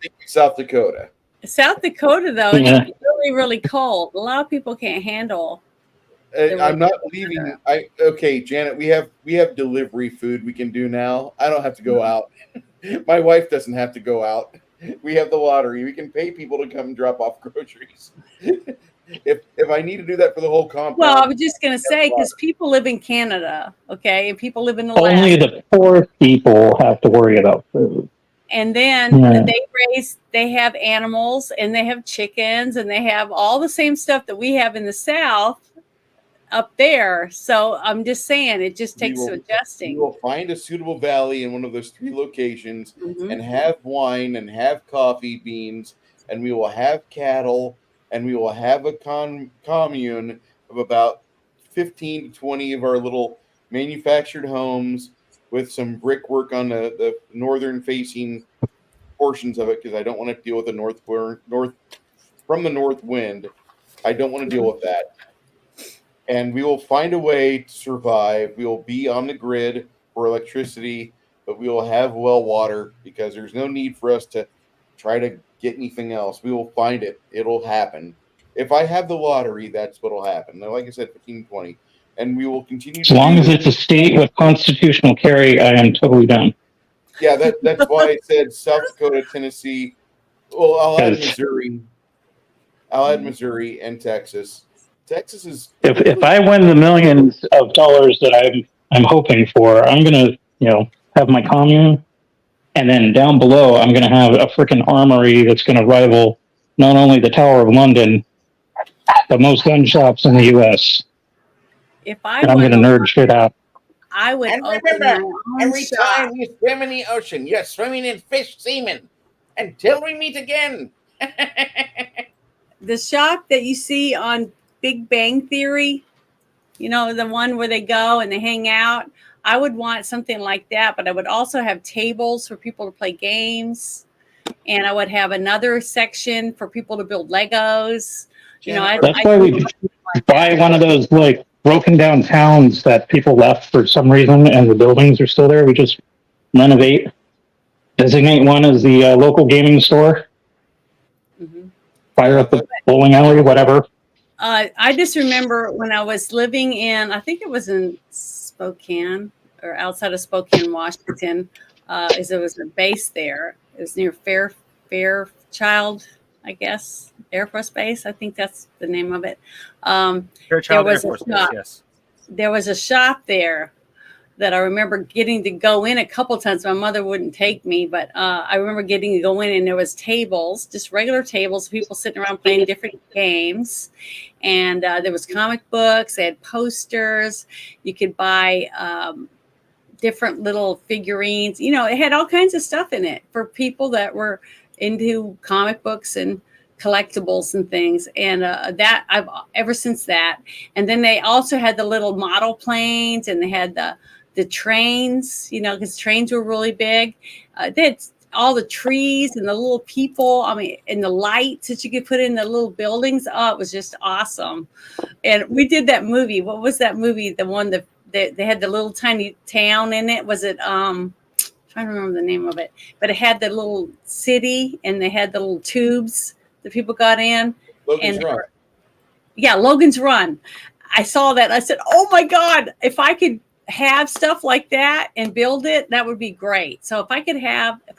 think South Dakota. South Dakota, though, it's really, really cold. A lot of people can't handle. I'm not leaving. Janet, we have delivery food we can do now. I don't have to go out. My wife doesn't have to go out. We have the lottery. We can pay people to come and drop off groceries. If I need to do that for the whole compound. Well, I was just going to say, because people live in Canada, okay, and people live in Alaska. Only the poor people have to worry about food. And then they have animals, and they have chickens, and they have all the same stuff that we have in the South up there. So I'm just saying, it just takes some adjusting. We will find a suitable valley in one of those 3 locations and have wine and have coffee beans, and we will have cattle, and we will have a commune of about 15 to 20 of our little manufactured homes with some brickwork on the northern-facing portions of it, because I don't want to deal with the north from the north wind. I don't want to deal with that. And we will find a way to survive. We will be on the grid for electricity, but we will have well water, because there's no need for us to try to get anything else. We will find it. It'll happen. If I have the lottery, that's what'll happen. Now, like I said, 15-20. And we will continue. As long as it's a state with constitutional carry, I am totally down. Yeah, that's why I said South Dakota, Tennessee. Well, I'll add Missouri and Texas. Texas is. If I win the millions of dollars that I'm hoping for, I'm gonna have my commune And then down below, I'm going to have a freaking armory that's going to rival not only the Tower of London, but most gun shops in the U.S. If I And I'm going won to the nerd shit out. I would And open remember, my own every shop. time you swim in the ocean, you're swimming in fish semen. Until we meet again. The shop that you see on Big Bang Theory, you know, the one where they go and they hang out. I would want something like that, but I would also have tables for people to play games. And I would have another section for people to build Legos. You know, That's why we buy one of those like broken down towns that people left for some reason, and the buildings are still there. We just renovate, designate one as the local gaming store, fire up the bowling alley, whatever. I just remember when I was living in, I think it was in Spokane or outside of Spokane, Washington, is there was a base there. It was near Fairchild, I guess, Air Force Base. I think that's the name of it. Fairchild Air Force Base, yes. There was a shop there that I remember getting to go in a couple times. My mother wouldn't take me, but I remember getting to go in, and there was tables, just regular tables, people sitting around playing different games. And there was comic books, they had posters. You could buy different little figurines. You know, it had all kinds of stuff in it for people that were into comic books and collectibles and things. And that I've ever since that. And then they also had the little model planes, and they had the trains, you know, because trains were really big. They had all the trees and the little people, I mean, and the lights that you could put in the little buildings. Oh, it was just awesome. And we did that movie. What was that movie? The one that they had the little tiny town in it. Was it, trying to remember the name of it, but it had the little city, and they had the little tubes that people got in. Logan's Run. Yeah, Logan's Run. I saw that. I said, oh my God, if I could have stuff like that and build it, that would be great. So if I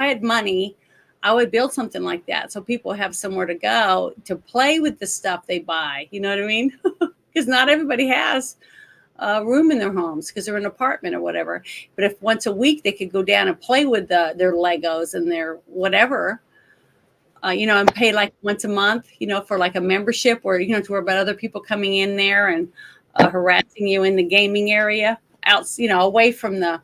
had money, I would build something like that, so people have somewhere to go to play with the stuff they buy. You know what I mean? Because not everybody has room in their homes because they're in an apartment or whatever. But if once a week they could go down and play with their Legos and their whatever, you know, and pay like once a month, you know, for like a membership, or you know, to worry about other people coming in there and harassing you in the gaming area, out, you know, away from the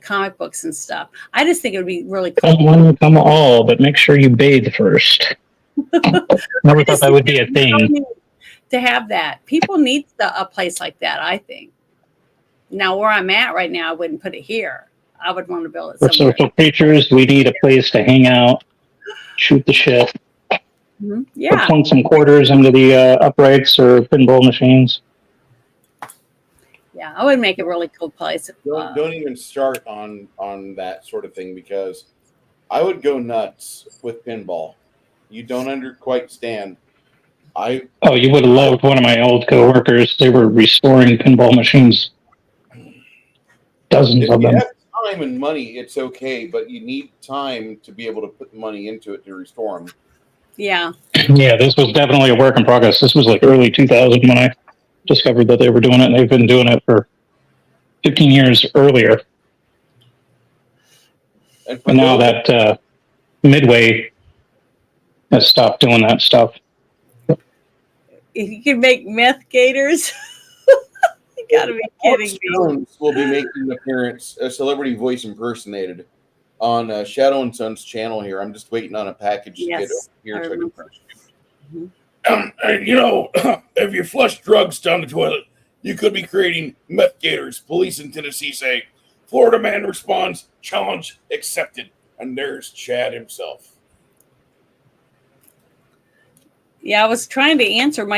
comic books and stuff. I just think it would be really cool. Come one, come all, but make sure you bathe first. Never thought that would be a thing. To have that, people need a place like that. I think. Now, where I'm at right now, I wouldn't put it here. I would want to build it For somewhere. social creatures, we need a place to hang out, shoot the shit, Yeah. plunk some quarters into the uprights or pinball machines. Yeah, I would make a really cool place. Don't even start on that sort of thing, because I would go nuts with pinball. You don't quite stand. Oh, you would have loved one of my old coworkers. They were restoring pinball machines. Dozens If of you them. have time and money, it's okay, but you need time to be able to put the money into it to restore them. Yeah. Yeah, this was definitely a work in progress. This was like early 2000 when I discovered that they were doing it, and they've been doing it for 15 years earlier. And But now that Midway has stopped doing that stuff. If you can make meth gators, you gotta be kidding me. Jones will be making an appearance, a celebrity voice impersonated, on Shadow and Son's channel here. I'm just waiting on a package to get over here. So I can you know, if you flush drugs down the toilet, you could be creating meth gators. Police in Tennessee say. Florida man responds, challenge accepted. And there's Chad himself. Yeah, I was trying to answer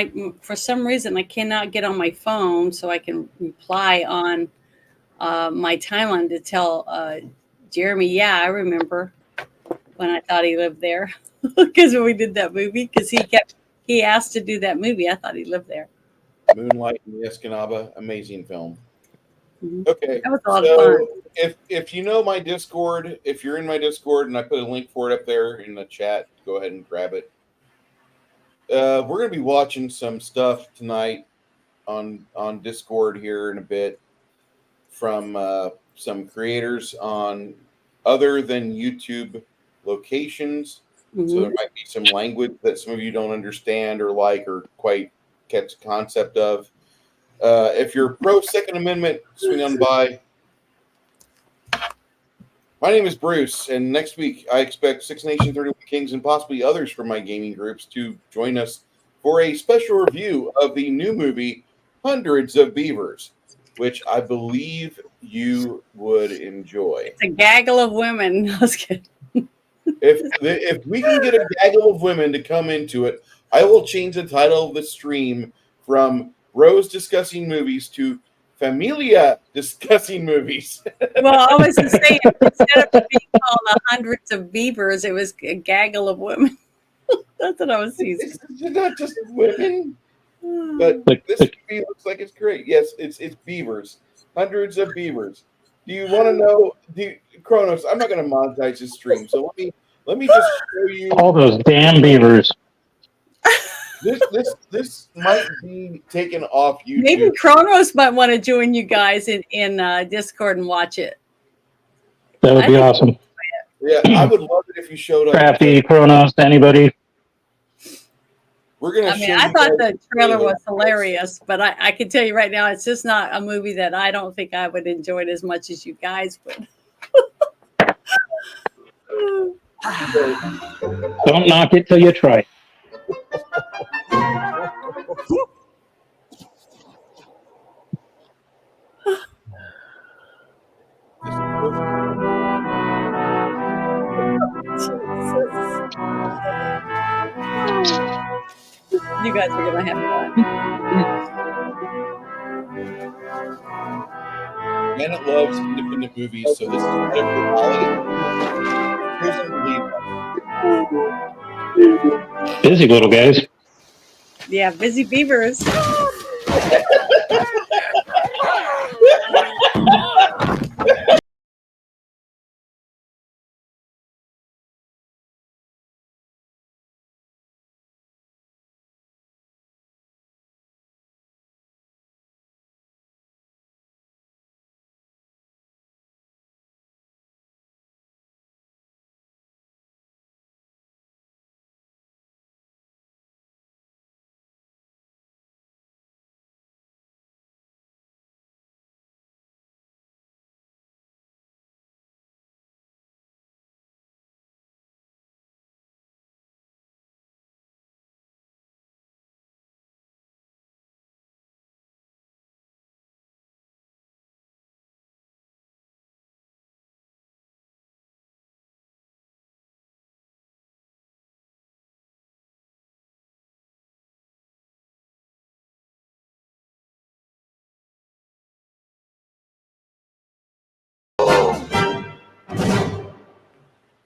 for some reason I cannot get on my phone so I can reply on my timeline to tell Jeremy, yeah, I remember when I thought he lived there. Because when we did that movie, because he asked to do that movie, I thought he lived there. Moonlight in the Escanaba, amazing film. Mm-hmm. Okay, that was a lot of fun. If you know my Discord, if you're in my Discord and I put a link for it up there in the chat, go ahead and grab it. We're going to be watching some stuff tonight on Discord here in a bit from some creators on other than YouTube locations. So Mhm. there might be some language that some of you don't understand or like or quite catch the concept of. If you're pro Second Amendment, swing on by. My name is Bruce, and next week I expect Six Nation 31 Kings and possibly others from my gaming groups to join us for a special review of the new movie Hundreds of Beavers, which I believe you would enjoy. It's a gaggle of women. I was kidding. If we can get a gaggle of women to come into it, I will change the title of the stream from Bros Discussing Movies to Familia Discussing Movies. Well, I was just saying, instead of being called Hundreds of Beavers, it was a gaggle of women. That's what I was seeing. It's not just women, but this movie looks like it's great. Yes, it's beavers, hundreds of beavers. Do you want to know, Kronos? I'm not going to monetize this stream, so let me just show you All those damn beavers. This might be taken off YouTube. Maybe Kronos might want to join you guys in Discord and watch it. That would be awesome. Yeah, I would love it if you showed up. Crafty, Kronos, anybody. We're gonna. I mean, I thought the trailer was hilarious, but I can tell you right now, it's just not a movie that I don't think I would enjoy it as much as you guys would. Don't knock it till you try. You guys are gonna have fun. Janet loves independent movies, so this is right up her alley. Busy little guys. Yeah, busy beavers.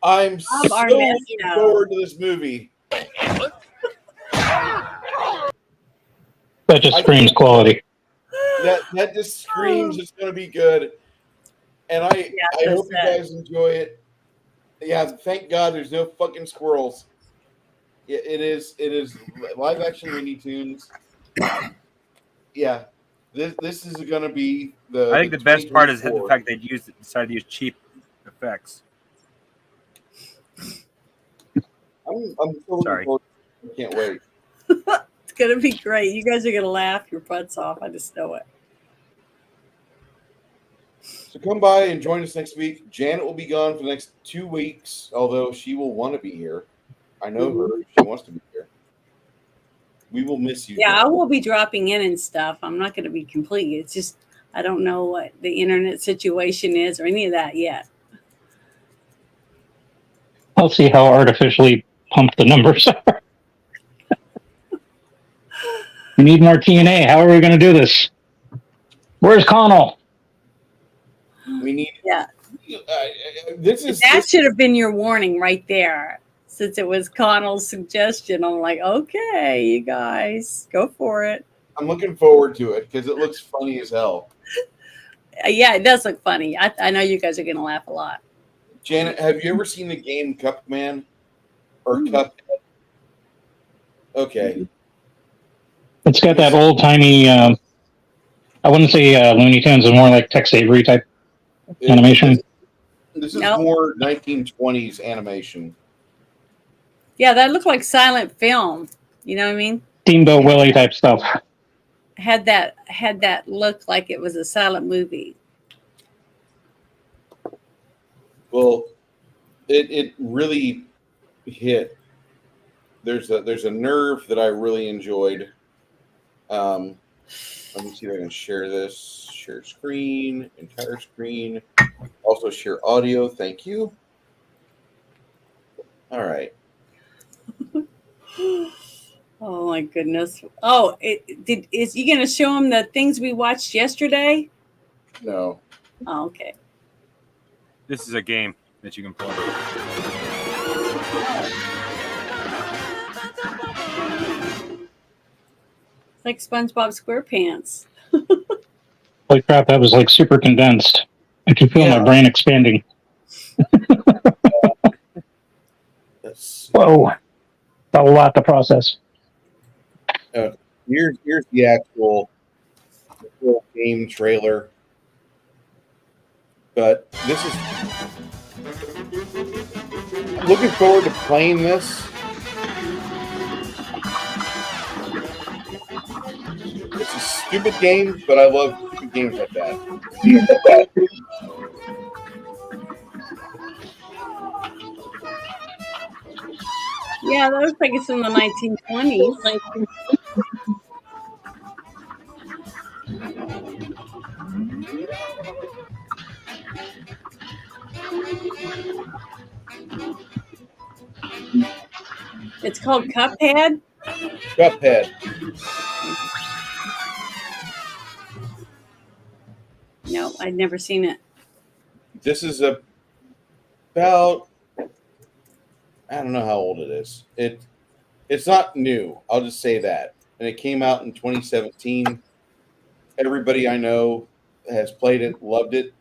I'm so our looking mess now. forward to this movie. That just screams quality. That just screams it's going to be good, and I hope you guys enjoy it. Yeah, thank God there's no fucking squirrels. It is live action Looney Tunes. Yeah, this is going to be the. I think the best part is the fact they decided to use cheap effects. I'm so looking forward. I can't wait. It's gonna be great. You guys are gonna laugh your butts off. I just know it. So come by and join us next week. Janet will be gone for the next 2 weeks, although she will want to be here. I know her. She wants to be here. We will miss you. Yeah, Janet. I will be dropping in and stuff. I'm not going to be complete. It's just I don't know what the internet situation is or any of that yet. I'll see how artificially pumped the numbers are. We need more TNA. How are we going to do this? Where's Connell? We need. Yeah. This should have been your warning right there. Since it was Connell's suggestion, I'm like, okay, you guys, go for it. I'm looking forward to it because it looks funny as hell. Yeah, it does look funny. I know you guys are going to laugh a lot. Janet, have you ever seen the game Cupman or Cuphead? Okay. It's got that old timey. I wouldn't say Looney Tunes, it's more like Tex Avery type animation. This is Nope. more 1920s animation. Yeah, that looked like silent film. You know what I mean? Steamboat Willie type stuff. Had that look like it was a silent movie. Well, it really hit. There's a nerve that I really enjoyed. Let me see if I can share this. Share screen, entire screen. Also share audio. Thank you. All right. Oh my goodness. Oh, is you gonna show him the things we watched yesterday? No. Oh, okay. This is a game that you can play. It's like SpongeBob SquarePants. Holy crap, that was like super condensed. I can feel Yeah. my brain expanding. That's Whoa. That's a lot to process. here's the actual game trailer. But this is I'm looking forward to playing this. It's a stupid game, but I love stupid games like that. Yeah, that looks like it's in the 1920s. It's called Cuphead. Cuphead. No, I'd never seen it. This is about I don't know how old it is. It's not new. I'll just say that. And it came out in 2017. Everybody I know has played it, loved it,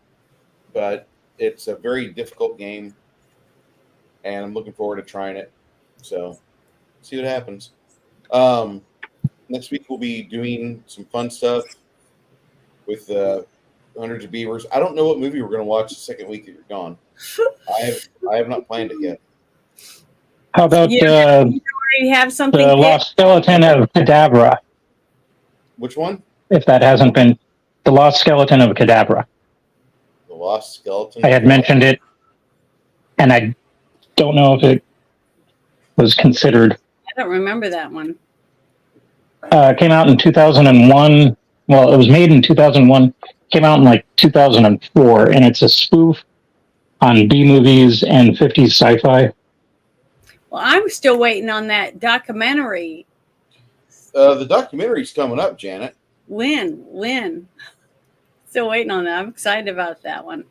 but it's a very difficult game, and I'm looking forward to trying it. So, see what happens. Next week we'll be doing some fun stuff with Hundreds of Beavers. I don't know what movie we're going to watch the second week that you're gone. I have not planned it yet. How about You already have something. the picked? Lost Skeleton of Cadabra? Which one? If that hasn't been the Lost Skeleton of Cadabra. The Lost Skeleton. I had mentioned it, and I don't know if it was considered. I don't remember that one. It came out in 2001. Well, it was made in 2001. Came out in like 2004, and it's a spoof on B movies and 50s sci-fi. Well, I'm still waiting on that documentary. The documentary's coming up, Janet. When? Still waiting on that. I'm excited about that one.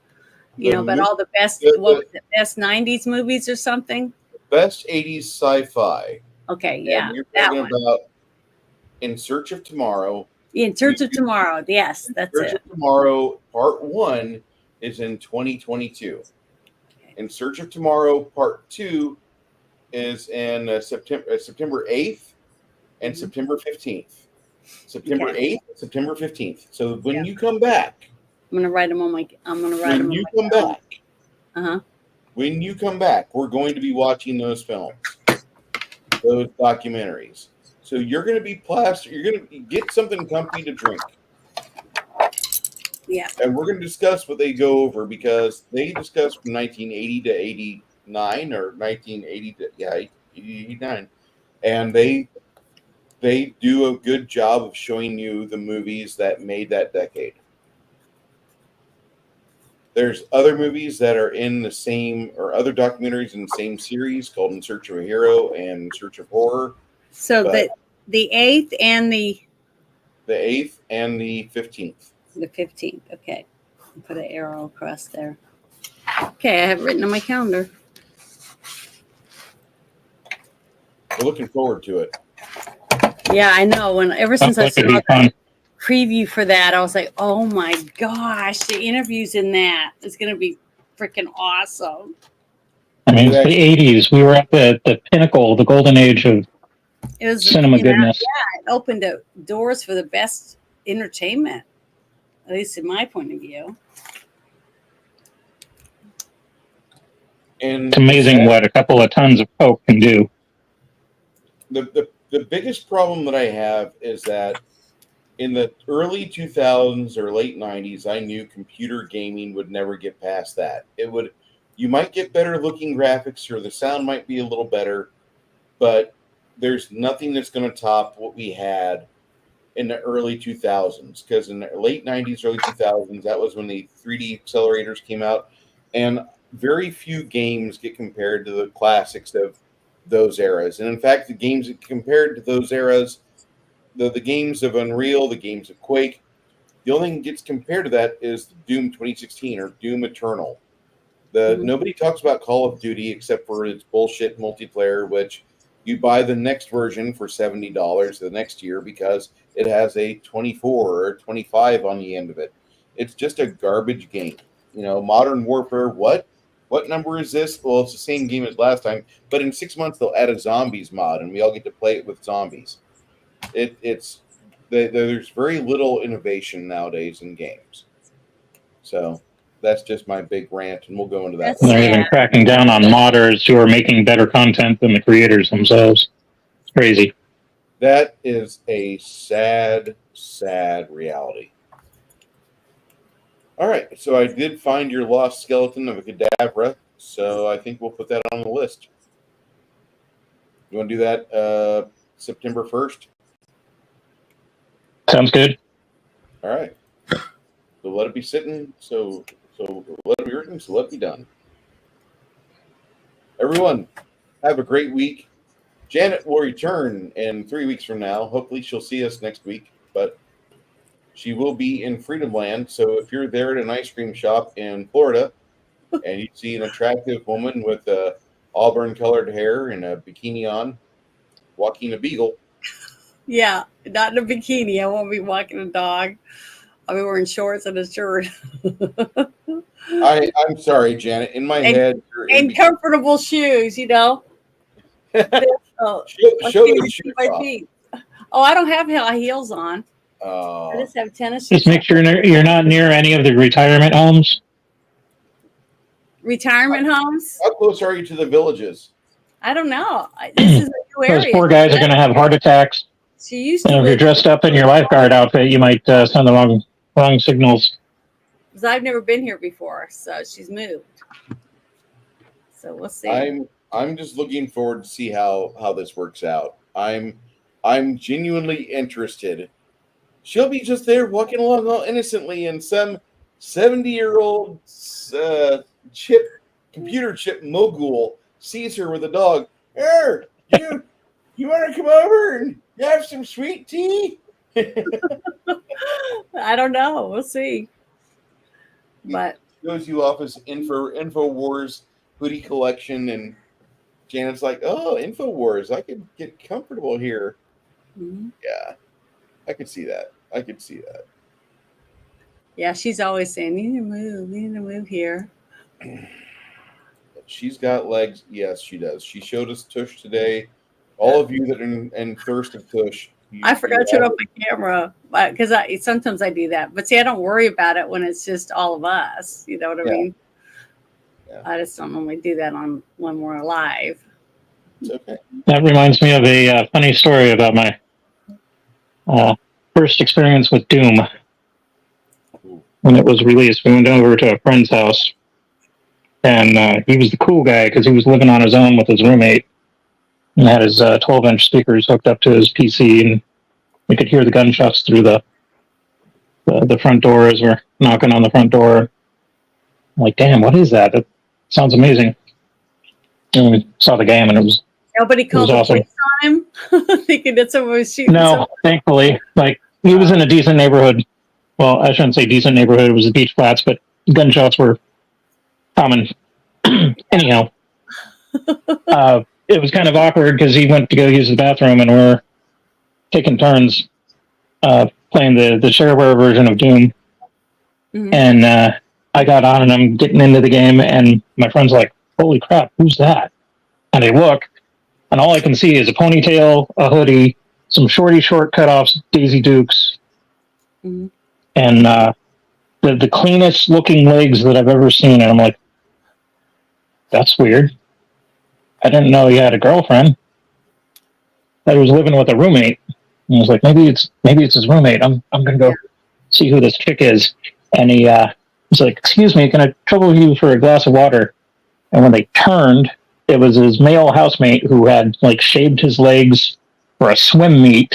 You The know, about mo- all the best, the- what was it, best 90s movies or something? Best 80s sci-fi. Okay, And yeah, you're that talking one. about In Search of Tomorrow. In Search of Tomorrow. Yes, that's Search it. of Tomorrow Part 1 is in 2022. In Search of Tomorrow Part 2 is in September 8th and September 15th. September Okay. 8th, September 15th. So when Yeah. you come back, I'm gonna write them on my. when you come back, Uh-huh. when you come back, we're going to be watching those films, those documentaries. So you're going to be plastered. You're going to get something comfy to drink. Yeah. And we're going to discuss what they go over because they discuss from 1980 to 89 or 1980 to 89. And they do a good job of showing you the movies that made that decade. There's other movies that are in the same, or other documentaries in the same series called In Search of a Hero and In Search of Horror. So But- the 8th and the 8th and the 15th. 15th. Okay. I'll put an arrow across there. Okay, I have it written on my calendar. We're looking forward to it. Yeah, I know. Ever since I Sounds like saw it'd be the fun. preview for that, I was like, oh my gosh, the interviews in that is going to be freaking awesome. I mean, it's the 80s. We were at the pinnacle, the golden age of It was cinema goodness. Yeah, it opened up doors for the best entertainment, at least in my point of view. And It's amazing what a couple of tons of coke can do. the biggest problem that I have is that in the early 2000s or late 90s, I knew computer gaming would never get past that. You might get better looking graphics or the sound might be a little better, but there's nothing that's going to top what we had in the early 2000s, because in the late 90s, early 2000s, that was when the 3D accelerators came out, and very few games get compared to the classics of those eras. And in fact, the games that compared to those eras, the games of Unreal, the games of Quake, the only thing that gets compared to that is Doom 2016 or Doom Eternal. Nobody talks about Call of Duty except for its bullshit multiplayer, which you buy the next version for $70 the next year because it has a 24 or 25 on the end of it. It's just a garbage game. Modern Warfare, what number is this? Well, it's the same game as last time, but in 6 months they'll add a zombies mod and we all get to play it with zombies. There's very little innovation nowadays in games. So that's just my big rant, and we'll go into that. They're even cracking down on modders who are making better content than the creators themselves. It's crazy. That is a sad, sad reality. All right, so I did find your lost skeleton of a cadavra, so I think we'll put that on the list. You want to do that September 1st? Sounds good. All right. So let it be sitting. So let it be written. So let it be done. Everyone, have a great week. Janet will return in 3 weeks from now. Hopefully she'll see us next week, but she will be in Freedom Land. So if you're there at an ice cream shop in Florida and you see an attractive woman with auburn-colored hair and a bikini on walking a beagle. Yeah, not in a bikini. I won't be walking a dog. I'll be wearing shorts and a shirt. I'm sorry, Janet. In my head, and comfortable shoes, show show the shoes my off. feet. Oh, I don't have high heels on. I just have tennis shoes. Just make sure you're not near any of the retirement homes. Retirement homes? How close are you to the villages? I don't know. This is a new area. Those poor guys are going to have heart attacks. She used to And if you're live dressed up in your lifeguard outfit, you might send the wrong signals. because I've never been here before, so she's moved. So we'll see. I'm just looking forward to see how this works out. I'm genuinely interested. She'll be just there walking along all innocently, and some 70-year-old computer chip mogul sees her with a dog. Here, you want to come over and have some sweet tea? I don't know. We'll see. But Shows you off his InfoWars hoodie collection, and Janet's like, "Oh, InfoWars, I could get comfortable here." Yeah, I could see that. yeah, she's always saying, "You need to move here." She's got legs. Yes, she does. She showed us tush today. All of you that are in thirst of tush. I forgot to turn off my camera because sometimes I do that. But see, I don't worry about it when it's just all of us. You know what I mean? Yeah. I just don't normally do that when we're alive. It's okay. That reminds me of a funny story about my first experience with Doom. When it was released, we went over to a friend's house, and he was the cool guy because he was living on his own with his roommate and had his 12-inch speakers hooked up to his PC, and we could hear the gunshots through the front door as we're knocking on the front door. I'm like, damn, what is that? That sounds amazing. And we saw the game, and it was Nobody called the awesome. police on him, thinking that someone was shooting. No, thankfully, he was in a decent neighborhood. Well, I shouldn't say decent neighborhood. It was the Beach Flats, but gunshots were common. Anyhow, it was kind of awkward because he went to go use the bathroom, and we're taking turns playing the shareware version of Doom. Mm-hmm. And I got on, and I'm getting into the game, and my friend's like, "Holy crap, who's that?" And I look, and all I can see is a ponytail, a hoodie, some short cutoffs, Daisy Dukes, Mm-hmm. and the cleanest looking legs that I've ever seen. And I'm like, that's weird. I didn't know he had a girlfriend. I was living with a roommate. And I was like, maybe it's his roommate. I'm gonna go see who this chick is. And he was like, excuse me, can I trouble you for a glass of water? And when they turned, it was his male housemate who had like shaved his legs for a swim meet,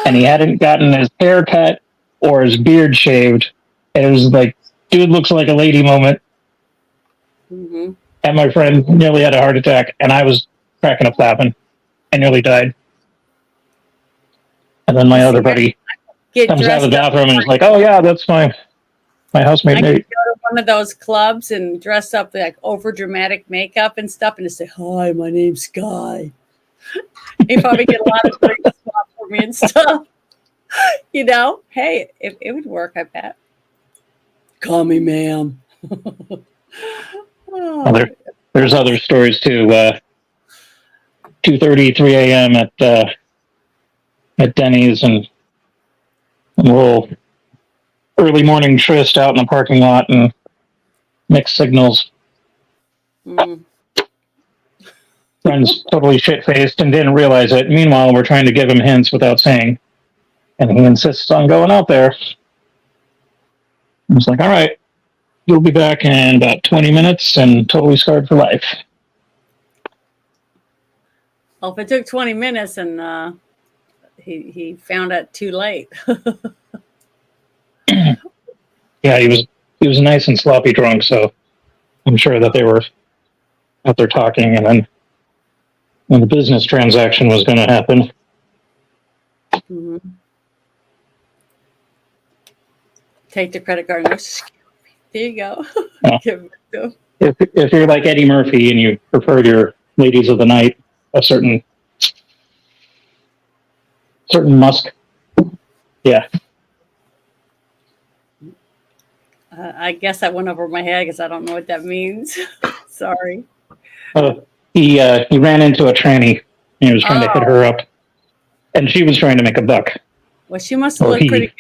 and he hadn't gotten his hair cut or his beard shaved. And it was like, dude looks like a lady moment. Mm-hmm. And my friend nearly had a heart attack, and I was cracking up laughing. I nearly died. And then my other buddy comes out of the bathroom and is like, "Oh yeah, that's my housemate I Nate." could go to one of those clubs and dress up like over dramatic makeup and stuff, and just say, "Hi, my name's Sky." You probably get a lot of drinks for me and stuff. You know, hey, it would work. I bet. Call me, ma'am. Well, there's other stories too. 2:30, 3 a.m. at Denny's, and a little early morning tryst out in the parking lot, and mixed signals. Mm. Friend's totally shit-faced and didn't realize it. Meanwhile, we're trying to give him hints without saying, and he insists on going out there. I was like, all right, you'll be back in about 20 minutes and totally scarred for life. Well, if it took 20 minutes and he found out too late. Yeah, he was nice and sloppy drunk, so I'm sure that they were out there talking, and then when the business transaction was going to happen. Mm-hmm. Take the credit card. There you go. Yeah. If you're like Eddie Murphy and you prefer your ladies of the night a certain musk, yeah. I guess that went over my head because I don't know what that means. Sorry. He ran into a tranny. And he was trying to hit her up, and she was trying to make a buck. Well, she must have looked pretty good.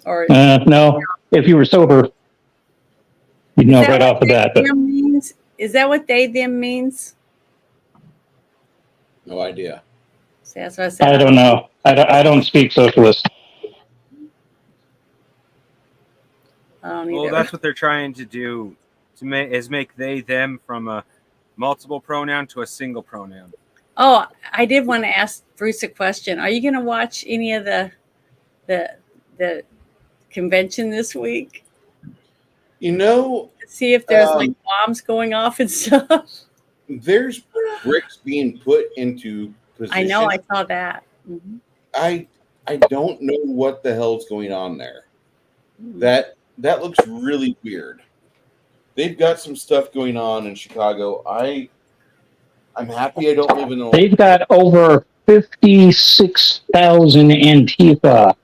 Or no, if you were sober, you'd know right off the bat. But means? Is that what they them means? No idea. See, that's what I said. I don't know. I don't speak socialist. I don't Well, either. that's what they're trying to do make they them from a multiple pronoun to a single pronoun. Oh, I did want to ask Bruce a question. Are you going to watch any of the convention this week? You know, See if there's like bombs going off and stuff. there's bricks being put into position. I know. I saw that. Mm-hmm. I don't know what the hell's going on there. That looks really weird. They've got some stuff going on in Chicago. I'm happy I don't live in. They've got over 56,000 Antifa.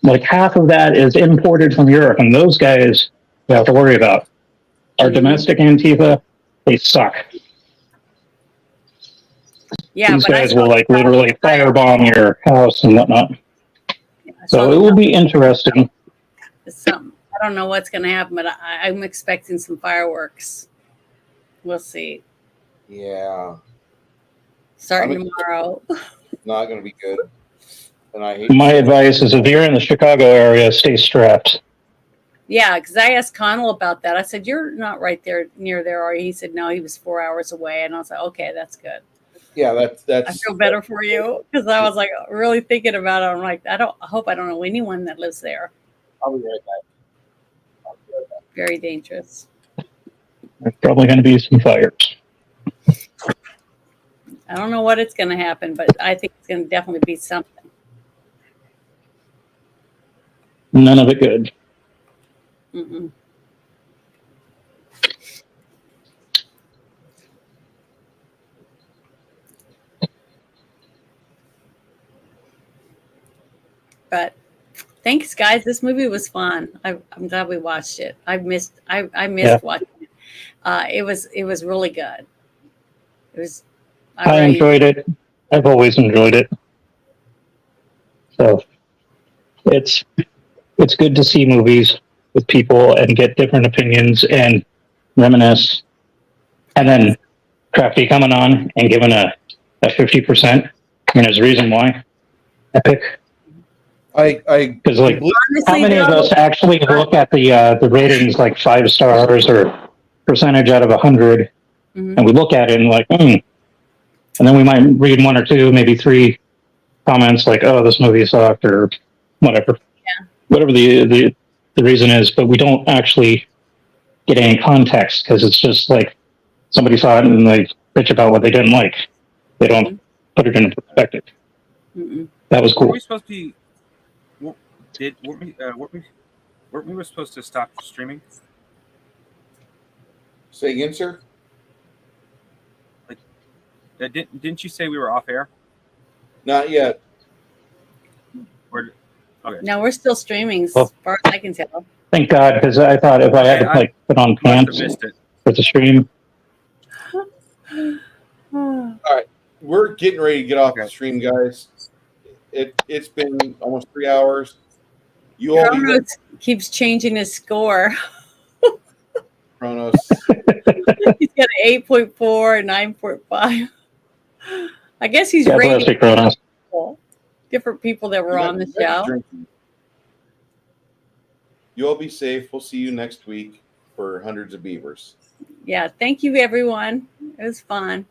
Like half of that is imported from Europe, and those guys you have to worry about. Our domestic Antifa, they suck. Yeah, These but guys will like literally firebomb your house and whatnot. So it will be interesting. Something. I don't know what's going to happen, but I'm expecting some fireworks. We'll see. Yeah, Starting tomorrow. not going to be good. And I hate. My advice is if you're in the Chicago area, stay strapped. Yeah, because I asked Connell about that. I said, "You're not right there near there, are you?" He said, "No, he was 4 hours away." And I was like, "Okay, that's good." Yeah, that's. I feel better for you because I was like really thinking about it. I'm like, I hope I don't know anyone that lives there. I'll be right back. Very dangerous. There's probably going to be some fires. I don't know what it's going to happen, but I think it's going to definitely be something. None of it good. Mm-mm. But thanks, guys. This movie was fun. I'm glad we watched it. I missed watching it. It was really good. It was. I enjoyed it. I've always enjoyed it. So it's good to see movies with people and get different opinions and reminisce. And then Crafty coming on and giving a 50%. I mean, there's a reason why. Epic. Because like, Honestly, how many of though, us actually look at the ratings like 5 stars or percentage out of 100, and we look at it and like, and then we might read 1 or 2, maybe 3 comments like, "Oh, this movie sucked," or whatever, whatever the reason is, but we don't actually get any context because it's just like somebody saw it and they bitch about what they didn't like. They don't put it into perspective. That was Were cool. we supposed to be? Weren't we supposed to stop streaming? Say again, sir? Didn't you say we were off air? Not yet. Okay. No, we're still streaming as Oh. far as I can tell. Thank God, because I thought if I had to like put on Must have pants missed it. for the stream, We're getting ready to get off Okay. the stream, guys. It's been almost 3 hours. You all be Kronos keeps changing his score. Kronos. He's got an 8.4 and 9.5. I guess he's God bless rating you, Kronos. different people that were on the show. Drinking. You all be safe. We'll see you next week for Hundreds of Beavers. Yeah, thank you, everyone. It was fun.